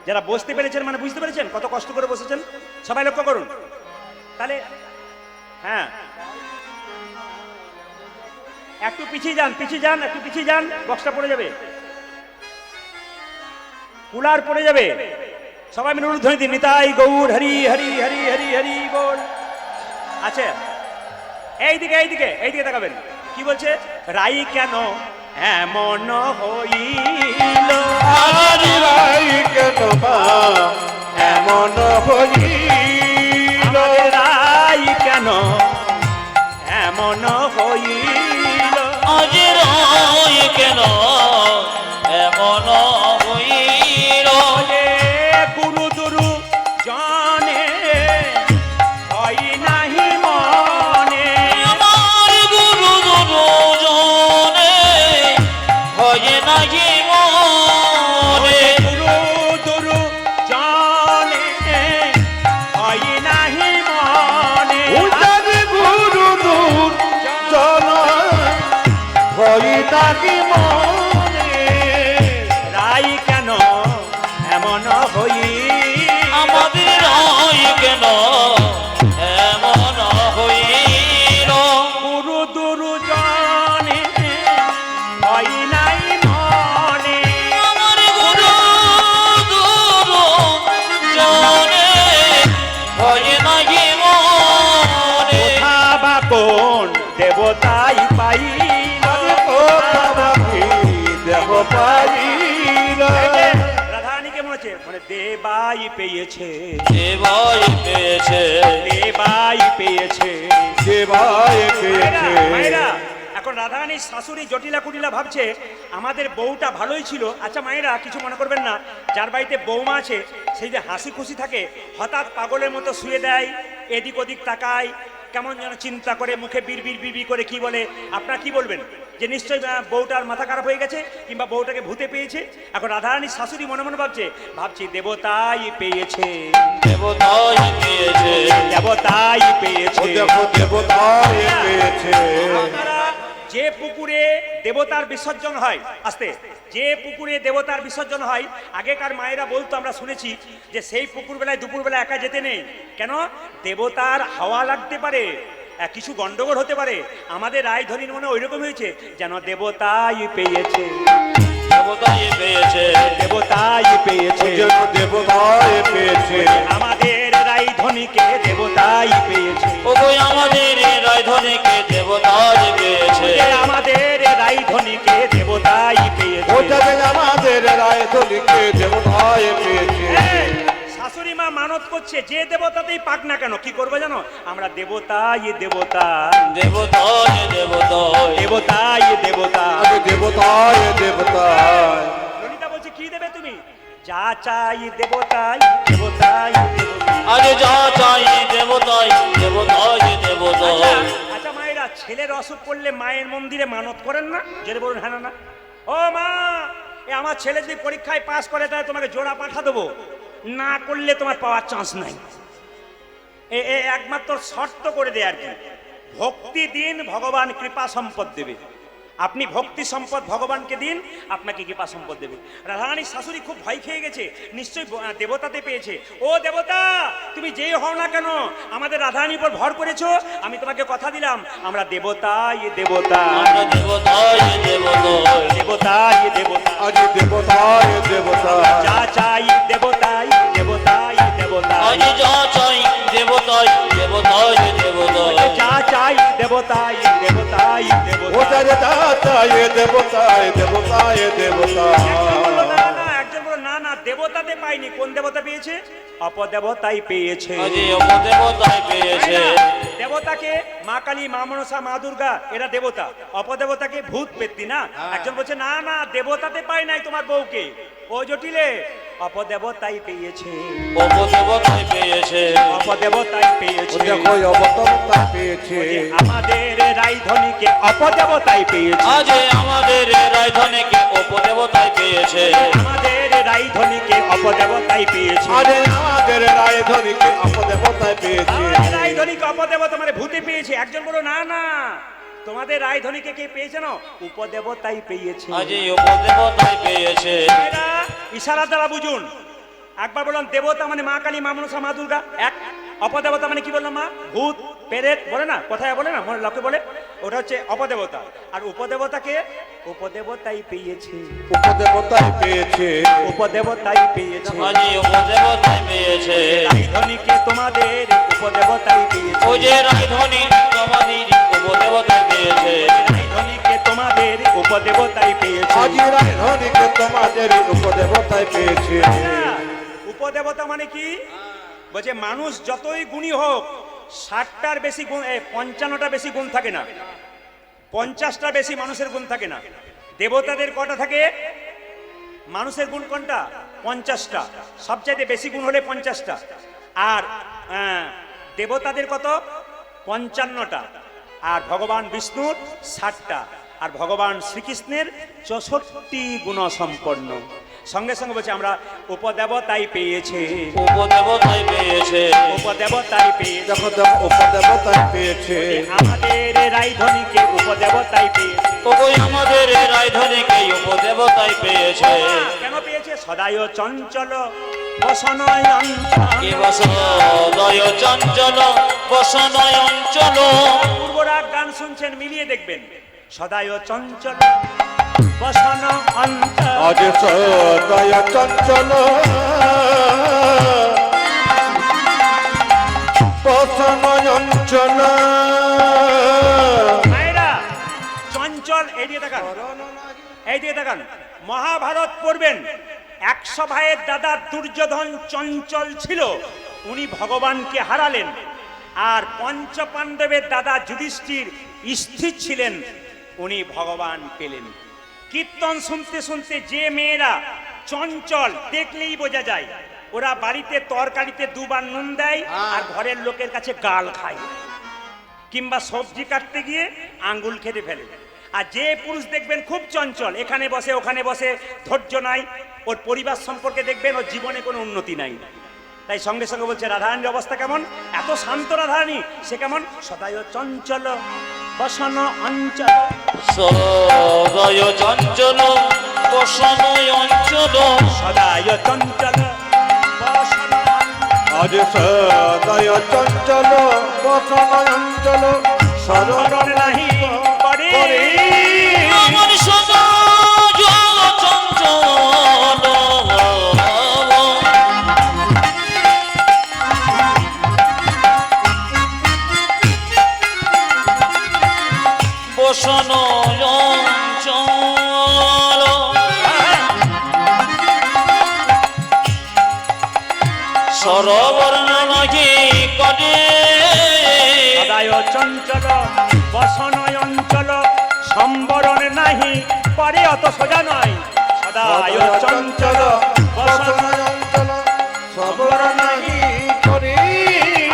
যারা বসতে পেরেছেন মানে বুঝতে পেরেছেন কত কষ্ট করে বসেছেন, সবাই লক্ষ্য করুন। তাহলে হ্যাঁ, একটু পিছিয়ে যান, পিছিয়ে যান, একটু পিছিয়ে যান, বক্সটা পড়ে যাবে, কুলার পড়ে যাবে। সবাই মিলে উলুধ্বনি দিন, নিতাই গৌর হরি হরি হরি হরি হরি বল। আচ্ছা, এইদিকে এইদিকে এইদিকে তাকাবেন। কি বলছে? রাই কেন এমন হইল, আরে রাই কেন মা এমন হইল, আমাদের রাই কেন এমন হইল, আজ রয় কেন এমন হইল, বলে গুরু দুরু জানে হয় নাহি মনে, আমার গুরু দুজনে হয় নাহি মনে, গুরু দুরু জানে হয় নাহি মনে, উজানি গুরু দূর জন হই নাকি মনে, রাই কেন এমন হই, আমাদের রয় কেন এমন হইল, গুরু দুরু জানে হয় নাই মনে, আমার গুরু দুজনে হয় নাহি মনে, কোথা বা কোন দেবতাই পাইল, আরে কোথা বাকি দেব পাই না, রাধারানীকে মনে হচ্ছে মানে দেবাই পেয়েছে, দেবাই পেয়েছে, দেবাই পেয়েছে। দেবায় মায়েরা, পেয়েছে, মায়েরা, এখন রাধারানীর শাশুড়ি জটিলা কুটিলা ভাবছে আমাদের বউটা ভালোই ছিল। আচ্ছা মায়েরা, কিছু মনে করবেন না, যার বাড়িতে বৌমা আছে সেই যে হাসি খুশি থাকে, হঠাৎ পাগলের মতো শুয়ে দেয়, এদিক ওদিক তাকায়, কেমন যেন চিন্তা করে, মুখে বিড় বিড় বিড় করে কি বলে, আপনারা কি বলবেন? যে নিশ্চয়ই বউটার মাথা খারাপ হয়ে গেছে কিংবা বউটাকে ভূতে পেয়েছে। এখন রাধারানীর শাশুড়ি মনে মনে ভাবছি দেবতাই পেয়েছে, দেবতাই পেয়েছে, দেবতাই ও পেয়েছে। দেখো দেবতায় পেয়েছে, আপনারা যে পুকুরে দেবতার বিসর্জন হয়, আস্তে, যে পুকুরে দেবতার বিসর্জন হয়, আগেকার মায়েরা বলতো, আমরা শুনেছি যে সেই পুকুর বেলায় দুপুর বেলা একা যেতে নেই। কেন? দেবতার হাওয়া লাগতে পারে, কিছু গন্ডগোল হতে পারে। আমাদের রায়ধনীর মনে ওইরকম হয়েছে যেন দেবতাই পেয়েছে, দেবতাই পেয়েছে, দেবতাই ও পেয়েছে। যেন দেবতায় পেয়েছে, আমাদের রায়ধনীকে দেবতাই পেয়েছে, ও গো আমাদের রাজধানীকে দেবতাই পেয়েছে, আমাদের রায়ধনীকে দেবতাই পেয়েছে। ও যাবে আমাদের রায়ধনীকে দেবতায় পেয়েছে, এই, শাশুড়ি মা মানত করছে যে দেবতাতেই পাক না কেন, কি করবে জানো? আমরা দেবতাই দেবতা, দেবতাই দেবতাই, দেবতাই দেবতা। আগে দেবতায় দেবতায়, ললিতা বলছে কি দেবে তুমি? যা চাই দেবতাই, দেবতাই দেবতা। আজ যা চাই দেবতাই, দেবতাই দেবতাই, আচ্ছা মায়েরা, ছেলের অসুখ করলে মায়ের মন্দিরে মানত করেন না? যদি বলুন হ্যাঁ না। ও মা, এ আমার ছেলে যদি পরীক্ষায় পাস করে তাহলে তোমাকে জোড়া পাঠা দেবো, না করলে তোমার পাওয়ার চান্স নাই। এ একমাত্র শর্ত করে দেয় আর কি, ভক্তি দিন, ভগবান কৃপা সম্পদ দেবে। আপনি ভক্তি সম্পদ ভগবানকে দিন, আপনাকে কৃপা সম্পদ দেবে। রাধারানীর শাশুড়ি খুব ভয় খেয়ে গেছে, নিশ্চয়ই দেবতাতে পেয়েছে। ও দেবতা, তুমি যেই হও না কেন আমাদের রাধারানীর উপর ভর করেছো, আমি তোমাকে কথা দিলাম আমরা দেবতাই দেবতা, আমরা দেবতাই দেবতাই, দেবতাই দেবতা। আজ দেবতায় দেবতায়, যা চাই দেবতাই, দেবতাই দেবতা। আজ যা চাই দেবতাই, দেবতাই দেবতাই, যা চাই দেবতাই, দেবতাই দেবতা। ও যাবে দাতায় দেবতায় দেবতায় দেবতায়, একজন বলল না না, দেবতাতে পাইনি। কোন দেবতা পেয়েছে? অপদেবতাই পেয়েছে। আজ অপদেবতাই পেয়েছে, দেবতাকে মা কালী, মা মনসা, মা দুর্গা, এরা দেবতা। অপদেবতাকে ভূত পেত্তি না। একজন বলছে না না, দেবতাতে পাই নাই তোমার বউকে। ও জটিলে, অপদেবতাই পেয়েছে, অপদেবতাই পেয়েছে, অপদেবতাই ও পেয়েছে। দেখো অবতারতা পেয়েছে, আমাদের রায়ধনীকে অপদেবতাই পেয়েছে, আজ আমাদের রাজধানীকে অপদেবতাই পেয়েছে, আমাদের রায়ধনীকে অপদেবতাই পেয়েছে। আরে আমাদের রায়ধনীকে অপদেবতায় পেয়েছে, আমাদের রায়ধনীকে অপদেবতা মানে ভূতে পেয়েছে। একজন বলো না না, তোমাদের রায়ধনীকে কে পেয়েছে না? উপদেবতাই পেয়েছে। আজ অপদেবতাই পেয়েছে, এরা ইশারা দ্বারা বুঝুন। একবার বললাম দেবতা মানে মা কালী, মা মনসা, মা দুর্গা এক। অপদেবতা মানে কি বললাম? মা ভূত, পেরেত বলে না, কথায় বলে না, মনে লোকে বলে। ওটা হচ্ছে অপদেবতা। আর উপদেবতাকে উপদেবতাই পেয়েছে, উপদেবতায় পেয়েছে, উপদেবতাই পেয়েছে। আজি উপদেবতাই পেয়েছে, রাজধানীকে তোমাদের উপদেবতাই পেয়েছে, ওই যে রাজধানী তোমাদের উপদেবতাই পেয়েছে, রাজধানীকে তোমাদের উপদেবতাই পেয়েছে। আজি রাজধানীকে তোমাদের উপদেবতায় পেয়েছে। উপদেবতা মানে কি? বলছে মানুষ যতই গুণী হোক 60টার বেশি গুণ, 55টা বেশি গুণ থাকে না, 50টা বেশি মানুষের গুণ থাকে না। দেবতাদের কটা থাকে? মানুষের গুণ কোনটা? 50টা, সবচাইতে বেশি গুণ হলে 50টা। আর দেবতাদের কত? 55টা। আর ভগবান বিষ্ণুর 60টা। আর ভগবান শ্রীকৃষ্ণের 64 গুণ সম্পন্ন। সঙ্গে সঙ্গে বলছে আমরা উপদেবতাই পেয়েছে, উপদেবতাই পেয়েছে, উপদেবতাই পেয়েছে। দেখো দেখো উপদেবতায় পেয়েছে, আমাদের রাজধানীকে উপদেবতাই পেয়েছে। ওই আমাদের রাজধানীকে উপদেবতাই পেয়েছে। কেন পেয়েছে? সদায় চঞ্চল বসনয় কি বসদয় চঞ্চল বসনয় অঞ্চল। পূর্বরাগ গান শুনছেন, মিলিয়ে দেখবেন। সদায় চঞ্চল বসন অঞ্চল, আজ সদয় চঞ্চল বসন অঞ্চল। মায়েরা চঞ্চল, এইদিকে তাকান, এইদিকে তাকান। মহাভারত পড়বেন, 100 ভাইয়ের দাদা দুর্যোধন চঞ্চল ছিল, উনি ভগবানকে হারালেন। আর পঞ্চপাণ্ডবের দাদা যুধিষ্ঠির স্থির ছিলেন, উনি ভগবান পেলেন। কীর্তন শুনতে শুনতে যে মেয়েরা চঞ্চল, দেখলেই বোঝা যায় ওরা বাড়িতে তরকারিতে 2 বার নুন দেয় আর ঘরের লোকের কাছে গাল খায়, কিংবা সবজি কাটতে গিয়ে আঙ্গুল খেতে ফেলে। আর যে পুরুষ দেখবেন খুব চঞ্চল, এখানে বসে ওখানে বসে, ধৈর্য নাই, ওর পরিবার সম্পর্কে দেখবেন ওর জীবনে কোনো উন্নতি নাই। তাই সঙ্গে সঙ্গে বলছে রাধারানীর অবস্থা কেমন? এত শান্ত রাধারানী, সে কেমন? সদায় চঞ্চল বসন অঞ্চল, সদয় চঞ্চল বসনয় অঞ্চল। সদায় চঞ্চল বসন অঞ্চল। আজ সদয় চঞ্চল বসন অঞ্চল, স্মরণ নাহি করে আমার সদয় চঞ্চল বসনয় অঞ্চল। সরবর্ণ নাহি করে সদায় চঞ্চল বসনয় অঞ্চল, সম্বরণ নাহি পরে, অত সোজা নয়। সদায় চঞ্চল বসন অঞ্চল সবর নাহি করি।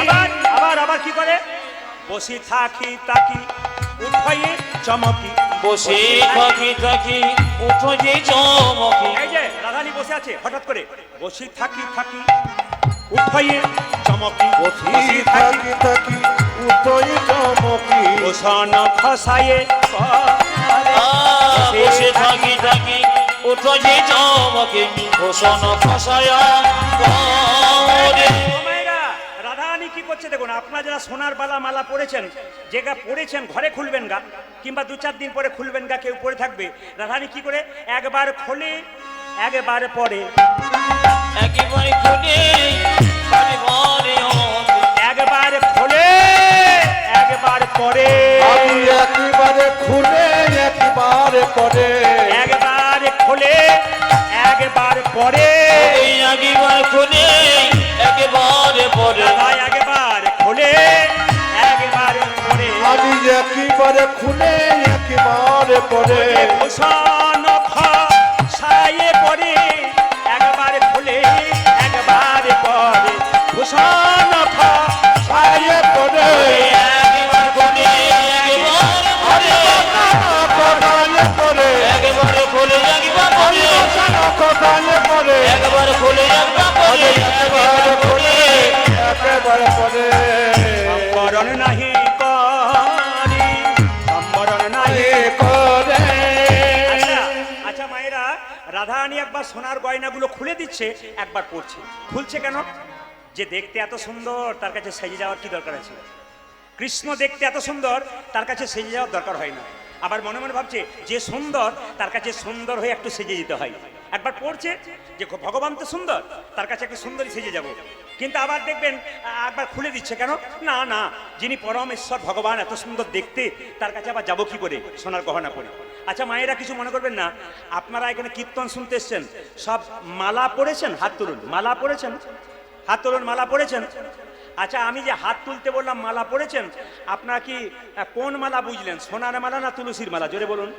আবার আবার আবার কি করে? বসি থাকি তাকি উঠাইয়ে চমকি, বসে থাকি থাকি উঠো যে চমকি। এই যে রাধানী বসে আছে, হঠাৎ করে বসি থাকি থাকি উঠাইয়ে চমকি, বসি থাকি থাকি উঠই চমকি। বসন খসায়ে বসে থাকি থাকি উঠো যে চমকি, ঘোষণ ফসায়া পরে। রাধারানী কি করছে দেখুন। আপনারা যারা সোনার বালা মালা পড়েছেন, যে গা পড়েছেন ঘরে খুলবেন গা, কিংবা 2-4 দিন পরে খুলবেন গা, কেউ পরে থাকবে। রাধারানী কি করে? একবার খোলে একবার পরে, একেবারে খুলে বারে বারে একবার খোলে একবার পরে, আমি একেবারে খুলে একেবারে পরে। একবার খোলে একবার পরে, একেবারে খুলে একেবারে পরে। রাধা একবার খোলে একবার পরে। আমি একেবারে খুলে একেবারে পরে। ভূষণ খসায়ে পরে, একবার খোলে একবার পরে, ভূষণ খসায়ে পরে একেবারে খুলে একেবারে পরে। কোথায় পরে একেবারে খুলে একবার পরে। কোথায় পরে একবার খুলে একবার পরে। একেবারে খুলে একেবারে পরে। সম্বরণ নাহি করি, সম্বরণ নাহি। করে আচ্ছা আচ্ছা মায়েরা, রাধারানী একবার সোনার গয়নাগুলো খুলে দিচ্ছে, একবার পড়ছে। খুলছে কেন? যে দেখতে এত সুন্দর, তার কাছে সেজে যাওয়ার কি দরকার আছে? কৃষ্ণ দেখতে এত সুন্দর, তার কাছে সেজে যাওয়ার দরকার হয় না। আবার মনে মনে ভাবছে যে সুন্দর, তার কাছে সুন্দর হয়ে একটু সেজে যেতে হয়। একবার পড়ছে যে ভগবান তো সুন্দর, তার কাছে একটু সুন্দরী সেজে যাব, কিন্তু আবার দেখবেন একবার খুলে দিচ্ছে, কেন না না, যিনি পরমেশ্বর ভগবান এত সুন্দর দেখতে, তার কাছে আবার যাবো কি করে সোনার গহনা পরে। আচ্ছা মায়েরা কিছু মনে করবেন না, আপনারা এখানে কীর্তন শুনতে এসছেন, সব মালা পড়েছেন? হাত তুলুন। মালা পড়েছেন? হাত তুলুন। মালা পড়েছেন? আচ্ছা আমি যে হাত তুলতে বললাম মালা পড়েছেন, আপনারা কি কোন মালা বুঝলেন, সোনার মালা না তুলসীর মালা? জোরে বলুন।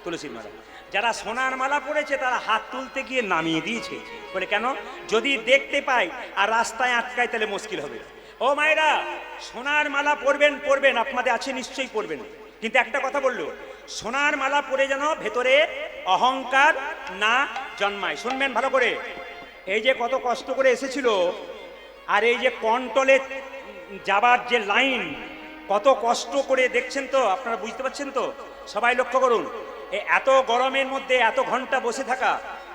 তুলসীর মালা। যারা সোনার মালা পড়েছে তারা হাত তুলতে গিয়ে নামিয়ে দিয়েছে, বলে কেন, যদি দেখতে পাই আর রাস্তায় আটকায় তাহলে মুশকিল হবে। ও মায়েরা, সোনার মালা পরবেন, পরবেন, আপনাদের আছে নিশ্চয়ই পরবেন, কিন্তু একটা কথা বললো, সোনার মালা পরে যেন ভেতরে অহংকার না জন্মায়। শুনবেন ভালো করে, এই যে কত কষ্ট করে এসেছিল, আর এই যে কন্ট্রোলে যাবার যে লাইন, কত কষ্ট করে দেখছেন তো, আপনারা বুঝতে পারছেন তো? সবাই লক্ষ্য করুন, এত গরমের মধ্যে এত ঘন্টা বসে থাকা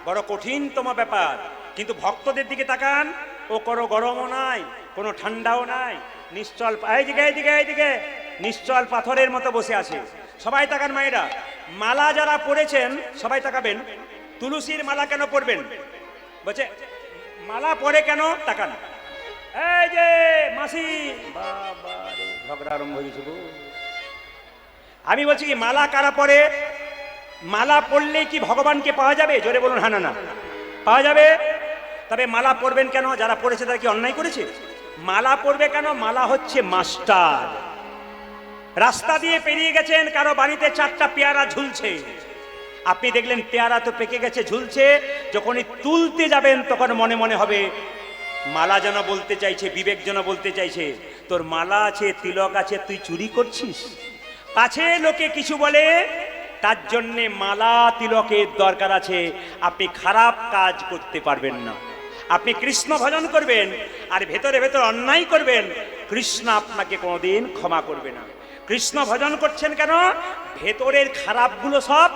বড় কঠিনতম ব্যাপার, কিন্তু ভক্তদের দিকে তাকান, ও কোনো গরমও নাই, কোনো ঠান্ডাও নাই, নিশ্চল, এইদিকে নিশ্চল পাথরের মতো বসে আছে। সবাই তাকান মায়েরা, মালা যারা পড়েছেন সবাই তাকাবেন। তুলসীর মালা কেন পরবেন? বলছে মালা পরে কেন, তাকান। এই যে মাসি, বাবা রে, ঝগড়া আরম্ভ হয়েছে গো। আমি বলছি কি মালা কারা পরে? মালা পড়লে কি ভগবানকে পাওয়া যাবে? জোরে বলুন হ্যাঁ না না, পাওয়া যাবে। তবে মালা পরবেন কেন? যারা পড়েছে তারা কি অন্যায় করেছে? মালা পরবে কেন? মালা হচ্ছে মাস্টার। রাস্তা দিয়ে পেরিয়ে গেছেন, কারো বাড়িতে 4টা পেয়ারা ঝুলছে, আপনি দেখলেন পেয়ারা তো পেকে গেছে, ঝুলছে, যখনই তুলতে যাবেন তখন মনে মনে হবে, মালা যেন বলতে চাইছে, বিবেক যেন বলতে চাইছে, তোর মালা আছে, তিলক আছে, তুই চুরি করছিস। পাছে লোকে কিছু বলে, তার জন্যে মালা তিলকের দরকার আছে। আপনি খারাপ কাজ করতে পারবেন না। আপনি কৃষ্ণ ভজন করবেন আর ভেতরে ভেতরে অন্যায় করবেন, কৃষ্ণ আপনাকে কোনোদিন ক্ষমা করবে না। কৃষ্ণ ভজন করছেন কেন? ভেতরের খারাপগুলো সব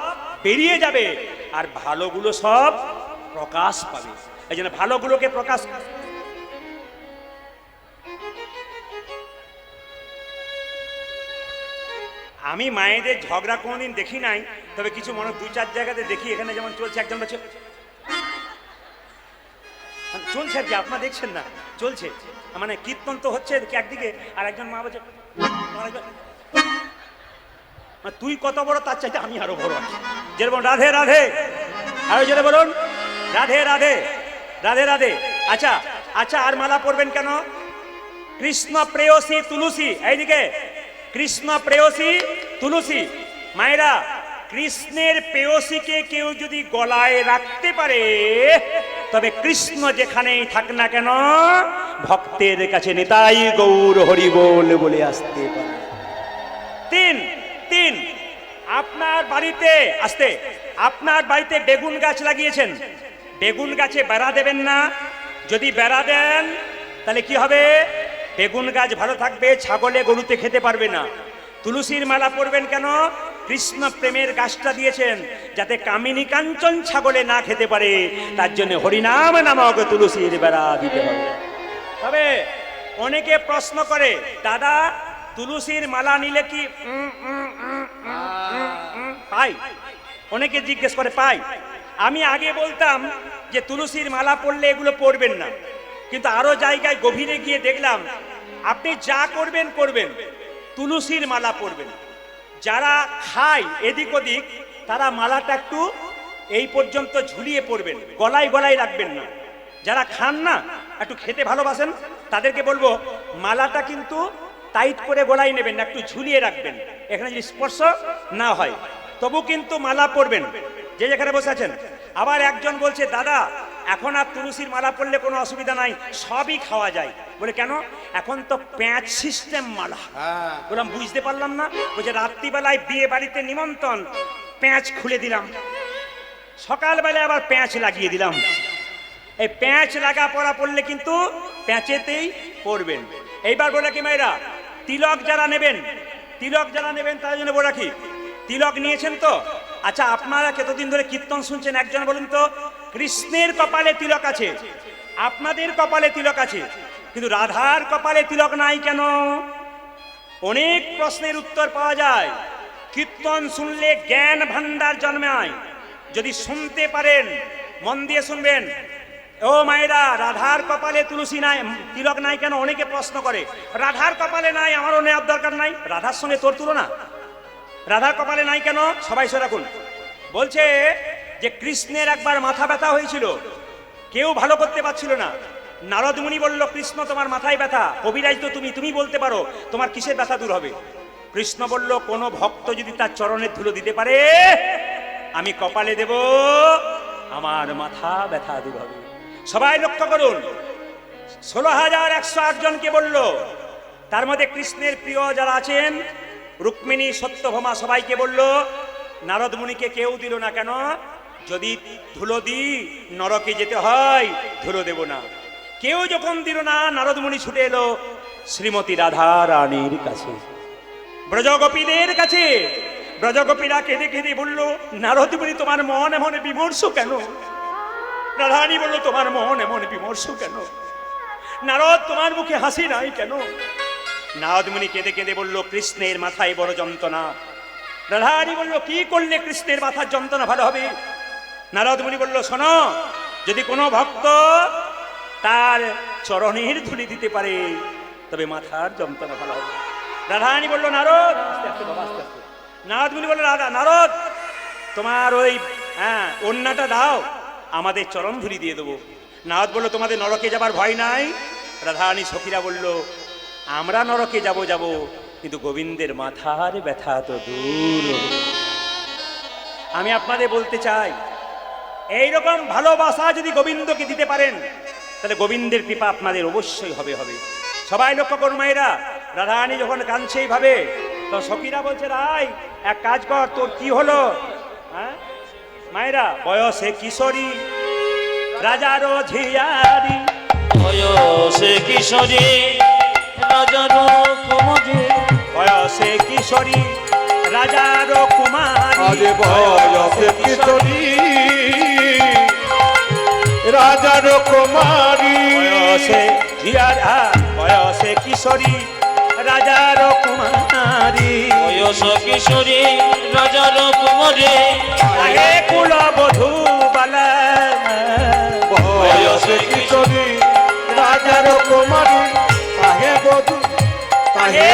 বেরিয়ে যাবে আর ভালোগুলো সব প্রকাশ পাবে। এই জন্য ভালোগুলোকে প্রকাশ। আমি মায়েদের ঝগড়া কোনোদিন দেখি নাই, তবে কিছু মনে 2-4 জায়গাতে দেখি। এখানে যেমন চলছে, একজন বলছে চলছে আর কি, আপনারা দেখছেন না, চলছে, মানে কীর্তন তো হচ্ছে একদিকে, আর একজন মা বলছে তুই কত বড়, তার চাইতে আমি আরো বড় আছি। যেরকম রাধে রাধে, আরো জোরে বলুন রাধে রাধে, রাধে রাধে। আচ্ছা আচ্ছা, আর মালা পরবেন কেন? কৃষ্ণ প্রেয়সী তুলসী, এইদিকে কৃষ্ণ প্রেয়সী তুলসী। মায়েরা, কৃষ্ণের প্রেয়সীকে কেউ যদি গলায় রাখতে পারে, তবে কৃষ্ণ যেখানেই থাক না কেন ভক্তের কাছে নিতাই গৌর হরি বল বলে আসতে পারে। তিন, আপনার বাড়িতে আসতে, আপনার বাড়িতে বেগুন গাছ লাগিয়েছেন, বেগুন গাছে বেড়া দেবেন না। যদি বেড়া দেন তাহলে কি হবে? বেগুন গাছ ভালো থাকবে, ছাগলে গরুতে খেতে পারবে না। তুলসীর মালা পরবেন কেন? কৃষ্ণ প্রেমের গাছটা দিয়েছেন যাতে কামিনী কাঞ্চন ছাগলে না খেতে পারে, তার জন্য হরিনাম নামক তুলসীর বেড়া দিতে হবে। তবে অনেকে প্রশ্ন করে, দাদা তুলসীর মালা নিলে কি পাই? অনেকে জিজ্ঞেস করে পাই। আমি আগে বলতাম যে তুলসীর মালা পরলে এগুলো পরবেন না, কিন্তু আরো জায়গায় গভীরে গিয়ে দেখলাম আপনি যা করবেন করবেন, তুলসীর মালা পরবেন। যারা খায় এদিক ওদিক, তারা মালাটা একটু এই পর্যন্ত ঝুলিয়ে পরবেন, গলায় গলায় রাখবেন না। যারা খান না, একটু খেতে ভালোবাসেন, তাদেরকে বলবো মালাটা কিন্তু টাইট করে গলায় নেবেন না, একটু ঝুলিয়ে রাখবেন, এখানে যদি স্পর্শ না হয় তবু কিন্তু মালা পরবেন, যে যেখানে বসে আছেন। আবার একজন বলছে, দাদা এখন আর তুলসীর মালা পরলে কোনো অসুবিধা নাই, সবই খাওয়া যায়। বলে কেন? এখন তো প্যাঁচ সিস্টেম মালা। বললাম বুঝতে পারলাম না। বলছে রাত্রিবেলায় বিয়ে বাড়িতে নিমন্ত্রণ, প্যাঁচ খুলে দিলাম, সকালবেলায় আবার প্যাঁচ লাগিয়ে দিলাম। এই প্যাঁচ লাগা পড়া পড়লে কিন্তু প্যাঁচেতেই পড়বেন। এইবার বলে কি মায়েরা, তিলক যারা নেবেন, তিলক যারা নেবেন তার জন্য বলে রাখি, তিলক নিয়েছেন তো? আচ্ছা আপনারা কতদিন ধরে কীর্তন শুনছেন, একজন বলুন তো, কৃষ্ণের কপালে তিলক আছে, আপনাদের কপালে তিলক আছে, কিন্তু রাধার কপালে তিলক নাই কেন? অনেক প্রশ্নের উত্তর পাওয়া যায়। কীর্তন শুনলে জ্ঞান ভান্ডার জন্মায়। যদি শুনতে পারেন, মন দিয়ে শুনবেন। ও মায়েরা, রাধার কপালে তুলসী নাই, তিলক নাই কেন? অনেকে প্রশ্ন করে। রাধার কপালে নাই, আমারও নেওয়ার দরকার নাই। রাধার সঙ্গে তোর তুলনা? রাধার কপালে নাই কেন? সবাই সে রাখুন। বলছে যে কৃষ্ণের একবার মাথা ব্যথা হয়েছিল, কেউ ভালো করতে পারছিল না। নারদ মুনি বলল, কৃষ্ণ তোমার মাথায় ব্যথা, কবিরাজ তো তুমি বলতে পারো তোমার কিসের ব্যথা দূর হবে? কৃষ্ণ বলল, কোন ভক্ত যদি তার চরণের ধুলো দিতে পারে, আমি কপালে দেব, আমার মাথা ব্যথা দূর হবে। সবাই লক্ষ্য করুন, 16,108 জনকে বলল, তার মধ্যে কৃষ্ণের প্রিয় যারা আছেন, রুক্মিণী, সত্যভামা, সবাইকে বলল। নারদ মুনিকে কেউ দিল না। কেন? যদি ধুলো দিই নরকে যেতে হয়, ধুলো দেব না। কেউ যখন দিল না, নারদ মুনি ছুটে এলো শ্রীমতী রাধা রানীর কাছে, ব্রজগোপীদের কাছে। ব্রজগোপীরা কেঁদে কেঁদে বলল, নারদ মুনি তোমার মন এমন বিমর্ষ কেন? রাধারানী বলল, তোমার মন এমন বিমর্ষ কেন? নারদ, তোমার মুখে হাসি নাই কেন? নারদ মুনি কেঁদে কেঁদে বলল, কৃষ্ণের মাথায় বড় যন্ত্রণা। রাধারানী বলল, কি করলে কৃষ্ণের মাথার যন্ত্রণা ভালো হবে? নারদ মুনি বলল, শোনো, যদি কোনো ভক্ত তার চরণের ধুলি দিতে পারে, তবে মাথার যন্ত্রণা ভালো হবে। রাধারানী বলল, নারদ, আস্তে আস্তে বাবা, আস্তে আস্তে। নারদ মুনি বলল, নারদ, তোমার ওই ওন্নাটা দাও, আমাদের চরণ ধুলি দিয়ে দেবো। নারদ বলল, তোমাদের নরকে যাবার ভয় নাই? রাধারানী সখীরা বলল, আমরা নরকে যাব, কিন্তু গোবিন্দের মাথার ব্যথা তো দূর হবে। আমি আপনাদের বলতে চাই, এইরকম ভালোবাসা যদি গোবিন্দকে দিতে পারেন, তাহলে গোবিন্দের কৃপা আপনাদের অবশ্যই হবে। সবাই লক্ষ্য করুন মায়েরা, রাধারানী যখন কাঁদছে এইভাবে, তো সখীরা বলছে, রাই এক কাজ কর, তোর কি হলো? মায়েরা, বয়সে কিশোরী, রাজারও ঝিয়ারি, বয়সে কিশোরী, রাজারও কুমারী, বয়সে কিশোরী, রাজারও কুমারী, আরে বয়সে কিশোরী, রাজার কুমারী, বয়সে ঝিয়ারা, বয়সে কিশোরী, রাজার কুমারী, বয়স কিশোরী, রাজার কুমারী, হে কুলবধূ বালা, বয়সে কিশোরী, রাজার কুমারী, তাহে বধূ, তাহে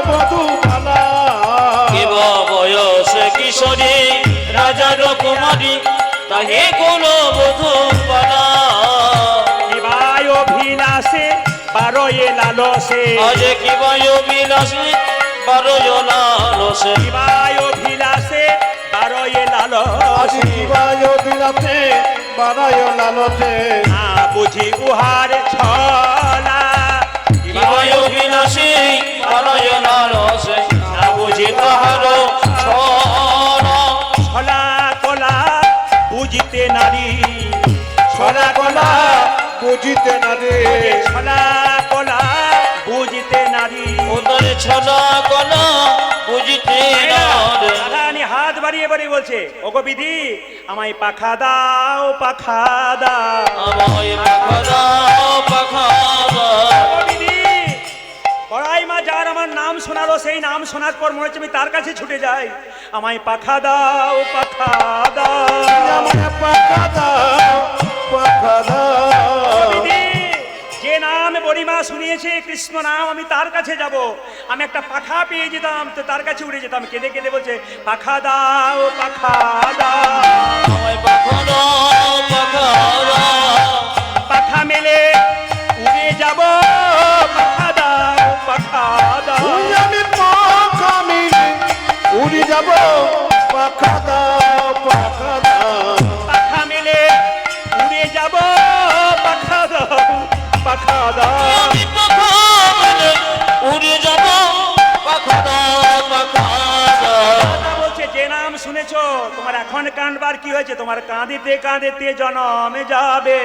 বধূ ভালা। বয়স কিশোরী, রাজার কুমারী, তাহে কোন বধূ পালা। কিবায় অভিলাষে বারোয়ে লালসে, আজ কিবায় বিলাসী, বারোয় লালসে, কিবায় অভিলাষে বারোয়ে আজি লালসে, কিবায় বিলাসে, বারায় লালসে, না বুঝি উহার ছলা, কিবায় বিলাসী, বারোয় লালসে, না বুঝি তাহার ছলা। ছলা কলা বুঝিতে নারী, ছলা কলা বুঝিতে না রে, ছলা কলা বুঝিতে নারী। ওদের ছলা কলা বুঝিতে না রে। রাধারানী হাত বাড়িয়ে বাড়িয়ে বলছে, ওগো বিধি, আমায় পাখা দাও, পাখা দাও। আমায় পাখা দাও, পাখা দাও। ও বিধি, বড়াই মা যার আমার নাম শোনালো, সেই নাম শোনার পর মনে হচ্ছে আমি তার কাছে ছুটে যাই। আমায় পাখা দাও, পাখা দাও। আমায় পাখা দাও, পাখা দাও। দিদি, যে নাম বড়িমা শুনিয়েছে কৃষ্ণ নাম, আমি তার কাছে যাব। আমি একটা পাখা পেয়ে যেতাম, তো তার কাছে উড়ে যেতাম। কেঁদে কেঁদে বলছে, পাখা দাও, পাখা দাও। আমায় পাখা দাও, পাখা দাও। পাখা মেলে উড়ে যাব, পাখা দাও, পাখা দাও। ওই আমি পাখা মিলে উড়ে যাব, পাখা দাও, পাখা দাও। পাখা মেলে উড়ে যাব, পাখা দাও, পাখা দাও। আমি পাখা মেলে উড়ে যাব, পাখা দাও, পাখা দাও। কথা বলছে, যে নাম শুনেছো, তোমার এখন কাঁদবার কি হয়েছে? তোমার কাঁদিতে কাঁদিতে জনমে যাবে।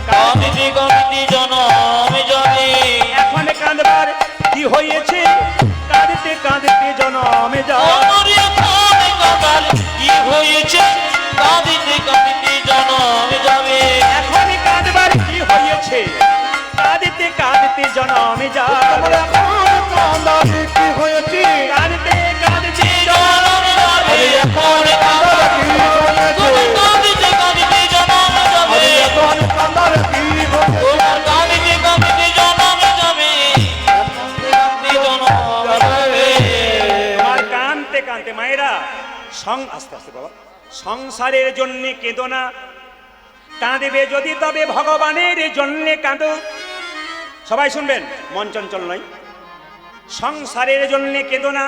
কামিনী কামিনী জনমে যাবে। এখন কাঁদবার কি হয়েছে? কাঁদিতে কাঁদিতে জনমে যাবে। আমার এখন কাঁদাল কি হয়েছে? কাঁদিতে কাঁদিতে জনমে যাবে। এখন কাঁদবার কি হয়েছে? কাঁদতে কাঁদতে জনম যায় আমার এখন কান্দারি কি হয়েছে কাঁদতে কাঁদতে জনম যাবে আরে এখন কান্দারি কি হয়েছে কাঁদিতে কাঁদিতে জনম যাবে আরে এখন কান্দারি কি হয়েছে তোমার কাঁদিতে কাঁদিতে জনম যাবে কাঁদিতে জনম যাবে তোমার কাঁদতে কাঁদতে মায়েরা আস্তে আস্তে বাবা সংসারের জন্য কেঁদো না কাঁদবে যদি তবে ভগবানের জন্য কাঁদো সবাই শুনবেন মন চঞ্চল নয় সংসারের জন্য কেঁদো না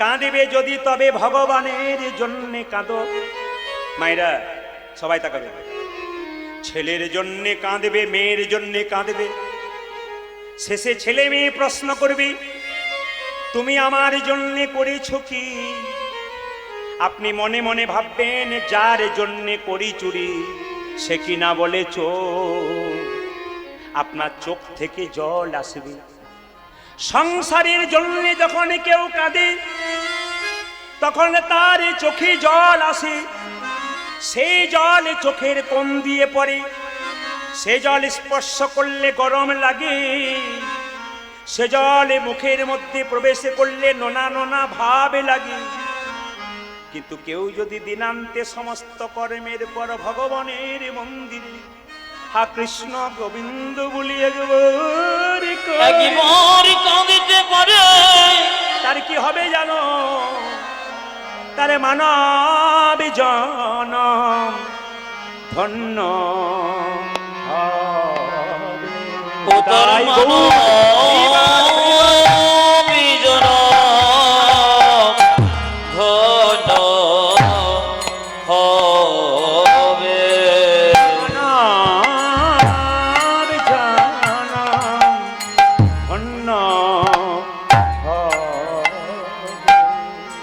কাঁদবে যদি তবে ভগবানের জন্য কাঁদো মায়েরা সবাই তাকাবে ছেলের জন্য কাঁদবে মেয়ের জন্য কাঁদবে শেষে ছেলে মেয়ে প্রশ্ন করবি তুমি আমার জন্য করেছ কি আপনি মনে মনে ভাববেন যার জন্যে করি চুরি সে কি না বলে চোর আপনার চোখ থেকে জল আসবে সংসারের জন্য যখন কেউ কাঁদে তখন তার চোখে জল আসে সেই জল চোখের কোণ দিয়ে পড়ে সে জল স্পর্শ করলে গরম লাগে সে জল মুখের মধ্যে প্রবেশ করলে নোনা নোনা ভাব লাগে কিন্তু কেউ যদি দিনান্তে সমস্ত কর্মের পর ভগবানের মন্দিরে হা কৃষ্ণ গোবিন্দ বলি একবার কাঁদিতে পারে তার কি হবে জানো তারে মানব জনম ধন্য হবে। ও তার তাই মানব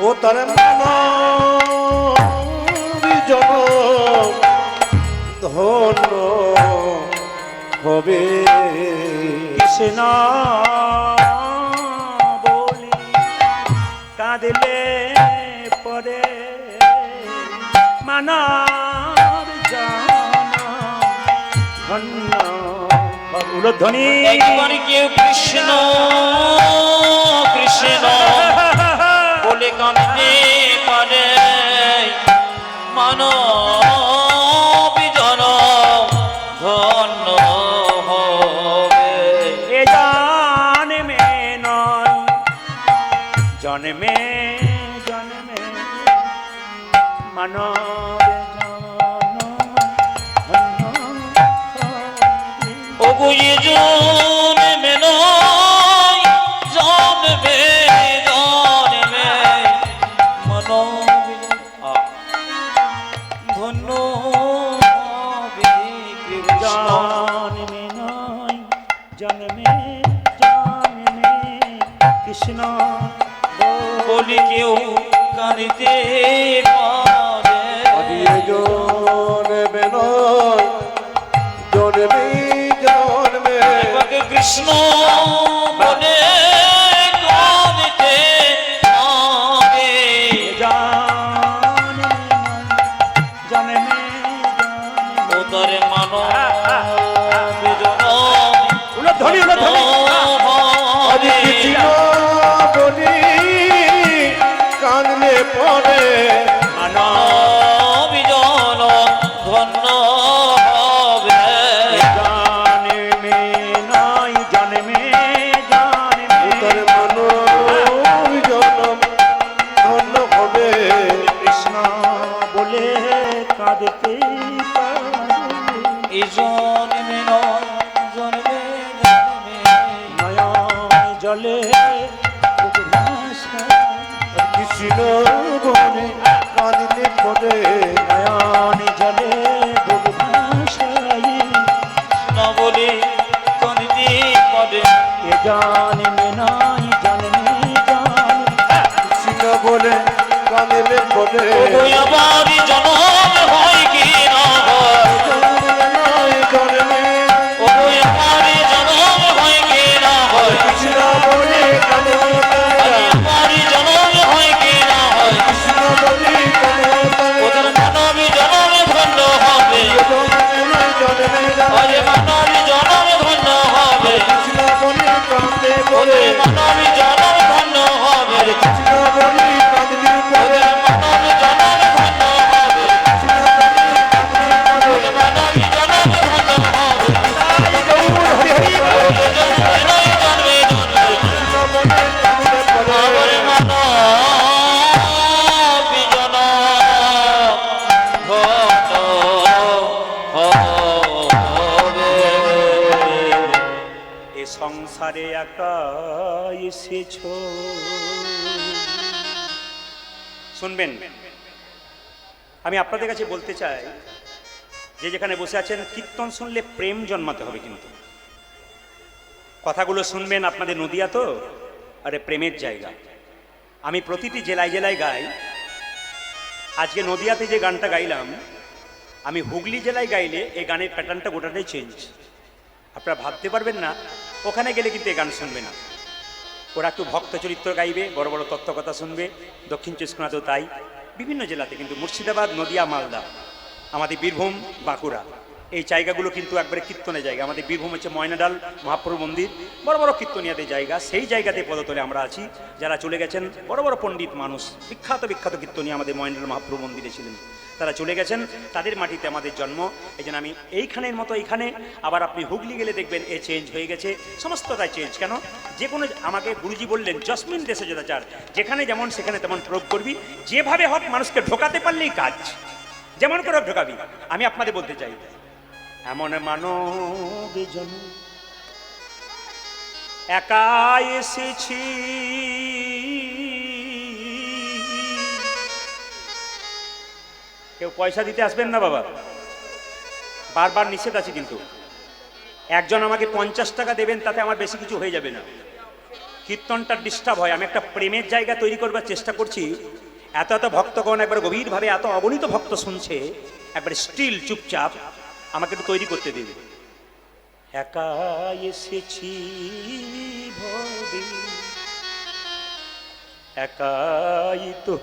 ও তার মানবী জনম ধন্য হবে কৃষ্ণ বলি কাঁদলে পরে মানব জনম ধন্য উলধ্বনি একবার কেউ কৃষ্ণ কৃষ্ণ বলে কাঁদতে পারে মানব জনম ধন্য হবে এ জন্মে নয় জন্মে জন্মে মানব ও গুয়ে জন্মে নয় জন্মে জন্মে মানব ধন্য হবে কৃষ্ণ জন্মে নয় জন্মে জন্মে কৃষ্ণ বলি কেউ কাঁদিতে পারে জন্মে নয় জন্মে জন্মে একবারে কৃষ্ণ বলে কাঁদিতে পারে জন্মে জন্মে ও তারে মানব জনম উলধ্বনি উলধ্বনি আরে কৃষ্ণ বলি কাঁদলে পরে মানব জনম ধন্য হবে জন্মে নয় জন্মে জন্মে তার মানবী জনম ধন্য হবে কৃষ্ণ বলে কাঁদতে পারে এই জন্মে নয় জন্মে জন্মে নয়ন জলে বুক ভাসায়। কৃষ্ণ বলে কাঁদলে পরে নয়ন জলে বুক ভাসায়। না বলে কাঁদিতে পারে এ জন্মে নয় জন্মে জন্মে কৃষ্ণ বলে কাঁদলে পরে ওই আবার জনম হয় কি না হয় জন্মে ওই আবার জনম হয় কি না হয় কৃষ্ণ বলে কাঁদলে ওই আবার জনম হয় কি না হয় কৃষ্ণ বলে কাঁদলে ওদের মানব জনম ধন্য হবে জন্মে ওই মানব জনম ধন্য প্রাণ বিজন ভক্ত হবে। এ সংসারে একা এসেছ। শুনবেন, আমি আপনাদের কাছে বলতে চাই যে যেখানে বসে আছেন, কীর্তন শুনলে প্রেম জন্মাতে হবে। কিন্তু কথাগুলো শুনবেন, আপনাদের নদিয়া তো, আরে প্রেমের জায়গা। আমি প্রতিটি জেলায় জেলায় গাই। আজকে নদিয়াতে যে গানটা গাইলাম, আমি হুগলি জেলায় গাইলে এই গানের প্যাটার্নটা গোটাটাই চেঞ্জ। আপনারা ভাবতে পারবেন না, ওখানে গেলে কিন্তু এই গান শুনবে না। ওরা একটু ভক্ত চরিত্র গাইবে, বড় বড় তত্ত্বকথা শুনবে। দক্ষিণ চব্বিশ পরগনাতেও তাই, বিভিন্ন জেলাতে, কিন্তু মুর্শিদাবাদ, নদিয়া, মালদা, আমাদের বীরভূম, বাঁকুড়া, এই জায়গাগুলো কিন্তু একবারে কীর্তনের জায়গা। আমাদের বীরভূম হচ্ছে ময়নাডাল মহাপ্রভু মন্দির, বড় বড় কীর্তনিয়াদের জায়গা। সেই জায়গাতে পদতলে আমরা আছি। যারা চলে গেছেন, বড় বড় পণ্ডিত মানুষ, বিখ্যাত বিখ্যাত কীর্তনী আমাদের ময়নাডাল মহাপ্রভু মন্দিরে ছিলেন, তারা চলে গেছেন, তাদের মাটিতে আমাদের জন্ম। এই জন্য আমি এইখানের মতো এইখানে, আবার আপনি হুগলি গেলে দেখবেন এ চেঞ্জ হয়ে গেছে, সমস্তটাই চেঞ্জ। কেন? যে কোনো, আমাকে গুরুজি বললেন জসমিন দেশে যথাচার, যেখানে যেমন সেখানে তেমন প্রয়োগ করবি, যেভাবে হোক মানুষকে ঢোকাতে পারলেই কাজ, যেমন করে ঢোকাবি। আমি আপনাদের বলতে চাই, এমন মানব জন্ম একা এসেছি, কেউ পয়সা দিতে আসবেন না বাবা, বারবার নিষেধ আছে। কিন্তু একজন আমাকে 50 টাকা দেবেন, তাতে আমার বেশি কিছু হয়ে যাবে না। কীর্তনটা ডিস্টার্ব হয়। আমি একটা প্রেমের জায়গা তৈরি করবার চেষ্টা করছি। এত এত ভক্তগণ একবার গভীরভাবে, এত অগণিত ভক্ত শুনছে, একবার স্টিল চুপচাপ, আমাকে একটু তৈরি করতে দেবে। একা এসেছি ভবে, একাই তো,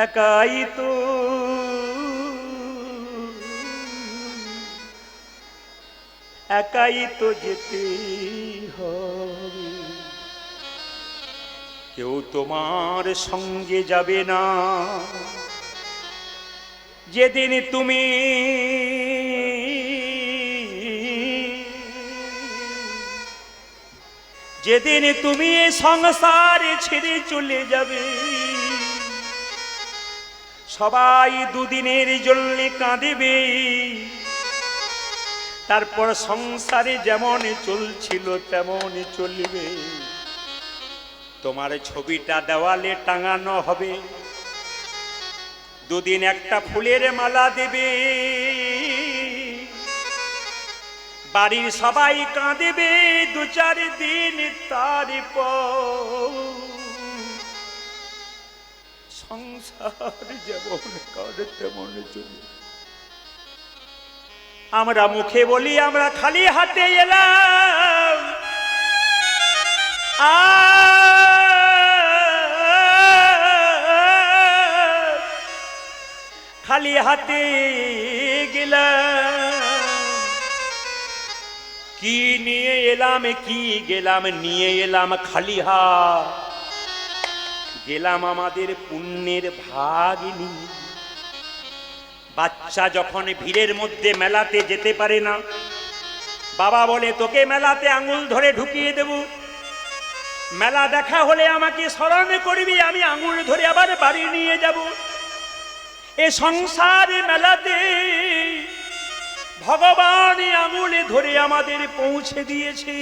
একাই তো, একাই তো যেতে হবে, কেউ তোমার সঙ্গে যাবে না। যেদিন তুমি যেদিন তুমি সংসার ছেড়ে চলে যাবে, সবাই দুদিনের জন্য কাঁদেবে, তারপর সংসারে যেমন চলছিল তেমন চলবে। তোমার ছবিটা দেওয়ালে টাঙানো হবে, দুদিন একটা ফুলের মালা দেবে, বাড়ির সবাই কাঁদেবে 2-4 দিন, তারপর সংসার যেমন করে তেমন চলে। আমরা মুখে বলি আমরা খালি হাতে এলাম, খালি হাতে গেলাম, কি নিয়ে এলাম, কি গেলাম, নিয়ে এলাম খালি হাত, গেলাম আমাদের পুণ্যের ভাগ নিয়ে। বাচ্চা যখন ভিড়ের মধ্যে মেলাতে যেতে পারে না, বাবা বলে তোকে মেলাতে আঙুল ধরে ঢুকিয়ে দেব, মেলা দেখা হলে আমাকে স্মরণ করবি, আমি আঙুল ধরে আবার বাড়ি নিয়ে যাব। এ সংসারে মেলাতে ভগবান আঙুলে ধরে আমাদের পৌঁছে দিয়েছে।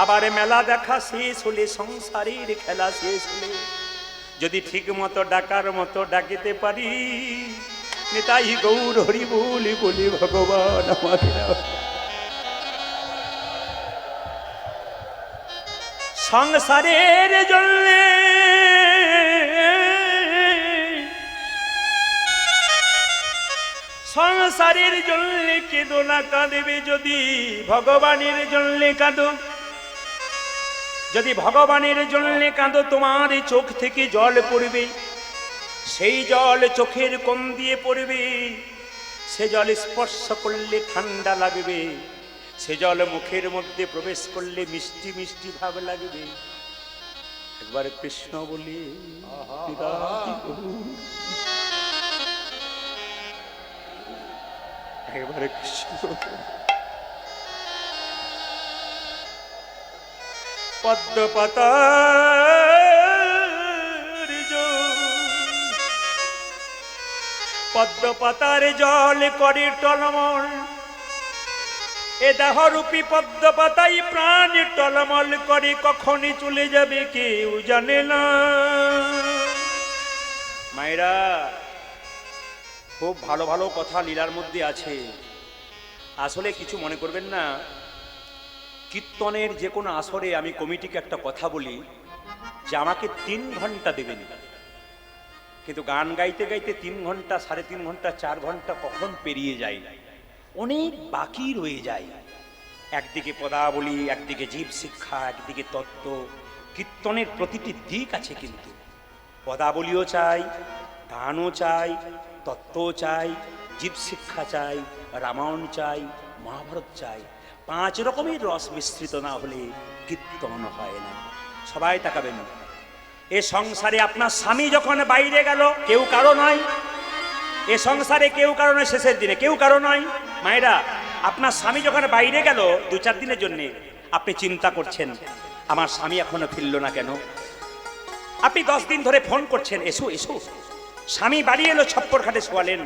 আবার মেলা দেখা শেষ হলে, সংসারের খেলা শেষ হলে, যদি ঠিক মতো ডাকার মতো ডাকিতে পারি, নিতাই গৌর হরি বলি বলি ভগবান আমাদের। সংসারের জন্য সংসারের জন্য কেঁদো না, কাঁদবে যদি ভগবানের জন্য কাঁদো। যদি ভগবানের জন্য কাঁদো, তোমার চোখ থেকে জল পড়বে, সেই জল চোখের কোণ দিয়ে পড়বে, সে জল স্পর্শ করলে ঠান্ডা লাগবে, সে জল মুখের মধ্যে প্রবেশ করলে মিষ্টি মিষ্টি ভাব লাগবে। একবার কৃষ্ণ বলি, একবার কৃষ্ণ। পদ্ম পাতার জল, পদ্ম পাতার জল করে টলমল, এ দেহরূপী পদ্ম পাতাই প্রাণ টলমল করে, কখনই চলে যাবে কেউ জানে না। মায়েরা, খুব ভালো ভালো কথা লীলার মধ্যে আছে, আসলে কিছু মনে করবেন না। কীর্তনের যে কোনো আসরে আমি কমিটিকে একটা কথা বলি যে আমাকে 3 ঘন্টা দেবেন, কিন্তু গান গাইতে গাইতে 3 ঘন্টা, 3.5 ঘন্টা, 4 ঘন্টা কখন পেরিয়ে যায়, অনেক বাকি রয়ে যায়। একদিকে পদাবলী, একদিকে জীব শিক্ষা, একদিকে তত্ত্ব। কীর্তনের প্রতিটি দিক আছে, কিন্তু পদাবলীও চাই, গানও চাই, তত্ত্বও চাই, জীব শিক্ষা চাই, রামায়ণ চাই, মহাভারত চাই। 5 রকমের রস মিশ্রিত না হলে কীর্তন হয় না। সবাই তাকাবেন, এ সংসারে আপনার স্বামী যখন বাইরে গেল, কেউ কারো নয়। এ সংসারে কেউ কারো নয়, শেষের দিনে কেউ কারো নয়। মায়েরা, আপনার স্বামী যখন বাইরে গেল 2-4 দিনের জন্য, আপনি চিন্তা করছেন আমার স্বামী এখনো ফিরল না কেন। আপনি 10 দিন ধরে ফোন করছেন, এসো এসো। স্বামী বাড়ি এলো, ছপ্পর খাটে শোয়ালেন,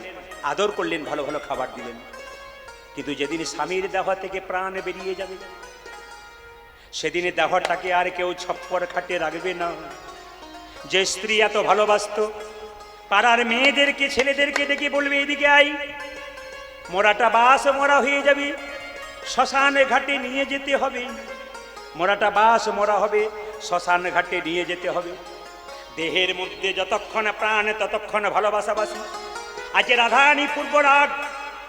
আদর করলেন, ভালো ভালো খাবার দিলেন। কিন্তু যেদিন স্বামীর দেহ থেকে প্রাণ বেরিয়ে যাবে, সেদিনে দেহটাকে আর কেউ ছপ্পর খাটে রাখবে না। যে স্ত্রী এত ভালোবাসত, পাড়ার মেয়েদেরকে, ছেলেদেরকে ডেকে বলবে এদিকে আই, মোরাটা বাস মরা হয়ে যাবে, শ্মশান ঘাটে নিয়ে যেতে হবে। মোরাটা বাস মরা হবে, শ্মশান ঘাটে নিয়ে যেতে হবে। দেহের মধ্যে যতক্ষণ প্রাণ ততক্ষণ ভালোবাসাবাসি। আজ রাধারানী পূর্বরাগ,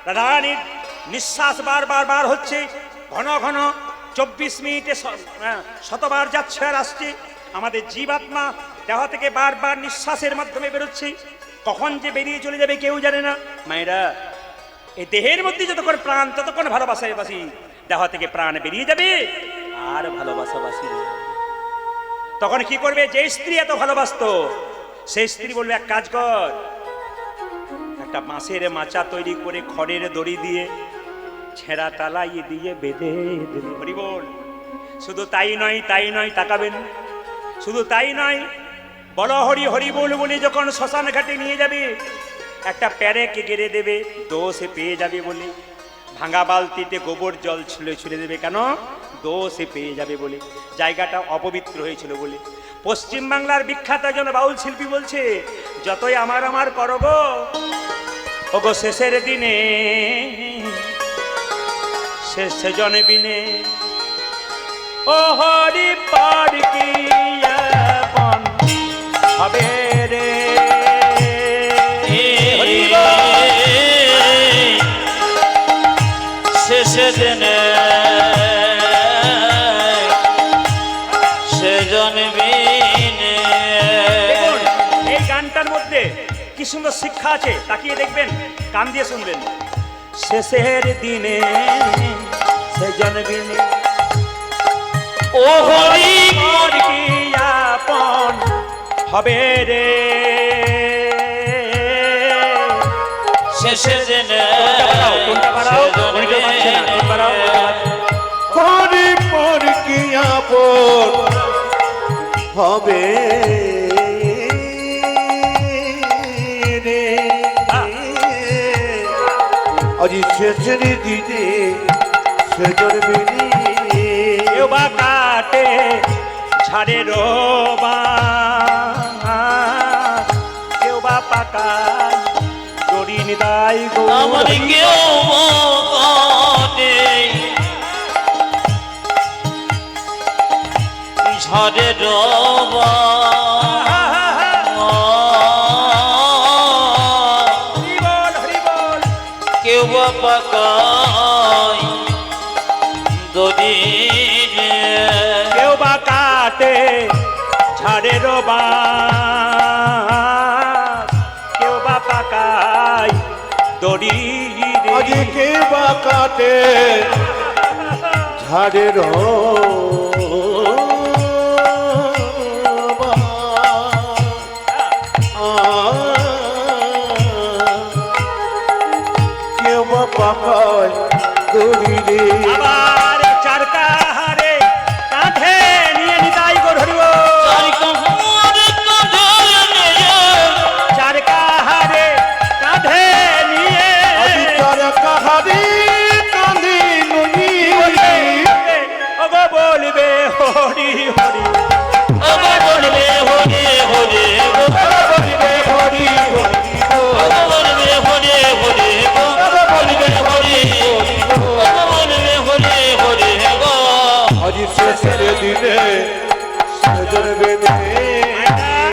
রাধারানীর নিঃশ্বাস বারবার বার হচ্ছে, ঘন ঘন 24 মিনিটে 100বার যাচ্ছে আর আসছে। আমাদের জীবাত্মা দেহ থেকে বারবার নিঃশ্বাসের মাধ্যমে বেরোচ্ছে, কখন যে বেরিয়ে চলে যাবে কেউ জানে না। মায়েরা, এই দেহের মধ্যে যতক্ষণ প্রাণ ততক্ষণ ভালোবাসাবাসি, দেহ থেকে প্রাণ বেরিয়ে যাবে আর ভালোবাসাবাসি না। তখন কি করবে? যে স্ত্রী এত ভালোবাসতো, সেই স্ত্রী বলবে এক কাজ কর, একটা বাঁশের মাচা তৈরি করে খড়ের দড়ি দিয়ে ছেঁড়া তালাই দিয়ে বেঁধে দেবে। হরি বল। শুধু তাই নয়, তাই নয়, তাকাবেন, শুধু তাই নয়, বল হরি হরি বল বলে যখন শ্মশান ঘাটে নিয়ে যাবে, একটা প্যারেক গেড়ে দেবে, দোষ পেয়ে যাবে বলে। ভাঙা বালতিতে গোবর জল ছুঁড়ে দেবে, কেন? দোষ পেয়ে যাবে বলে, জায়গাটা অপবিত্র হয়েছিল বলে। পশ্চিম বাংলার বিখ্যাত একজন বাউল শিল্পী বলছে, যতই আমার আমার করো গো, ওগো শেষের দিনে শেষ জনবিনে, ও হরি পার কি আপন হবে রে। শেষে দিনে সে জনবিনে। এই গানটার মধ্যে কি সুন্দর শিক্ষা আছে, তাকিয়ে দেখবেন, কান দিয়ে শুনবেন। শেষের দিনে সে জনবিনে, ও হরি পার কি আপন হবে রে। শেষে দিনে কোনটা বাড়াও, মনিটর পাচ্ছে না, কোন বাড়াও। হরি পর কি আপন হবে রে। আজি শেষের দিনে সে জন্মিনি, কেউ বা কাটে ঝাড়ে রোবা, কেউ বা পাকায় দড়ি নিদাই গো। আমার কেউ কাটে ঝড়ে রবা, কেউ বা পাকাই দড়ি, কেউ বা কাটে ঝাড়ে রোবা, কেউ বা পাকায় দড়ি। আজি কে বা কাটে ঝাড়ের